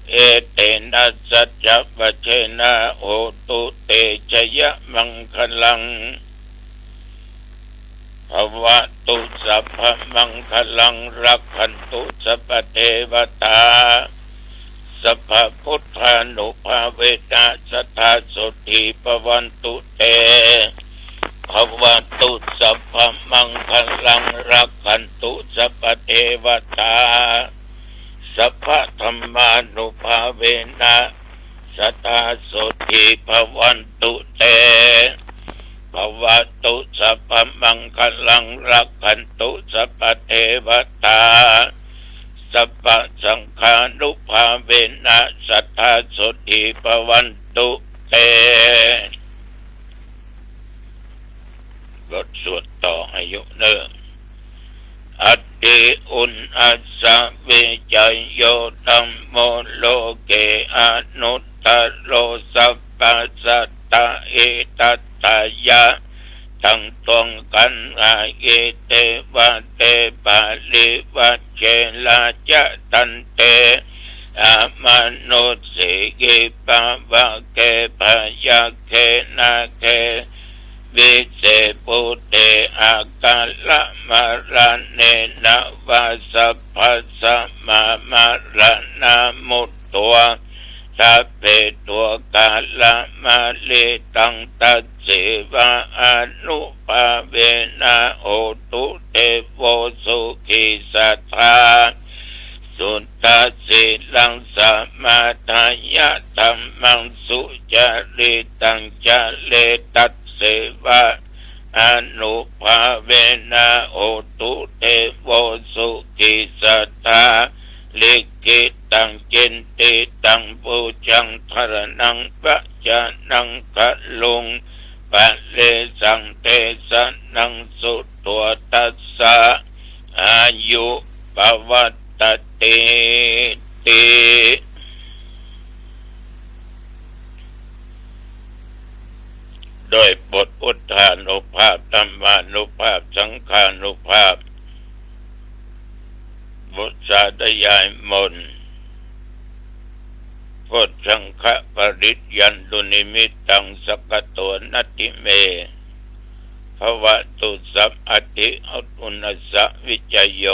เอเตนะสัจจะวเจนะโหตุเตชยมังคลังภวตุสัพพมังคลังรักขันตุสัพพเทวตาสัพพพุทธานุภาเวนะสัทธาโสติปวันตุเตภวตุสัพพมังคลังรักขันตุสัพพเทวตาสัพพธรรมานุภาเวนะสัทธาโสติปวันตุเตภวตุสัพพมังคลังรักขันตุสัพพเทวตาสัพพสังฆานุภาเวนะสัทธาโสติปวันตุเตบทสวดต่ออายุเนิ่งอัตติอุณอัสสะเวจัยโยธัมโมโลเกอนุตตโรสัพพสัตตะเอตัตตายะทั้งตวงกันอาเอเตวะเตปาลิวะเจลาจะตันเตอามนุสิกิปะวะเกภยะเกนะเกวิเศปุเตอากาละมะระเนนะวะสัพพะสัมมามาระนะมุตตัวสัพเพตัวกาละมะเลตังตัสสิวะอนุภาเวนะโหตุเตโวสุขิสัทธาสุตตะสิลังสัมมาทายะธัมมังสุจริตังจะเลตัสสิวะอนุภาเวนะโหตุเตโวสุขิสัทธาลิกิตังจินติตังปูจังธรนังปะจานังกะลุงปะเลสังเทสนังสุตัวตัสสะอายุปวัตติติโดยบทพุทธานุภาพธรรมานุภาพสังฆานุภาพบทสาธยายมนต์พุทธังคะปริตยันตุนิมิตตังสกตัวนัตติเมภวตุสัพอติอุณสสะวิจโย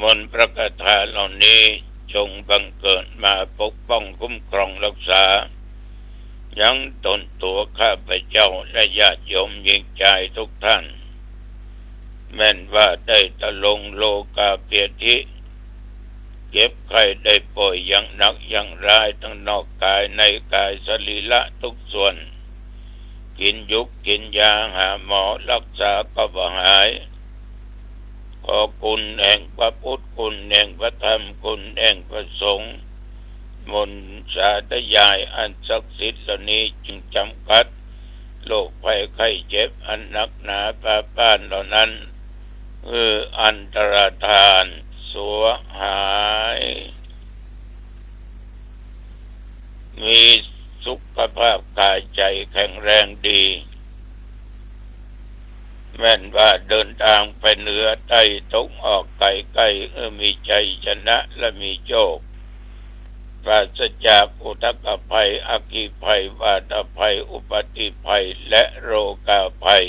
มนต์พระคาถาเหล่านี้จงบังเกิดมาปกป้องคุ้มครองรักษายังตนตัวข้าพเจ้าและญาติโยมยิงใจทุกท่านแม้นว่าได้ตะลงโลกาเปียธิเก็บไข้ได้ป่วยอย่างหนักอย่างร้ายทั้งนอกกายในกายสรีระทุกส่วนกินยุกกินยาหาหมอรักษาก็บ่หายขอคุณแห่งพระพุทธคุณแห่งพระธรรมคุณแห่งพระสงฆ์มนต์สาธยายอันศักดิ์สิทธิ์เหล่านี้จึงจำกัดโรคภัยไข้เจ็บอันหนักหนาปาป้านเหล่านั้นอันตรธานสัวหายมีสุขภาพกายใจแข็งแรงดีแม้นว่าเดินทางไปเหนือใต้ตกออกไกลไกลมีใจชนะและมีโชคปราศจากอุทกภัยอัคคีภัยวาตภัยอุบัติภัยและโรคาภัย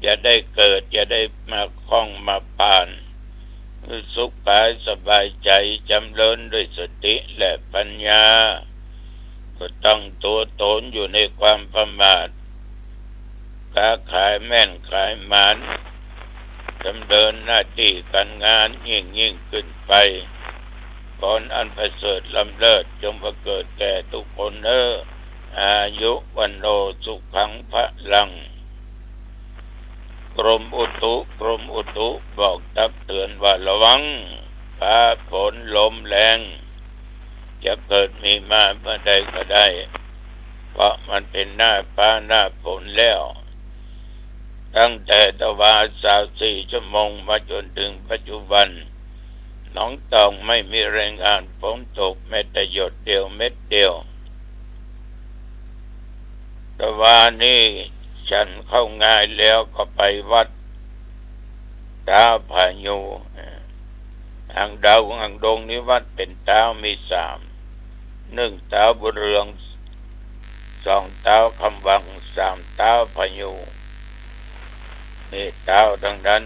อย่าได้เกิดอย่าได้มาคล้องมาปานสุขกายสบายใจจำเริญด้วยสติและปัญญาก็ตั้งตัวตนอยู่ในความประมาทค้าขายแม่นขายหมานดำเนินหน้าที่การงานยิ่งขึ้นไปก่อนอันประเสริฐล้ำเลิศจงประเกิดแก่ทุกคนอายุวันโนสุขังพลังกรมอุตุบอกตักเตือนว่าระวังพ ฟ้าฝนลมแรงจะเกิดมีมาเมื่อใดก็ได้เพราะมันเป็นหน้าฟ้าหน้าฝนแล้วตั้งแต่ตะวัน24 ชั่วโมงมาจนถึงปัจจุบันหนองตองไม่มีรายงานฝนตกแม้แต่หยดเดียวเม็ดเดียวแต่ว่านี่ฉันเข้าง่ายแล้วก็ไปวัดตาพายุทางดาวทางดงนี้วัดเป็นเท้ามี1เท้าบุญเรือง2เท้าคำวัง3เท้าพายุนี่เท้าทั้งนั้น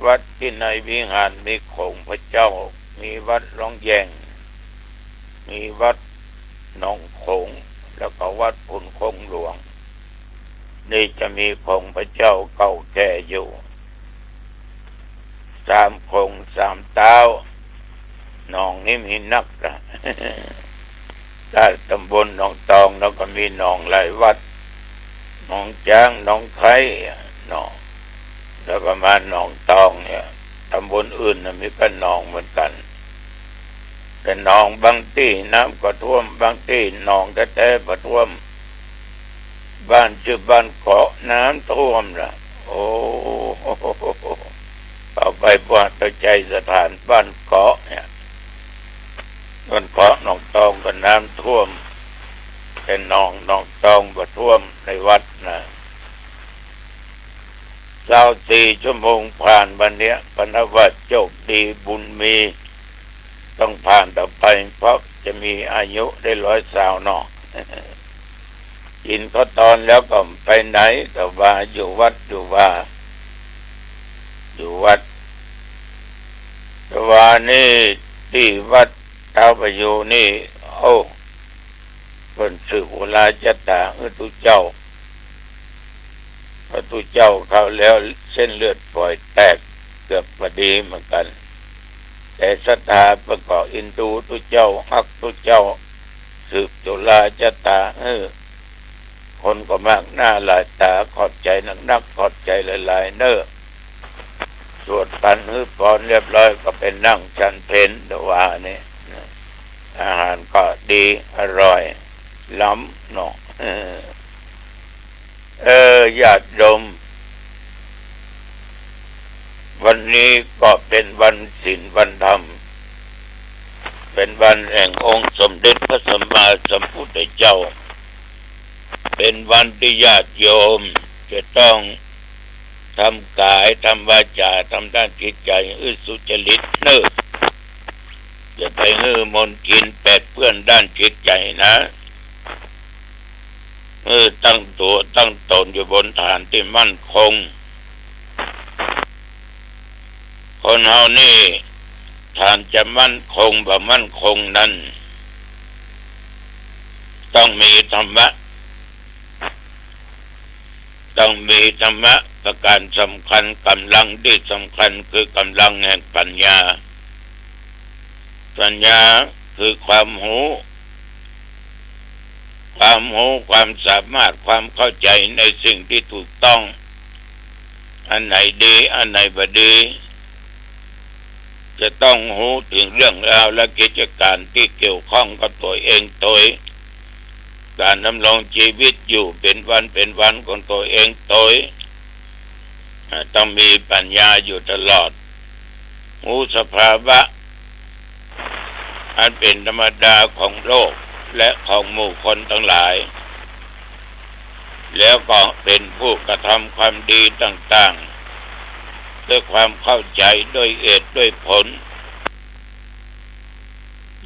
วัดที่ในวิหารมีโขงพระเจ้ามีวัดร้องแยงมีวัดหนองโขงแล้วก็วัดปุ่นคงหลวงนี่จะมีโขงพระเจ้าเก่าแก่อยู่3โขง3เท้าหนองนี้มีนักนะ ถ้าตำบลหนองตองแล้วก็มีหนองหลายวัดหนองจ้างหนองไข่หนองแล้วก็มาหนองตองเนี่ยตำบลอื่นมีก็หนองเหมือนกันแต่หนองบางที่น้ำก็ท่วมบางที่หนองแท้ๆก็ท่วมบ้านชื่อบ้านเกาะน้ำท่วมล่ะโอ้เอาไปบ้านตัวใจสถานบ้านเกาะเนี่ยบ้านเกาะหนองตองก็น้ำท่วมเป็นหนองตองก็ท่วมในวัดนะ24 ชั่วโมงผ่านวันเนี้ยพนับว่าโชคดีบุญมีต้องผ่านต่อไปเพราะจะมีอายุได้100 เนาะกินก็ตอนแล้วก็ไปไหนก็ว่าอยู่วัดอยู่วัดแต่ว่านี่ที่วัดเท้าประยูนี่โอ้เป็นสื่อโบราณจัตตาตุเจ้าพระตุเจ้าเข้าแล้วเส้นเลือดฝอยแตกเกือบพอดีเหมือนกันแต่ศรัทธาประกอบอินดูตุเจ้าฮักตุเจ้าสืบจุฬาจัตตาคนก็มากหน้าหลายตาขอบใจนักขอบใจหลายๆเน้อสวดปันปอนเรียบร้อยก็เป็นนั่งฉันเพลดว่านี่อาหารก็ดีอร่อยล้ำเนาะญาติโยมวันนี้ก็เป็นวันศีลวันธรรมเป็นวันแห่งองค์สมเด็จพระสัมมาสัมพุทธเจ้าเป็นวันที่ญาติโยมจะต้องทำกายทำวาจาทำด้านจิตใจสุจริตเน้อจะไปมนทินแปดเปื้อนด้านจิตใจนะตั้งตัวตั้งตนอยู่บนฐานที่มั่นคงคนเฮานี่ฐานจะมั่นคงบ่มั่นคงนั้นต้องมีธรรมะประการสำคัญกำลังที่สำคัญคือกำลังแห่งปัญญาคือความรู้ความสามารถความเข้าใจในสิ่งที่ถูกต้องอันไหนดีอันไหนบ่ดีจะต้องรู้ถึงเรื่องราวและกิจการที่เกี่ยวข้องกับตัวเองการดำรงชีวิตอยู่เป็นวันของตัวเองต้องมีปัญญาอยู่ตลอดรู้สภาวะอันเป็นธรรมดาของโลกและของหมู่คนทั้งหลายแล้วก็เป็นผู้กระทำความดีต่างๆด้วยความเข้าใจด้วยเหตุด้วยผล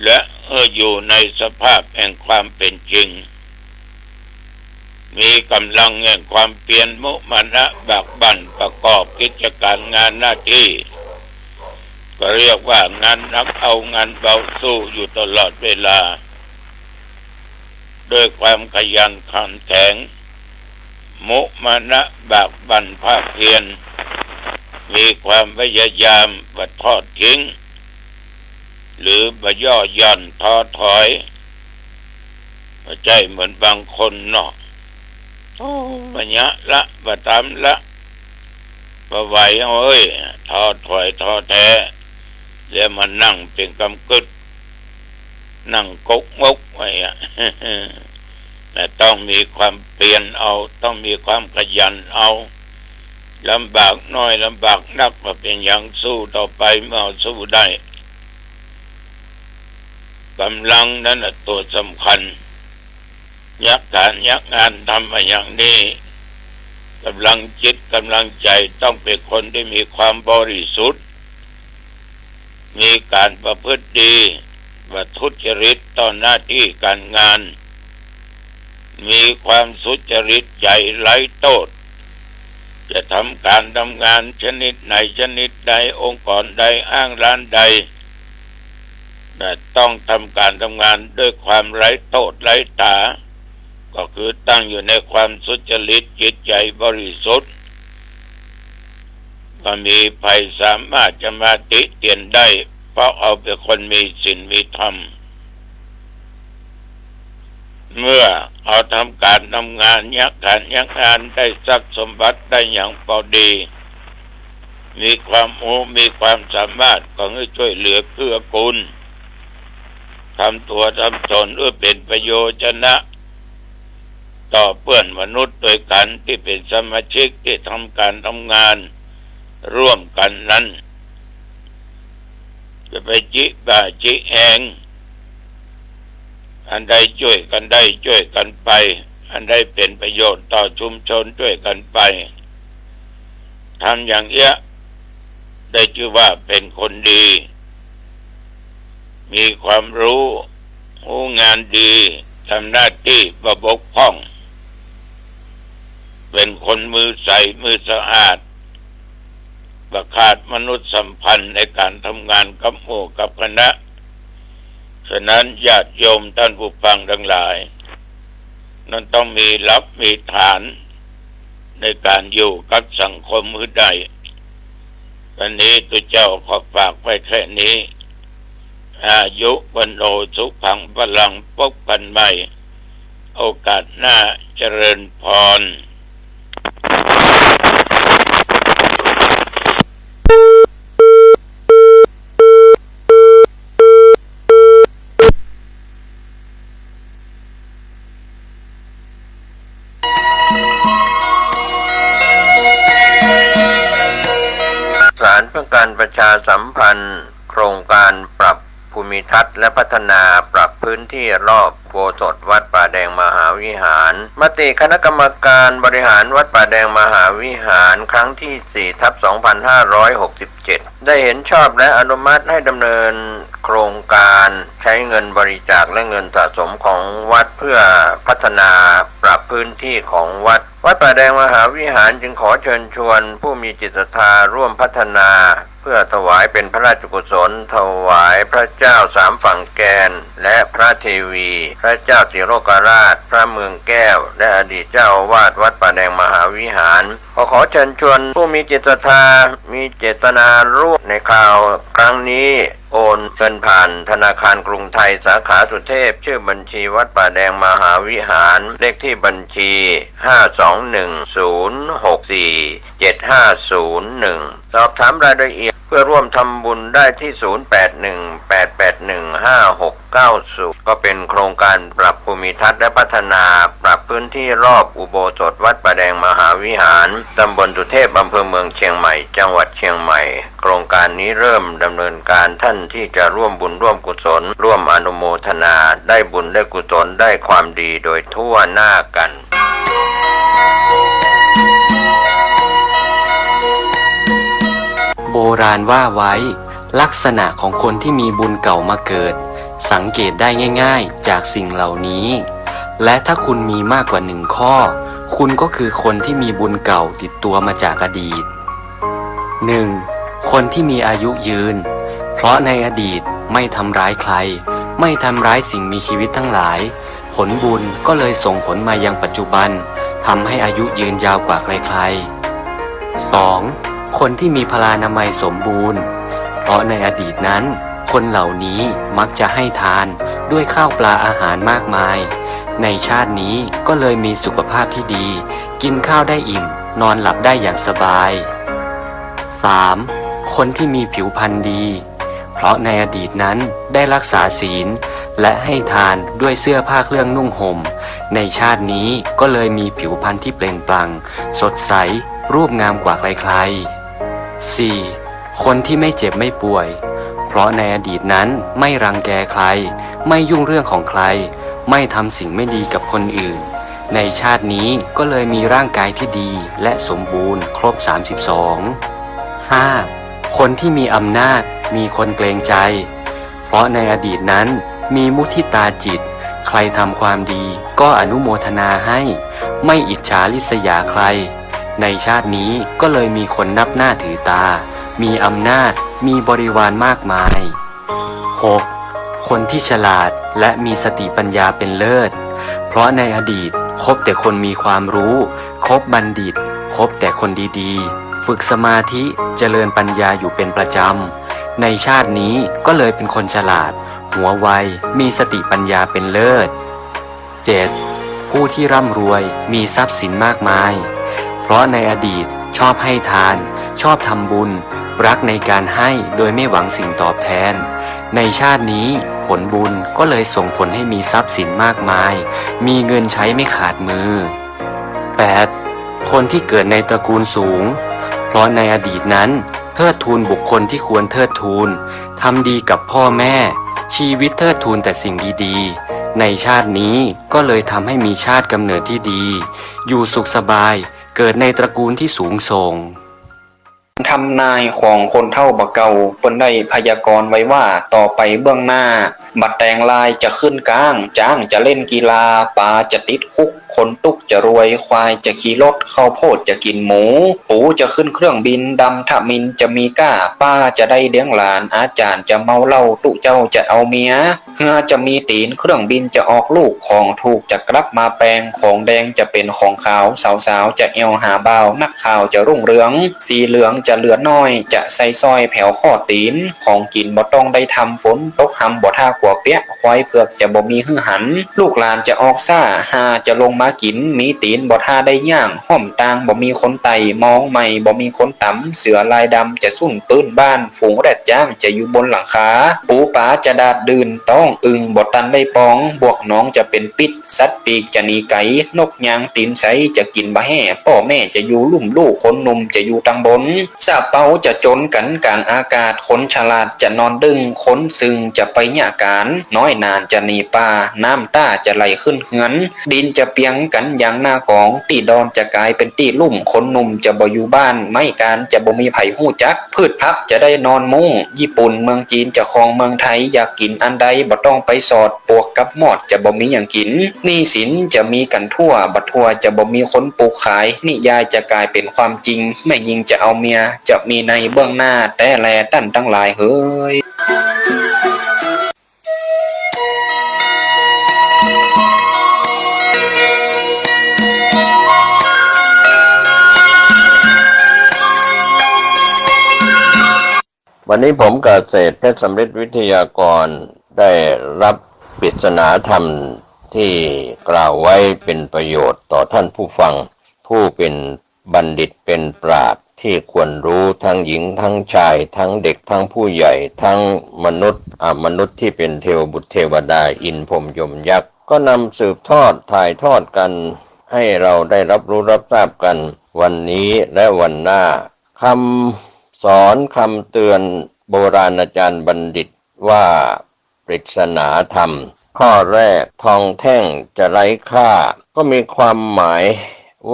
และอยู่ในสภาพแห่งความเป็นจริงมีกำลังแห่งความเพียรมุมานะบักบั่นประกอบกิจการงานหน้าที่ก็เรียกว่างานนักเอางานเบาสู้อยู่ตลอดเวลาด้วยความขยันขันแข็งมุมานะบักบั่นภาคเพียรมีความพยายามบ่ทอดทิ้งหรือบ่ย่อหย่อนท้อถอยไม่ใช่เหมือนบางคนเนาะปัญญาละบ่ทำละ ประไหวเอาเอ้ยท้อถอยท้อแท้แล้วมานั่งเป็นกำกึดนั่งกกงกไว้อะ แต่ต้องมีความเปลี่ยนเอาต้องมีความขยันเอาลำบากน้อยลำบากนักมาเป็นอย่างสู้ต่อไปเมื่อสู้ได้กำลังนั้นตัวสำคัญยักการยักงานทำมาอย่างนี้กำลังจิตกำลังใจต้องเป็นคนที่มีความบริสุทธิ์มีการประพฤติดีว่าทุจริตต่อหน้าที่การงานมีความสุจริตใจไร้โทษจะทำการทำงานชนิดไหนชนิดใดองค์กรใดอ้างร้านใดแต่ต้องทำการทำงานด้วยความไร้โทษไร้ตาก็คือตั้งอยู่ในความสุจริตจิตใจบริสุทธิ์ก็มีภัยสามารถจะมาติเตียนได้เพราะเอาเป็นคนมีศีลมีธรรมเมื่อเอาทำการทำงานยักการยักงานได้ทรัพย์สมบัติได้อย่างพอดีมีความมีความสามารถก็ให้ช่วยเหลือเกื้อกูลทำตัวทำตนเพื่อเป็นประโยชนะต่อเพื่อนมนุษย์โดยกันที่เป็นสมาชิกที่ทำการทำงานร่วมกันนั้นจะไปจิบ่าจิแองอันใดช่วยกันได้ช่วยกันไปอันใดเป็นประโยชน์ต่อชุมชนช่วยกันไปทำอย่างเอี้ยได้ชื่อว่าเป็นคนดีมีความรู้งานดีทำหน้าที่ประบกพร่องเป็นคนมือใสมือสะอาดประขาดมนุษยสัมพันธ์ในการทำงานกับหมู่กับคณะฉะนั้นญาติโยมท่านผู้ฟังทั้งหลายนั้นต้องมีหลักมีฐานในการอยู่กับสังคมมือใดวันนี้ตัวเจ้าขอฝากไว้แค่นี้อายุวันโนสุขังพลังพบกันใหม่โอกาสหน้าเจริญพรสารเพื่อการประชาสัมพันธ์โครงการปรับภูมิทัศน์และพัฒนาปรับพื้นที่รอบโบสถ์วัดป่าแดงมหาวิหารมติคณะกรรมการบริหารวัดป่าแดงมหาวิหารครั้งที่ 4/2567 ได้เห็นชอบและอนุมัติให้ดำเนินโครงการใช้เงินบริจาคและเงินสะสมของวัดเพื่อพัฒนาปรับพื้นที่ของวัดป่าแดงมหาวิหารจึงขอเชิญชวนผู้มีจิตศรัทธาร่วมพัฒนาเพื่อถวายเป็นพระราชกุศลถวายพระเจ้าสามฝั่งแกนและพระเทวีพระเจ้าติโลกราชพระเมืองแก้วและอดีตเจ้าอาวาสวัดป่าแดงมหาวิหารขอเชิญชวนผู้มีจิตศรัทธามีเจตนาร่วมในข่าวครั้งนี้โอนเงินผ่านธนาคารกรุงไทยสาขาสุเทพชื่อบัญชีวัดป่าแดงมหาวิหารเลขที่บัญชี 521-064-7501 สอบถามรายละเอียดเพื่อร่วมทำบุญได้ที่ 0818815690 ก็เป็นโครงการปรับภูมิทัศน์และพัฒนาปรับพื้นที่รอบอุโบสถวัดป่าแดงมหาวิหารตำบลสุเทพอำเภอเมืองเชียงใหม่จังหวัดเชียงใหม่โครงการนี้เริ่มดำเนินการท่านที่จะร่วมบุญร่วมกุศลร่วมอนุโมทนาได้บุญได้กุศลได้ความดีโดยทั่วหน้ากัน โบราณว่าไว้ลักษณะของคนที่มีบุญเก่ามาเกิดสังเกตได้ง่ายๆจากสิ่งเหล่านี้และถ้าคุณมีมากกว่า1ข้อคุณก็คือคนที่มีบุญเก่าติดตัวมาจากอดีต 1. คนที่มีอายุยืนเพราะในอดีตไม่ทำร้ายใครไม่ทำร้ายสิ่งมีชีวิตทั้งหลายผลบุญก็เลยส่งผลมายังปัจจุบันทำให้อายุยืนยาวกว่าใครๆ 2. คนที่มีพลานามัยสมบูรณ์เพราะในอดีตนั้นคนเหล่านี้มักจะให้ทานด้วยข้าวปลาอาหารมากมายในชาตินี้ก็เลยมีสุขภาพที่ดีกินข้าวได้อิ่มนอนหลับได้อย่างสบาย 3. คนที่มีผิวพรรณดี เพราะในอดีตนั้นได้รักษาศีลและให้ทานด้วยเสื้อผ้าเครื่องนุ่งห่มในชาตินี้ก็เลยมีผิวพรรณที่เปล่งปลั่งสดใสรูปงามกว่าใครๆ 4. คนที่ไม่เจ็บไม่ป่วยเพราะในอดีตนั้นไม่รังแกใครไม่ยุ่งเรื่องของใครไม่ทำสิ่งไม่ดีกับคนอื่นในชาตินี้ก็เลยมีร่างกายที่ดีและสมบูรณ์ครบ 32 5. คนที่มีอำนาจมีคนเกรงใจเพราะในอดีตนั้นมีมุทิตาจิตใครทำความดีก็อนุโมทนาให้ไม่อิจฉาริษยาใครในชาตินี้ก็เลยมีคนนับหน้าถือตามีอำนาจมีบริวารมากมาย 6. คนที่ฉลาดและมีสติปัญญาเป็นเลิศเพราะในอดีตคบแต่คนมีความรู้คบบัณฑิตคบแต่คนดีๆฝึกสมาธิเจริญปัญญาอยู่เป็นประจำในชาตินี้ก็เลยเป็นคนฉลาดหัวไวมีสติปัญญาเป็นเลิศ 7. ผู้ที่ร่ำรวยมีทรัพย์สินมากมายเพราะในอดีตชอบให้ทานชอบทำบุญรักในการให้โดยไม่หวังสิ่งตอบแทนในชาตินี้ผลบุญก็เลยส่งผลให้มีทรัพย์สินมากมายมีเงินใช้ไม่ขาดมือ 8. คนที่เกิดในตระกูลสูงเพราะในอดีตนั้นเทิดทูนบุคคลที่ควรเทิดทูนทำดีกับพ่อแม่ชีวิตเทิดทูนแต่สิ่งดีๆในชาตินี้ก็เลยทำให้มีชาติกำเนิดที่ดีอยู่สุขสบายเกิดในตระกูลที่สูงส่งทำนายของคนเฒ่าบ่เก่าเปิ้นได้พยากรณ์ไว้ว่าต่อไปเบื้องหน้าบัดแตงลายจะขึ้นกลางจ้างจะเล่นกีฬาปลาจะติดคุกคนตุกจะรวยควายจะขี่รถข้าวโพดจะกินหมูปูจะขึ้นเครื่องบินดำทมินจะมีก้าป้าจะได้เลี้ยงหลานอาจารย์จะเมาเหล้าตุเจ้าจะเอาเมียเฮือจะมีตีนเครื่องบินจะออกลูกของถูกจะกลับมาแปลงของแดงจะเป็นของขาวสาวๆจะเอวหาบ่าวนักข่าวจะรุ่งเรืองสีเหลืองจะเหลือน้อยจะใส่ซอยแผ่วข้อตีนของกินบ่ต้องได้ทำฝนตกหำบ่ท่ากว่าเปี้ยควายเผือกจะบ่มีหื้อหันลูกหลานจะออกซ่าหาจะลงมากินมีตีนบ่ท่าได้ย่างห้อมตางบ่มีคนไต่มองใหม่บ่มีคนต่ำเสือลายดำจะสุ่นปื้นบ้านฝูงแรดจ้างจะอยู่บนหลังคาปูป๋าจะดาดดื่นต้องอึงบ่ตันได้ปองบวกน้องจะเป็นปิดสัตว์ปีกจะหนีไก่นกยางตีนใสจะกินบะแห่พ่อแม่จะอยู่ลุ่มลูกคนหนุ่มจะอยู่ตังบนซาเปาจะจนกันกลางอากาศคนฉลาดจะนอนดึงคนซึงจะไปหญ้าการน้อยนานจะหนีป่าน้ำต้าจะไหลขึ้นเหือนดินจะเปียงกันอย่างหน้ากองตีดอนจะกลายเป็นตีลุ่มคนหนุ่มจะบ่อยู่บ้านไม่การจะบ่มีไผหู้จักพืชพักจะได้นอนมุ้งญี่ปุ่นเมืองจีนจะครองเมืองไทยอยากกินอันใดบ่ต้องไปสอดปวกกับหมอดจะบ่มีอย่างกินหนี้สินจะมีกันทั่วบัดทั่วจะบ่มีคนปลูกขายนิยายจะกลายเป็นความจริงแม่ยิงจะเอาเมียจะมีในเบื้องหน้าแต่แลตั้นตั้งหลายเฮ้ยวันนี้ผมเกษตรเพชรสำริดวิทยากรได้รับปริศนาธรรมที่กล่าวไว้เป็นประโยชน์ต่อท่านผู้ฟังผู้เป็นบัณฑิตเป็นปราชญ์ที่ควรรู้ทั้งหญิงทั้งชายทั้งเด็กทั้งผู้ใหญ่ทั้งมนุษย์ที่เป็นเทวบุตรเทวดาอินพรหมยมยักษ์ก็นำสืบทอดถ่ายทอดกันให้เราได้รับรู้รับทราบกันวันนี้และวันหน้าคำสอนคำเตือนโบราณอาจารย์บัณฑิตว่าปริศนาธรรมข้อแรกทองแท่งจะไร้ค่าก็มีความหมาย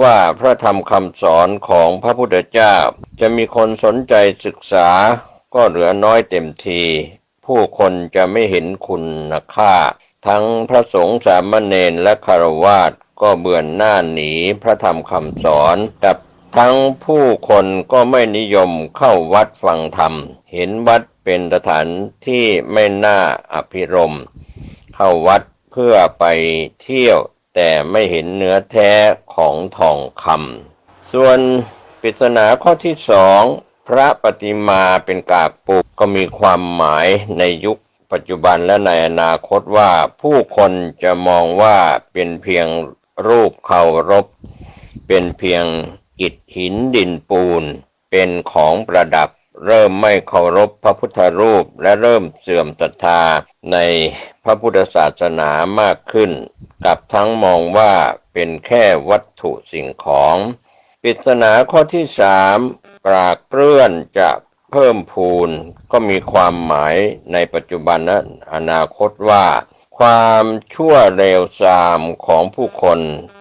ว่าพระธรรมคำสอนของพระพุทธเจ้าจะมีคนสนใจศึกษาก็เหลือน้อยเต็มทีผู้คนจะไม่เห็นคุณค่าทั้งพระสงฆ์สามเณรและฆราวาสก็เบื่อหน้าหนีพระธรรมคำสอนกับทั้งผู้คนก็ไม่นิยมเข้าวัดฟังธรรมเห็นวัดเป็นสถานที่ไม่น่าอภิรมย์เข้าวัดเพื่อไปเที่ยวแต่ไม่เห็นเนื้อแท้ของทองคำส่วนปริศนาข้อที่สองพระปฏิมาเป็นกากปุกก็มีความหมายในยุคปัจจุบันและในอนาคตว่าผู้คนจะมองว่าเป็นเพียงรูปเคารพเป็นเพียงอิฐหินดินปูน เป็นของประดับเริ่มไม่เคารพพระพุทธรูปและเริ่มเสื่อมศรัทธาในพระพุทธศาสนามากขึ้นกับทั้งมองว่าเป็นแค่วัตถุสิ่งของปริศนาข้อที่3ปรากเปลื้อนจะเพิ่มพูนก็มีความหมายในปัจจุบันและอนาคตว่าความชั่วเลวทรามของผู้คน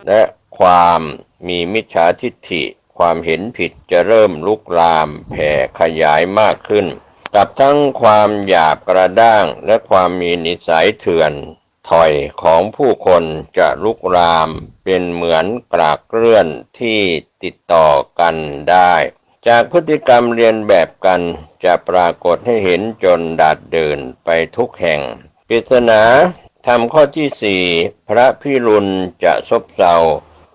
และความมีมิจฉาทิฏฐิความเห็นผิดจะเริ่มลุกลามแผ่ขยายมากขึ้นกับทั้งความหยาบกระด้างและความมีนิสัยเถื่อนถอยของผู้คนจะลุกลามเป็นเหมือนกลากเกลื่อนที่ติดต่อกันได้จากพฤติกรรมเรียนแบบกันจะปรากฏให้เห็นจนดาดเดินไปทุกแห่งปริศนาธรรมข้อที่4พระพิรุณจะซบเซา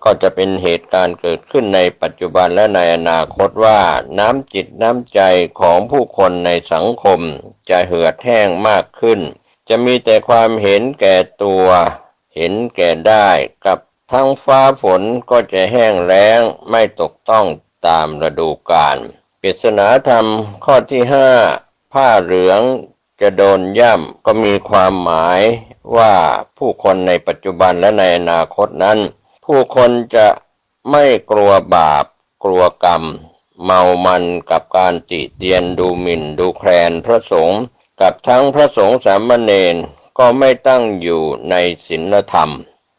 ก็จะเป็นเหตุการณ์เกิดขึ้นในปัจจุบันและในอนาคตว่าน้ำจิตน้ำใจของผู้คนในสังคมจะเหือดแห้งมากขึ้นจะมีแต่ความเห็นแก่ตัวเห็นแก่ได้กับทั้งฟ้าฝนก็จะแห้งแล้งไม่ตกต้องตามฤดูกาลปริศนาธรรมข้อที่5ผ้าเหลืองจะโดนย่ำก็มีความหมายว่าผู้คนในปัจจุบันและในอนาคตนั้นผู้คนจะไม่กลัวบาปกลัวกรรมเมามันกับการติเตียนดูหมิ่นดูแคลนพระสงฆ์กับทั้งพระสงฆ์สามเณรก็ไม่ตั้งอยู่ในศีลธรรม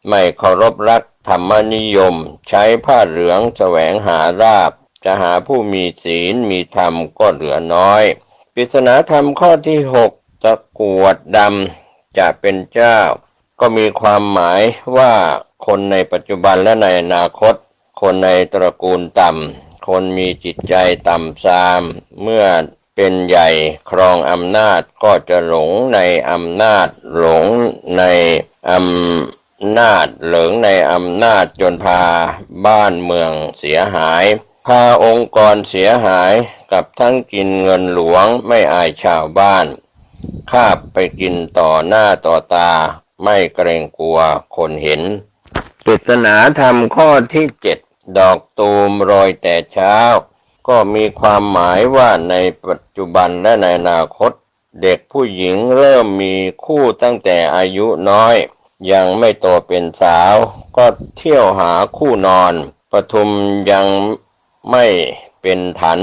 ไม่เคารพรักธรรมนิยมใช้ผ้าเหลืองแสวงหาลาภจะหาผู้มีศีลมีธรรมก็เหลือน้อยปริศนาธรรมข้อที่6ตะกรวดดำจะเป็นเจ้าก็มีความหมายว่าคนในปัจจุบันและในอนาคตคนในตระกูลต่ำคนมีจิตใจต่ำทรามเมื่อเป็นใหญ่ครองอำนาจก็จะหลงในอำนาจหลงในอำนาจเหลิงในอำนาจจนพาบ้านเมืองเสียหายพาองค์กรเสียหายกับทั้งกินเงินหลวงไม่อายชาวบ้านคาบไปกินต่อหน้าต่อตาไม่เกรงกลัวคนเห็นปริศนาธรรมข้อที่7ดอกตูมโรยแต่เช้าก็มีความหมายว่าในปัจจุบันและในอนาคตเด็กผู้หญิงเริ่มมีคู่ตั้งแต่อายุน้อยยังไม่โตเป็นสาวก็เที่ยวหาคู่นอนปทุมยังไม่เป็นถัน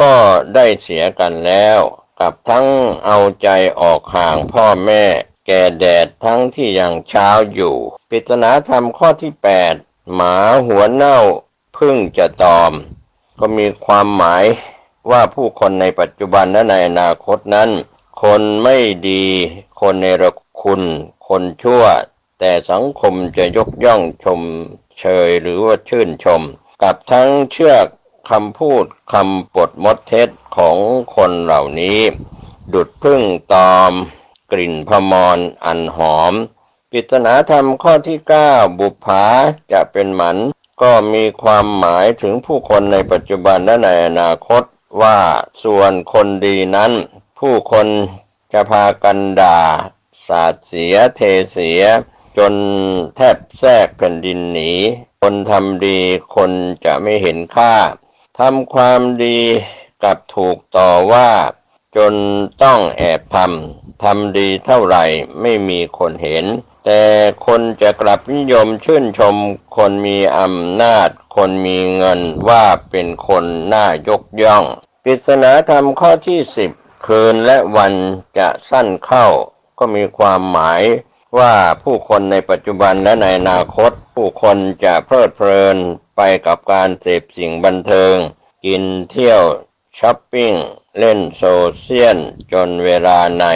ก็ได้เสียกันแล้วกับทั้งเอาใจออกห่างพ่อแม่แก่แดดทั้งที่ยังเช้าอยู่ปริศนาธรรมข้อที่8หมาหัวเน่าพึ่งจะตอมก็มีความหมายว่าผู้คนในปัจจุบันและในอนาคตนั้นคนไม่ดีคนเนรคุณคนชั่วแต่สังคมจะยกย่องชมเชยหรือว่าชื่นชมกับทั้งเชื่อคำพูดคำปดมดเท็จของคนเหล่านี้ดุจพึ่งตอมกลิ่นพมรอันหอมปริศนาธรรมข้อที่9บุปผาจะเป็นหมันก็มีความหมายถึงผู้คนในปัจจุบันและในอนาคตว่าส่วนคนดีนั้นผู้คนจะพากันด่าสาดเสียเทเสียจนแทบแทรกแผ่นดินหนีคนทำดีคนจะไม่เห็นค่าทำความดีกับถูกต่อว่าจนต้องแอบทำดีเท่าไหร่ไม่มีคนเห็นแต่คนจะกลับนิยมชื่นชมคนมีอำนาจคนมีเงินว่าเป็นคนน่ายกย่องปริศนาธรรมข้อที่10คืนและวันจะสั้นเข้าก็มีความหมายว่าผู้คนในปัจจุบันและในอนาคตผู้คนจะเพลิดเพลินไปกับการเสพสิ่งบันเทิงกินเที่ยวช้อปปิ้งเล่นโซเชียลจนเวลาใน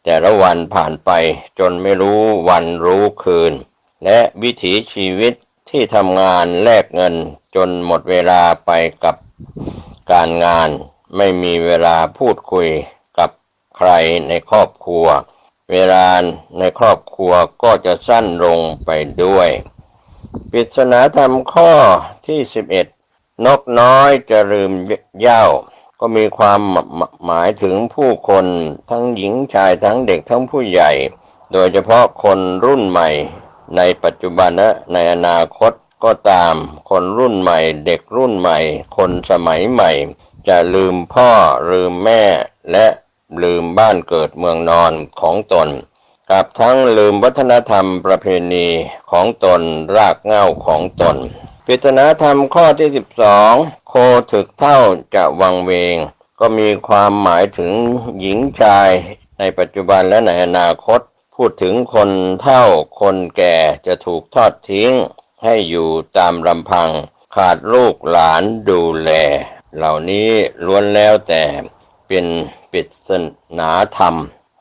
แต่ละวันผ่านไปจนไม่รู้วันรู้คืนและวิถีชีวิตที่ทำงานแลกเงินจนหมดเวลาไปกับการงานไม่มีเวลาพูดคุยกับใครในครอบครัวเวลาในครอบครัวก็จะสั้นลงไปด้วยปริศนาธรรมข้อที่11นกน้อยจะลืมเหย้าก็มีความหมายถึงผู้คนทั้งหญิงชายทั้งเด็กทั้งผู้ใหญ่โดยเฉพาะคนรุ่นใหม่ในปัจจุบันและในอนาคตก็ตามคนรุ่นใหม่เด็กรุ่นใหม่คนสมัยใหม่ จะลืมพ่อลืมแม่และลืมบ้านเกิดเมืองนอนของตนกับทั้งลืมวัฒนธรรมประเพณีของตนรากเหง้าของตนปริศนาธรรมข้อที่12โคถึกเท่าจะวังเวงก็มีความหมายถึงหญิงชายในปัจจุบันและในอนาคตพูดถึงคนเฒ่าคนแก่จะถูกทอดทิ้งให้อยู่ตามลำพังขาดลูกหลานดูแลเหล่านี้ล้วนแล้วแต่เป็นปริศนาธรรม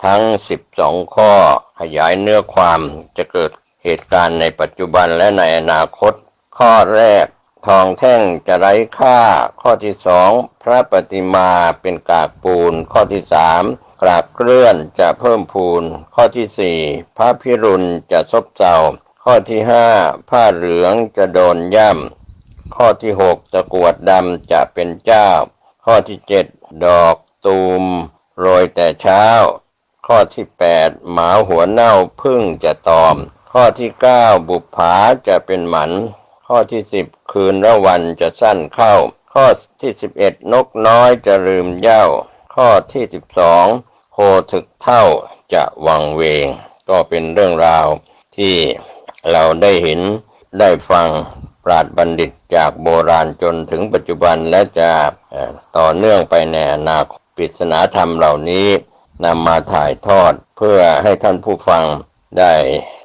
ทั้ง12ข้อขยายเนื้อความจะเกิดเหตุการณ์ในปัจจุบันและในอนาคตข้อแรกทองแท่งจะไร้ค่าข้อที่2พระปฏิมาเป็นกากปูนข้อที่3กราบเกลื่อนจะเพิ่มพูนข้อที่4พระพิรุณจะซบเซาข้อที่5ผ้าเหลืองจะโดนย่ำข้อที่6ตะกรวดดำจะเป็นเจ้าข้อที่7ดอกตูมโรยแต่เช้าข้อที่8หมาหัวเน่าพึ่งจะตอมข้อที่9บุปผาจะเป็นหมันข้อที่10คืนละวันจะสั้นเข้าข้อที่11นกน้อยจะลืมเหย้าข้อที่12โคถึกเท่าจะวังเวงก็เป็นเรื่องราวที่เราได้เห็นได้ฟังปราชญ์บัณฑิตจากโบราณจนถึงปัจจุบันและจะต่อเนื่องไปในอนาคตปริศนาธรรมเหล่านี้นำมาถ่ายทอดเพื่อให้ท่านผู้ฟังได้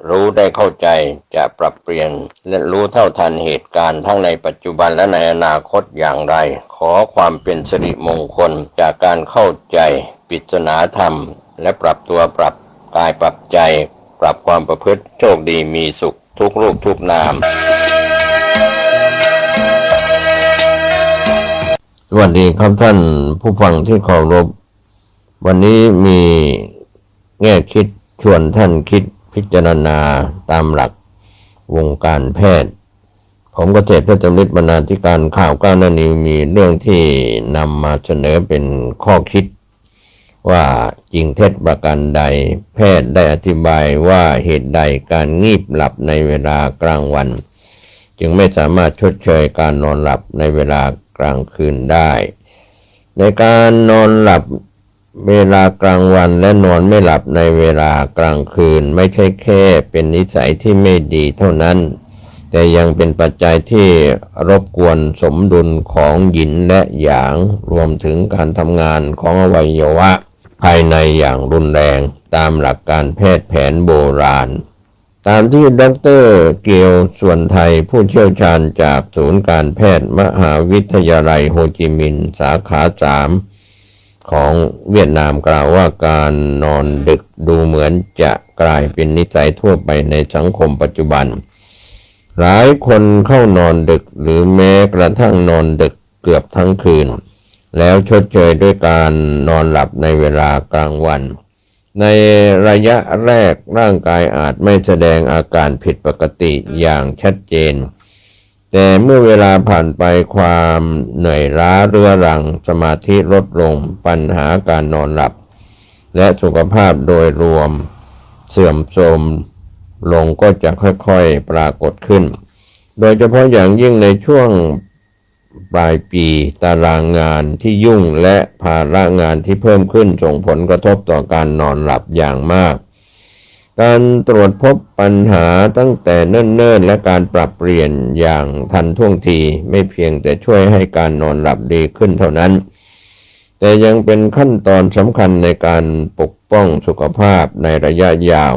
รู้ได้เข้าใจจะปรับเปลี่ยนและรู้เท่าทันเหตุการณ์ทั้งในปัจจุบันและในอนาคตอย่างไรขอความเป็นสิริมงคลจากการเข้าใจปริศนาธรรมและปรับตัวปรับกายปรับใจปรับความประพฤติโชคดีมีสุขทุกรูปทุกนามสวัสดีครับท่านผู้ฟังที่เคารพวันนี้มีแง่คิดชวนท่านคิดพิจารณาตามหลักวงการแพทย์ผมเกษตรเพื่อจำริดบรรณาธิการข่าวก้าวหน้านิวมีเรื่องที่นำมาเสนอเป็นข้อคิดว่าจริงเท็จประการใดแพทย์ได้อธิบายว่าเหตุใดการงีบหลับในเวลากลางวันจึงไม่สามารถชดเชยการนอนหลับในเวลากลางคืนได้ในการนอนหลับเวลากลางวันและนอนไม่หลับในเวลากลางคืนไม่ใช่แค่เป็นนิสัยที่ไม่ดีเท่านั้นแต่ยังเป็นปัจจัยที่รบกวนสมดุลของหยินและหยางรวมถึงการทำงานของอวัยวะภายในอย่างรุนแรงตามหลักการแพทย์แผนโบราณตามที่ดร.เกียวส่วนไทยผู้เชี่ยวชาญจากศูนย์การแพทย์มหาวิทยาลัยโฮจิมินห์สาขา3ของเวียดนามกล่าวว่าการนอนดึกดูเหมือนจะกลายเป็นนิสัยทั่วไปในสังคมปัจจุบันหลายคนเข้านอนดึกหรือแม้กระทั่งนอนดึกเกือบทั้งคืนแล้วชดเชยด้วยการนอนหลับในเวลากลางวันในระยะแรกร่างกายอาจไม่แสดงอาการผิดปกติอย่างชัดเจนแต่เมื่อเวลาผ่านไปความเหนื่อยล้าเรื้อรังสมาธิลดลงปัญหาการนอนหลับและสุขภาพโดยรวมเสื่อมโทรมลงก็จะค่อยๆปรากฏขึ้นโดยเฉพาะอย่างยิ่งในช่วงปลายปีตารางงานที่ยุ่งและภาระงานที่เพิ่มขึ้นส่งผลกระทบต่อการนอนหลับอย่างมากการตรวจพบปัญหาตั้งแต่เนิ่นๆและการปรับเปลี่ยนอย่างทันท่วงทีไม่เพียงแต่ช่วยให้การนอนหลับดีขึ้นเท่านั้นแต่ยังเป็นขั้นตอนสำคัญในการปกป้องสุขภาพในระยะยาว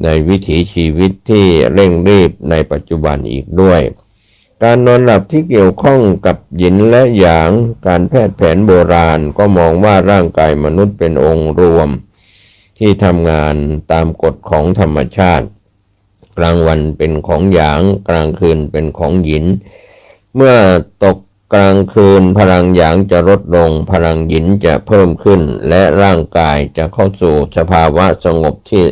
ในวิถีชีวิตที่เร่งรีบในปัจจุบันอีกด้วยการนอนหลับที่เกี่ยวข้องกับหยินและหยางการแพทย์แผนโบราณก็มองว่าร่างกายมนุษย์เป็นองค์รวมที่ทำงานตามกฎของธรรมชาติกลางวันเป็นของหยางกลางคืนเป็นของหยินเมื่อตกกลางคืนพลังหยางจะลดลงพลังหยินจะเพิ่มขึ้นและร่างกายจะเข้าสู่สภาวะสงบที่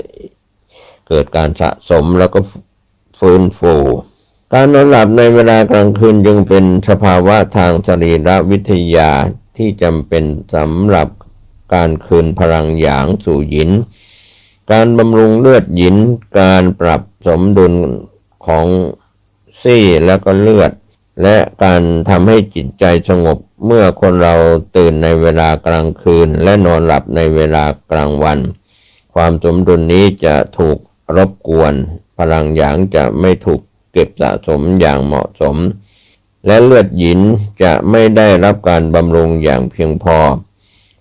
เกิดการสะสมแล้วก็ฟื้นฟูการนอนหลับในเวลากลางคืนจึงเป็นสภาวะทางสรีรวิทยาที่จำเป็นสำหรับการคืนพลังหยางสู่หยินการบำรุงเลือดหยินการปรับสมดุลของซี่และก็เลือด และการทำให้จิตใจสงบเมื่อคนเราตื่นในเวลากลางคืนและนอนหลับในเวลากลางวันความสมดุลนี้จะถูกรบกวนพลังหยางจะไม่ถูกเก็บสะสมอย่างเหมาะสมและเลือดหยินจะไม่ได้รับการบำรุงอย่างเพียงพอ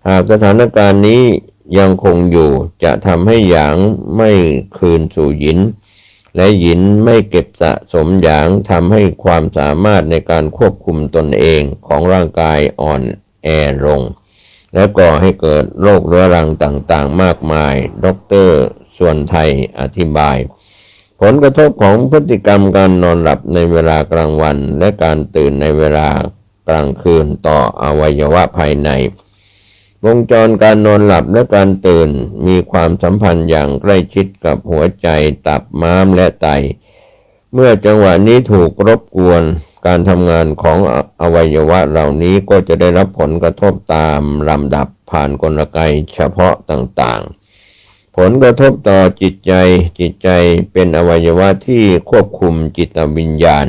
หากสถานการณ์นี้ยังคงอยู่จะทำให้หยางไม่คืนสู่หยินและหยินไม่เก็บสะสมหยางทำให้ความสามารถในการควบคุมตนเองของร่างกายอ่อนแอลงและก่อให้เกิดโรคเรื้อรังต่างๆมากมายดร.ส่วนไทยอธิบายผลกระทบของพฤติกรรมการนอนหลับในเวลากลางวันและการตื่นในเวลากลางคืนต่ออวัยวะภายในวงจรการนอนหลับและการตื่นมีความสัมพันธ์อย่างใกล้ชิดกับหัวใจตับม้ามและไตเมื่อจังหวะนี้ถูกรบกวนการทำงานของอวัยวะเหล่านี้ก็จะได้รับผลกระทบตามลำดับผ่านกลไกเฉพาะต่างๆผลกระทบต่อจิตใจเป็นอวัยวะที่ควบคุมจิตวิญญาณ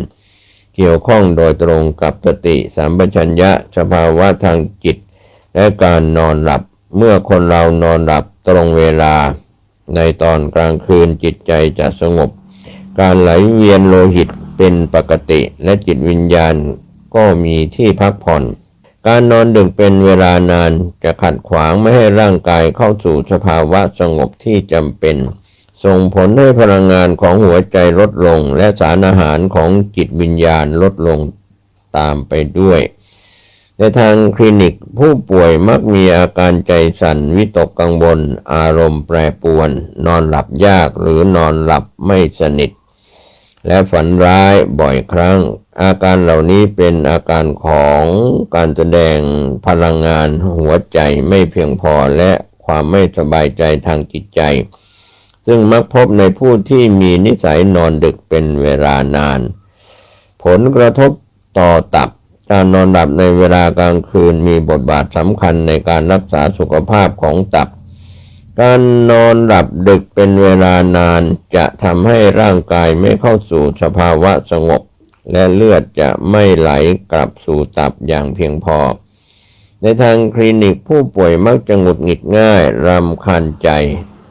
เกี่ยวข้องโดยตรงกับสติสัมปชัญญะสภาวะทางจิตและการนอนหลับเมื่อคนเรานอนหลับตรงเวลาในตอนกลางคืนจิตใจจะสงบการไหลเวียนโลหิตเป็นปกติและจิตวิญญาณก็มีที่พักผ่อนการนอนดึกเป็นเวลานานจะขัดขวางไม่ให้ร่างกายเข้าสู่สภาวะสงบที่จำเป็นส่งผลให้พลังงานของหัวใจลดลงและสารอาหารของจิตวิญญาณลดลงตามไปด้วยในทางคลินิกผู้ป่วยมักมีอาการใจสั่นวิตกกังวลอารมณ์แปรปรวนนอนหลับยากหรือนอนหลับไม่สนิทและฝันร้ายบ่อยครั้งอาการเหล่านี้เป็นอาการของการแสดงพลังงานหัวใจไม่เพียงพอและความไม่สบายใจทางจิตใจซึ่งมักพบในผู้ที่มีนิสัยนอนดึกเป็นเวลานานผลกระทบต่อตับการนอนหลับในเวลากลางคืนมีบทบาทสำคัญในการรักษาสุขภาพของตับการนอนหลับดึกเป็นเวลานานจะทำให้ร่างกายไม่เข้าสู่สภาวะสงบและเลือดจะไม่ไหลกลับสู่ตับอย่างเพียงพอในทางคลินิกผู้ป่วยมักจะหงุดหงิดง่ายรำคาญใจ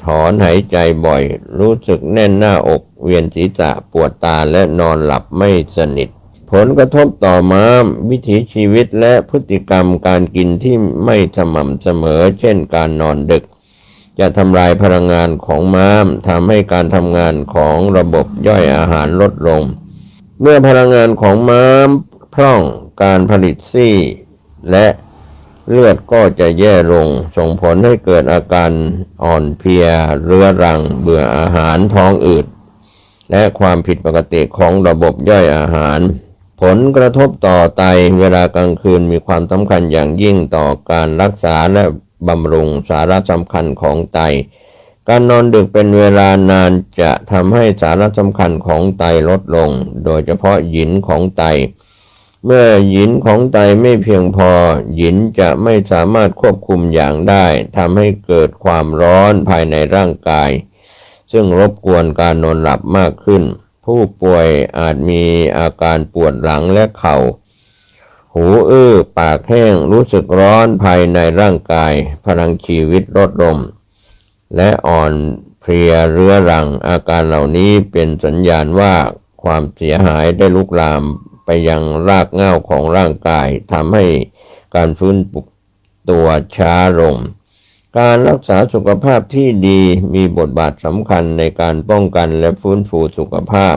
ถอนหายใจบ่อยรู้สึกแน่นหน้าอกเวียนศีรษะปวดตาและนอนหลับไม่สนิทผลกระทบต่อม้ามวิถีชีวิตและพฤติกรรมการกินที่ไม่สม่ำเสมอเช่นการนอนดึกจะทำลายพลังงานของม้ามทำให้การทำงานของระบบย่อยอาหารลดลงเมื่อพลังงานของม้ามพร่องการผลิตซี่และเลือดก็จะแย่ลงส่งผลให้เกิดอาการอ่อนเพลียเรื้อรังเบื่ออาหารท้องอืดและความผิดปกติของระบบย่อยอาหารผลกระทบต่อไตเวลากลางคืนมีความสำคัญอย่างยิ่งต่อการรักษาและบำรุงสาระสำคัญของไตการนอนดึกเป็นเวลานานจะทำให้สาระสำคัญของไตลดลงโดยเฉพาะหยินของไตเมื่อหยินของไตไม่เพียงพอหยินจะไม่สามารถควบคุมอย่างได้ทำให้เกิดความร้อนภายในร่างกายซึ่งรบกวนการนอนหลับมากขึ้นผู้ป่วยอาจมีอาการปวดหลังและเข่าหูอื้อปากแห้งรู้สึกร้อนภายในร่างกายพลังชีวิตลดลงและอ่อนเพลียเรื้อรังอาการเหล่านี้เป็นสัญญาณว่าความเสียหายได้ลุกลามไปยังรากเหง้าของร่างกายทำให้การฟื้นฟูตัวช้าลงการรักษาสุขภาพที่ดีมีบทบาทสำคัญในการป้องกันและฟื้นฟูสุขภาพ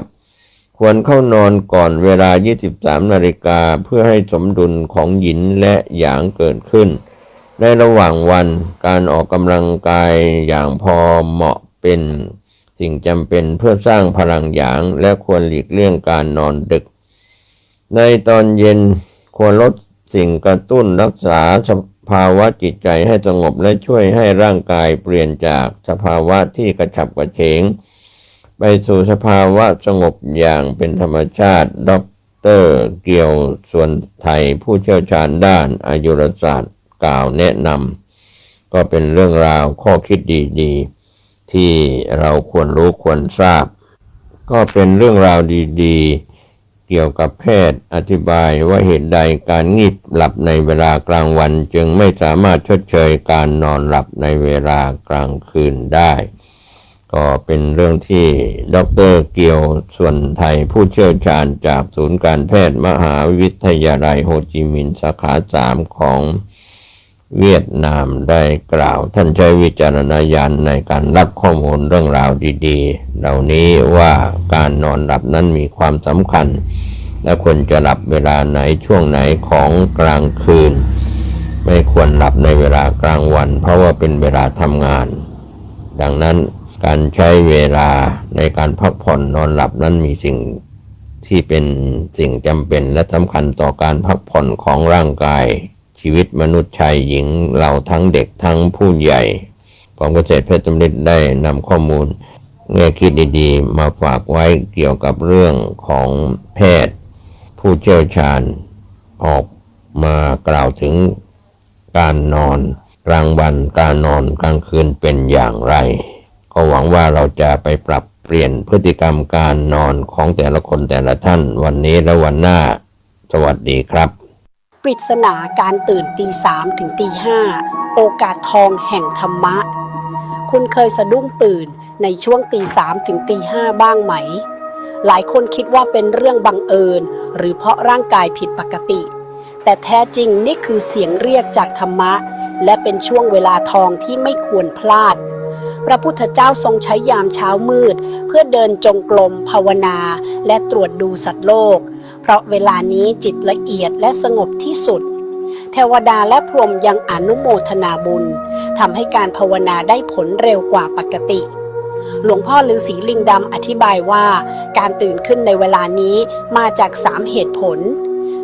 ควรเข้านอนก่อนเวลา 23 นาฬิกาเพื่อให้สมดุลของหยินและหยางเกิดขึ้นในระหว่างวันการออกกำลังกายอย่างพอเหมาะเป็นสิ่งจำเป็นเพื่อสร้างพลังหยางและควรหลีกเลี่ยงการนอนดึกในตอนเย็นควรลดสิ่งกระตุ้นรักษาสภาวะจิตใจให้สงบและช่วยให้ร่างกายเปลี่ยนจากสภาวะที่กระฉับกระเฉงไปสู่สภาวะสงบอย่างเป็นธรรมชาติดร.เกียวส่วนไทยผู้เชี่ยวชาญด้านอายุรศาสตร์กล่าวแนะนำก็เป็นเรื่องราวข้อคิดดีๆที่เราควรรู้ควรทราบก็เป็นเรื่องราวดีๆ เกี่ยวกับแพทย์อธิบายว่าเหตุใดการงีบหลับในเวลากลางวันจึงไม่สามารถชดเชยการนอนหลับในเวลากลางคืนได้ก็เป็นเรื่องที่ดร.เกียวส่วนไทยผู้เชี่ยวชาญจากศูนย์การแพทย์มหาวิทยาลัยโฮจิมินห์สาขา3ของเวียดนามได้กล่าวท่านใช้วิจารณญาณในการรับข้อมูลเรื่องราวดีๆเหล่านี้ว่าการนอนหลับนั้นมีความสำคัญและควรจะหลับเวลาไหนช่วงไหนของกลางคืนไม่ควรหลับในเวลากลางวันเพราะว่าเป็นเวลาทำงานดังนั้นการใช้เวลาในการพักผ่อนนอนหลับนั้นมีสิ่งที่เป็นสิ่งจำเป็นและสำคัญต่อการพักผ่อนของร่างกายชีวิตมนุษย์ชายหญิงเราทั้งเด็กทั้งผู้ใหญ่ผมเกษตรเพชรสำริดได้นำข้อมูลแง่คิดดีๆมาฝากไว้เกี่ยวกับเรื่องของแพทย์ผู้เชี่ยวชาญออกมากล่าวถึงการนอนกลางวันการนอนกลางคืนเป็นอย่างไรก็หวังว่าเราจะไปปรับเปลี่ยนพฤติกรรมการนอนของแต่ละคนแต่ละท่านวันนี้และวันหน้าสวัสดีครับปริศนาการตื่นตี 3 ถึงตี 5โอกาสทองแห่งธรรมะคุณเคยสะดุ้งตื่นในช่วงตี 3 ถึงตี 5บ้างไหมหลายคนคิดว่าเป็นเรื่องบังเอิญหรือเพราะร่างกายผิดปกติแต่แท้จริงนี่คือเสียงเรียกจากธรรมะและเป็นช่วงเวลาทองที่ไม่ควรพลาดพระพุทธเจ้าทรงใช้ยามเช้ามืดเพื่อเดินจงกรมภาวนาและตรวจดูสัตว์โลกเพราะเวลานี้จิตละเอียดและสงบที่สุดเทวดาและพรหมยังอนุโมทนาบุญทำให้การภาวนาได้ผลเร็วกว่าปกติหลวงพ่อฤาษีลิงดำอธิบายว่าการตื่นขึ้นในเวลานี้มาจาก3เหตุผล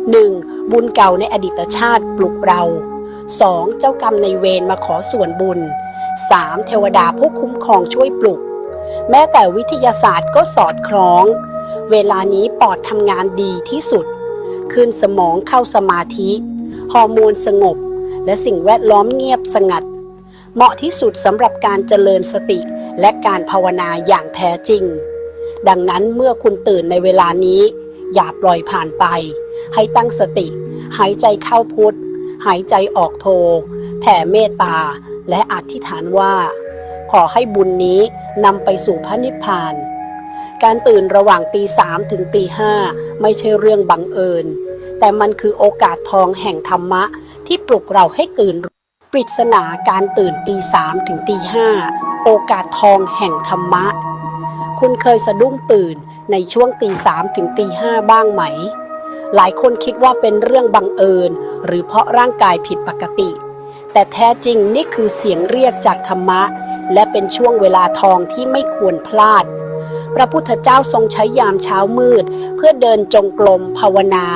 1. บุญเก่าในอดีตชาติปลุกเรา 2. เจ้ากรรมในเวรมาขอส่วนบุญ 3. เทวดาผู้คุ้มครองช่วยปลุกแม้แต่วิทยาศาสตร์ก็สอดคล้องเวลานี้ปอดทำงานดีที่สุดขึ้นสมองเข้าสมาธิฮอร์โมนสงบและสิ่งแวดล้อมเงียบสงัดเหมาะที่สุดสำหรับการเจริญสติและการภาวนาอย่างแท้จริงดังนั้นเมื่อคุณตื่นในเวลานี้อย่าปล่อยผ่านไปให้ตั้งสติหายใจเข้าพุทธหายใจออกโทแผ่เมตตาและอธิษฐานว่าขอให้บุญนี้นำไปสู่พระนิพพานการตื่นระหว่างตี 3 ถึงตี 5ไม่ใช่เรื่องบังเอิญแต่มันคือโอกาสทองแห่งธรรมะที่ปลุกเราให้ตื่นปริศนาการตื่นตี 3 ถึงตี 5โอกาสทองแห่งธรรมะคุณเคยสะดุ้งตื่นในช่วงตี 3 ถึงตี 5บ้างไหมหลายคนคิดว่าเป็นเรื่องบังเอิญหรือเพราะร่างกายผิดปกติแต่แท้จริงนี่คือเสียงเรียกจากธรรมะและเป็นช่วงเวลาทองที่ไม่ควรพลาดพระพุทธเจ้าทรงใช้ยามเช้ามืดเพื่อเดินจงกรมภาวนา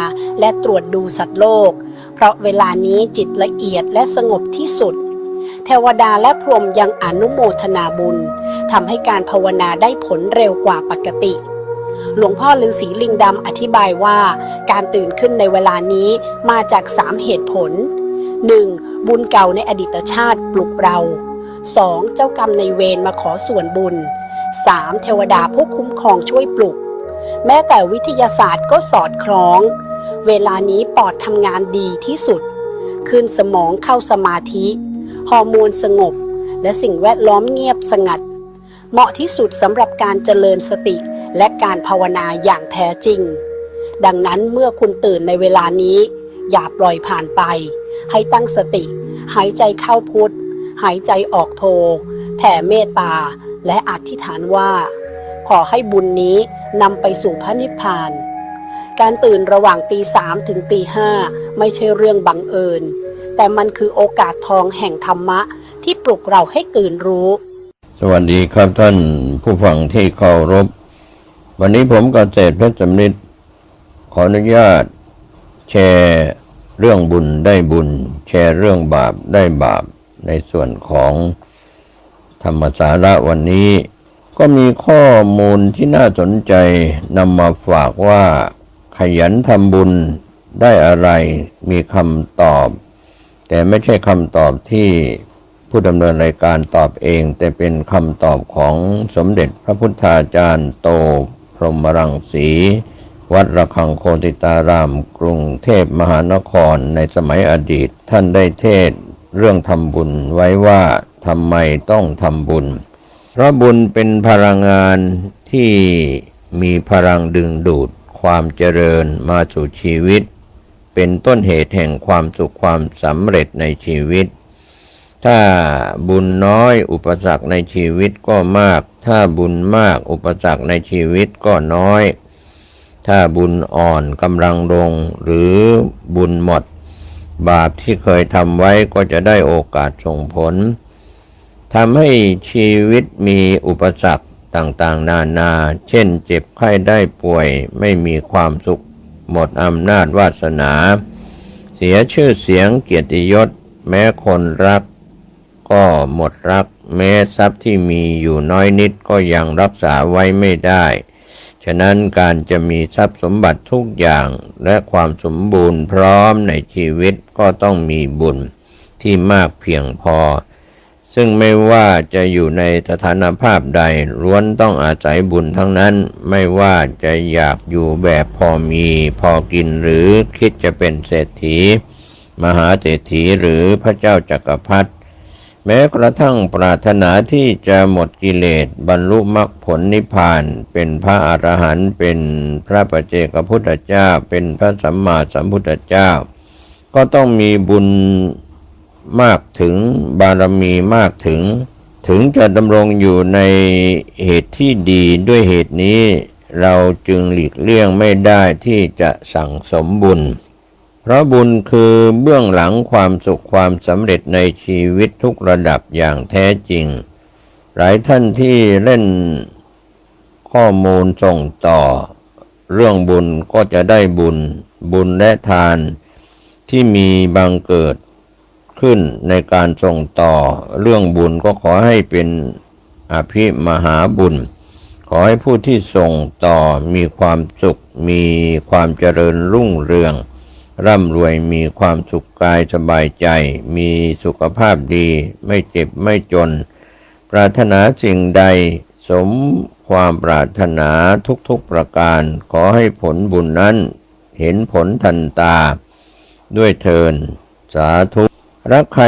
และตรวจดูสัตว์โลกเพราะเวลานี้จิตละเอียดและสงบที่สุดเทวดาและพรหมยังอนุโมทนาบุญทำให้การภาวนาได้ผลเร็วกว่าปกติหลวงพ่อฤาษีลิงดำอธิบายว่าการตื่นขึ้นในเวลานี้มาจาก3เหตุผล 1. บุญเก่าในอดีตชาติปลุกเรา 2. เจ้ากรรมในเวรมาขอส่วนบุญ 3. เทวดาผู้คุ้มครองช่วยปลุกแม้แต่วิทยาศาสตร์ก็สอดคล้องเวลานี้ปอดทำงานดีที่สุดขึ้นสมองเข้าสมาธิฮอร์โมนสงบและสิ่งแวดล้อมเงียบสงัดเหมาะที่สุดสำหรับการเจริญสติและการภาวนาอย่างแท้จริงดังนั้นเมื่อคุณตื่นในเวลานี้อย่าปล่อยผ่านไปให้ตั้งสติหายใจเข้าพุทธหายใจออกโทแผ่เมตตาและอธิษฐานว่าขอให้บุญนี้นำไปสู่พระนิพพานการตื่นระหว่างตี 3 ถึงตี 5ไม่ใช่เรื่องบังเอิญแต่มันคือโอกาสทองแห่งธรรมะที่ปลุกเราให้ตื่นรู้สวัสดีครับท่านผู้ฟังที่เคารพวันนี้ผมเกษตรเพชรสำริดขออนุญาตแชร์เรื่องบุญได้บุญแชร์เรื่องบาปได้บาปในส่วนของธรรมสาระวันนี้ก็มีข้อมูลที่น่าสนใจนำมาฝากว่าขยันทำบุญได้อะไรมีคำตอบแต่ไม่ใช่คำตอบที่ผู้ดำเนินรายการตอบเองแต่เป็นคำตอบของสมเด็จพระพุทธาจารย์โตพรหมรังสี วัดระฆังโคติตารามกรุงเทพมหานครในสมัยอดีตท่านได้เทศน์เรื่องทำบุญไว้ว่าทำไมต้องทำบุญเพราะบุญเป็นพลังงานที่มีพลังดึงดูดความเจริญมาสู่ชีวิตเป็นต้นเหตุแห่งความสุขความสำเร็จในชีวิตถ้าบุญน้อยอุปสรรคในชีวิตก็มากถ้าบุญมากอุปสรรคในชีวิตก็น้อยถ้าบุญอ่อนกำลังลงหรือบุญหมดบาปที่เคยทำไว้ก็จะได้โอกาสส่งผลทำให้ชีวิตมีอุปสรรคต่างๆนานาเช่นเจ็บไข้ได้ป่วยไม่มีความสุขหมดอำนาจวาสนาเสียชื่อเสียงเกียรติยศแม้คนรักก็หมดรักแม้ทรัพย์ที่มีอยู่น้อยนิดก็ยังรักษาไว้ไม่ได้ฉะนั้นการจะมีทรัพย์สมบัติทุกอย่างและความสมบูรณ์พร้อมในชีวิตก็ต้องมีบุญที่มากเพียงพอซึ่งไม่ว่าจะอยู่ในสถานภาพใดล้วนต้องอาศัยบุญทั้งนั้นไม่ว่าจะอยากอยู่แบบพอมีพอกินหรือคิดจะเป็นเศรษฐีมหาเศรษฐีหรือพระเจ้าจักรพรรดิแม้กระทั่งปรารถนาที่จะหมดกิเลสบรรลุมรรคผลนิพพานเป็นพระอรหันต์เป็นพระปัจเจกพุทธเจ้าเป็นพระสัมมาสัมพุทธเจ้าก็ต้องมีบุญมากถึงบารมีมากถึงจะดำรงอยู่ในเหตุที่ดีด้วยเหตุนี้เราจึงหลีกเลี่ยงไม่ได้ที่จะสั่งสมบุญเพราะบุญคือเบื้องหลังความสุขความสำเร็จในชีวิตทุกระดับอย่างแท้จริงหลายท่านที่เล่นข้อมูลส่งต่อเรื่องบุญก็จะได้บุญและทานที่มีบังเกิดขึ้นในการส่งต่อเรื่องบุญก็ขอให้เป็นอภิมหาบุญขอให้ผู้ที่ส่งต่อมีความสุขมีความเจริญรุ่งเรืองร่ำรวยมีความสุขกายสบายใจมีสุขภาพดีไม่เจ็บไม่จนปรารถนาสิ่งใดสมความปรารถนาทุกๆประการขอให้ผลบุญนั้นเห็นผลทันตาด้วยเทินสาธุรักใคร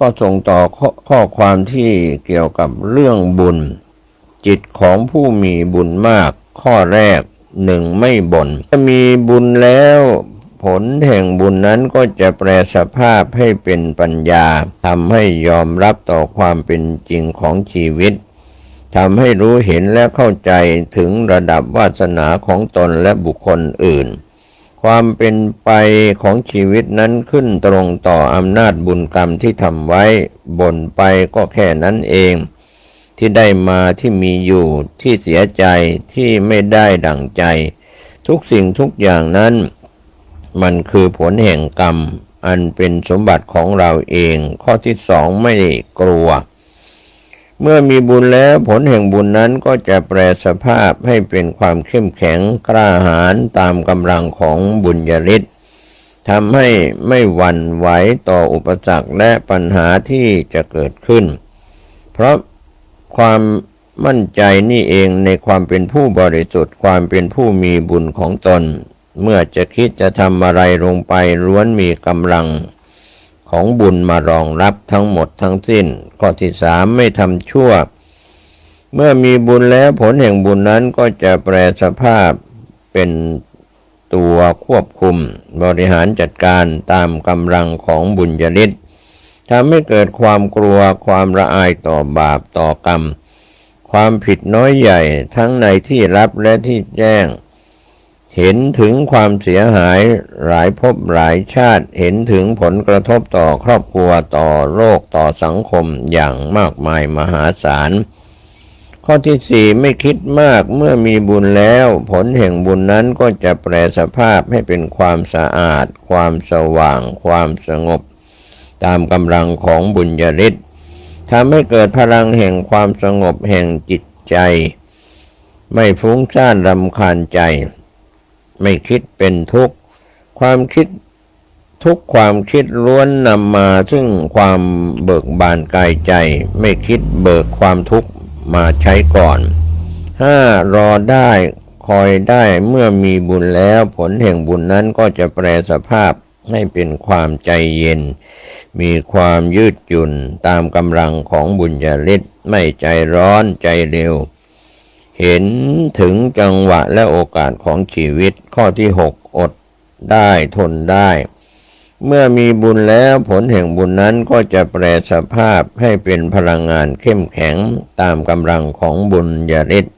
ก็ส่งต่อข้อความที่เกี่ยวกับเรื่องบุญจิตของผู้มีบุญมากข้อแรก1ไม่บ่นถ้ามีบุญแล้วผลแห่งบุญนั้นก็จะแปลสภาพให้เป็นปัญญาทำให้ยอมรับต่อความเป็นจริงของชีวิตทำให้รู้เห็นและเข้าใจถึงระดับวาสนาของตนและบุคคลอื่นความเป็นไปของชีวิตนั้นขึ้นตรงต่ออำนาจบุญกรรมที่ทำไว้บ่นไปก็แค่นั้นเองที่ได้มาที่มีอยู่ที่เสียใจที่ไม่ได้ดั่งใจทุกสิ่งทุกอย่างนั้นมันคือผลแห่งกรรมอันเป็นสมบัติของเราเองข้อที่2ไม่กลัวเมื่อมีบุญแล้วผลแห่งบุญนั้นก็จะแปลสภาพให้เป็นความเข้มแข็งกล้าหาญตามกำลังของบุญญาฤทธิ์ทำให้ไม่หวั่นไหวต่ออุปสรรคและปัญหาที่จะเกิดขึ้นเพราะความมั่นใจนี่เองในความเป็นผู้บริสุทธิ์ความเป็นผู้มีบุญของตนเมื่อจะคิดจะทำอะไรลงไปล้วนมีกำลังของบุญมารองรับทั้งหมดทั้งสิ้นข้อที่3ไม่ทำชั่วเมื่อมีบุญแล้วผลแห่งบุญนั้นก็จะแปลสภาพเป็นตัวควบคุมบริหารจัดการตามกำลังของบุญญาฤทธิ์ทำให้เกิดความกลัวความละอายต่อบาปต่อกรรมความผิดน้อยใหญ่ทั้งในที่รับและที่แจ้งเห็นถึงความเสียหายหลายภพหลายชาติเห็นถึงผลกระทบต่อครอบครัวต่อโลกต่อสังคมอย่างมากมายมหาศาลข้อที่4ไม่คิดมากเมื่อมีบุญแล้วผลแห่งบุญนั้นก็จะแปลสภาพให้เป็นความสะอาดความสว่างความสงบตามกำลังของบุญญาฤทธิ์ทำให้เกิดพลังแห่งความสงบแห่งจิตใจไม่ฟุ้งซ่านรำคาญใจไม่คิดเป็นทุกข์ความคิดทุกความคิดล้วนนำมาซึ่งความเบิกบานกายใจไม่คิดเบิกความทุกข์มาใช้ก่อน5รอได้ คอยได้เมื่อมีบุญแล้วผลแห่งบุญนั้นก็จะแปรสภาพให้เป็นความใจเย็นมีความยืดหยุ่นตามกำลังของบุญญาฤทธิ์ไม่ใจร้อนใจเร็วเห็นถึงจังหวะและโอกาสของชีวิตข้อที่ 6 อดได้ทนได้เมื่อมีบุญแล้วผลแห่งบุญนั้นก็จะแปรสภาพให้เป็นพลังงานเข้มแข็งตามกำลังของบุญญาฤทธิ์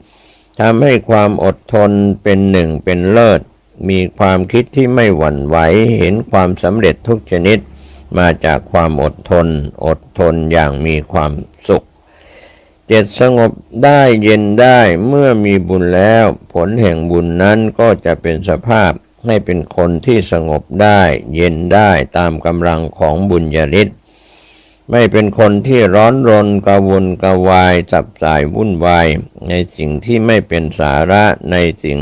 ทำให้ความอดทนเป็นหนึ่งเป็นเลิศมีความคิดที่ไม่หวั่นไหวเห็นความสำเร็จทุกชนิดมาจากความอดทนอย่างมีความสุข 7 สงบได้เย็นได้เมื่อมีบุญแล้วผลแห่งบุญนั้นก็จะเป็นสภาพให้เป็นคนที่สงบได้เย็นได้ตามกำลังของบุญญาฤทธิ์ไม่เป็นคนที่ร้อนรนกระวนกระวายสับสายวุ่นวายในสิ่งที่ไม่เป็นสาระในสิ่ง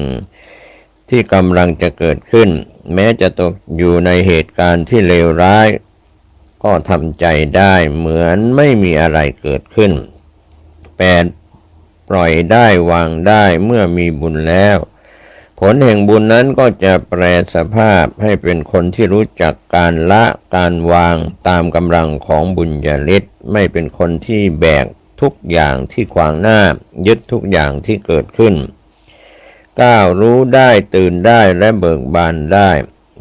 ที่กำลังจะเกิดขึ้นแม้จะตกอยู่ในเหตุการณ์ที่เลวร้ายก็ทำใจได้เหมือนไม่มีอะไรเกิดขึ้น 8 ปล่อยได้วางได้เมื่อมีบุญแล้วผลแห่งบุญนั้นก็จะแปรสภาพให้เป็นคนที่รู้จักการละการวางตามกำลังของบุญญาฤทธิ์ไม่เป็นคนที่แบกทุกอย่างที่ขวางหน้ายึดทุกอย่างที่เกิดขึ้น 9 รู้ได้ตื่นได้และเบิกบานได้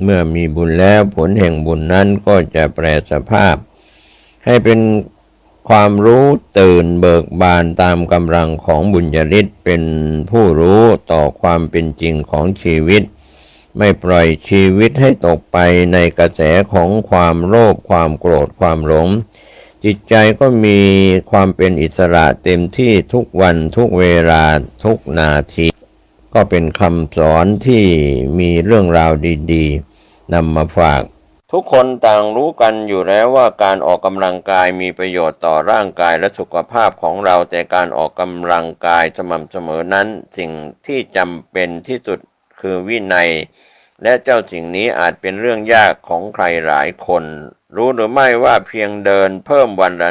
เมื่อมีบุญแล้วผลแห่งบุญนั้นก็จะแปรสภาพให้เป็นความรู้ตื่นเบิกบานตามกำลังของบุญญาฤทธิ์เป็นผู้รู้ต่อความเป็นจริงของชีวิตไม่ปล่อยชีวิตให้ตกไปในกระแสของความโลภความโกรธความหลงจิตใจก็มีความเป็นอิสระเต็มที่ทุกวันทุกเวลาทุกนาทีก็เป็นคำสอนที่มีเรื่องราวดีๆนำมาฝากทุกคนต่างรู้กันอยู่แล้วว่าการออกกำลังกายมีประโยชน์ต่อร่างกายและสุขภาพของเราแต่การออกกำลังกายสม่ำเสมอนั้นสิ่งที่จำเป็นที่สุดคือวินัยและเจ้าสิ่งนี้อาจเป็นเรื่องยากของใครหลายคนรู้หรือไม่ว่าเพียงเดินเพิ่มวันละ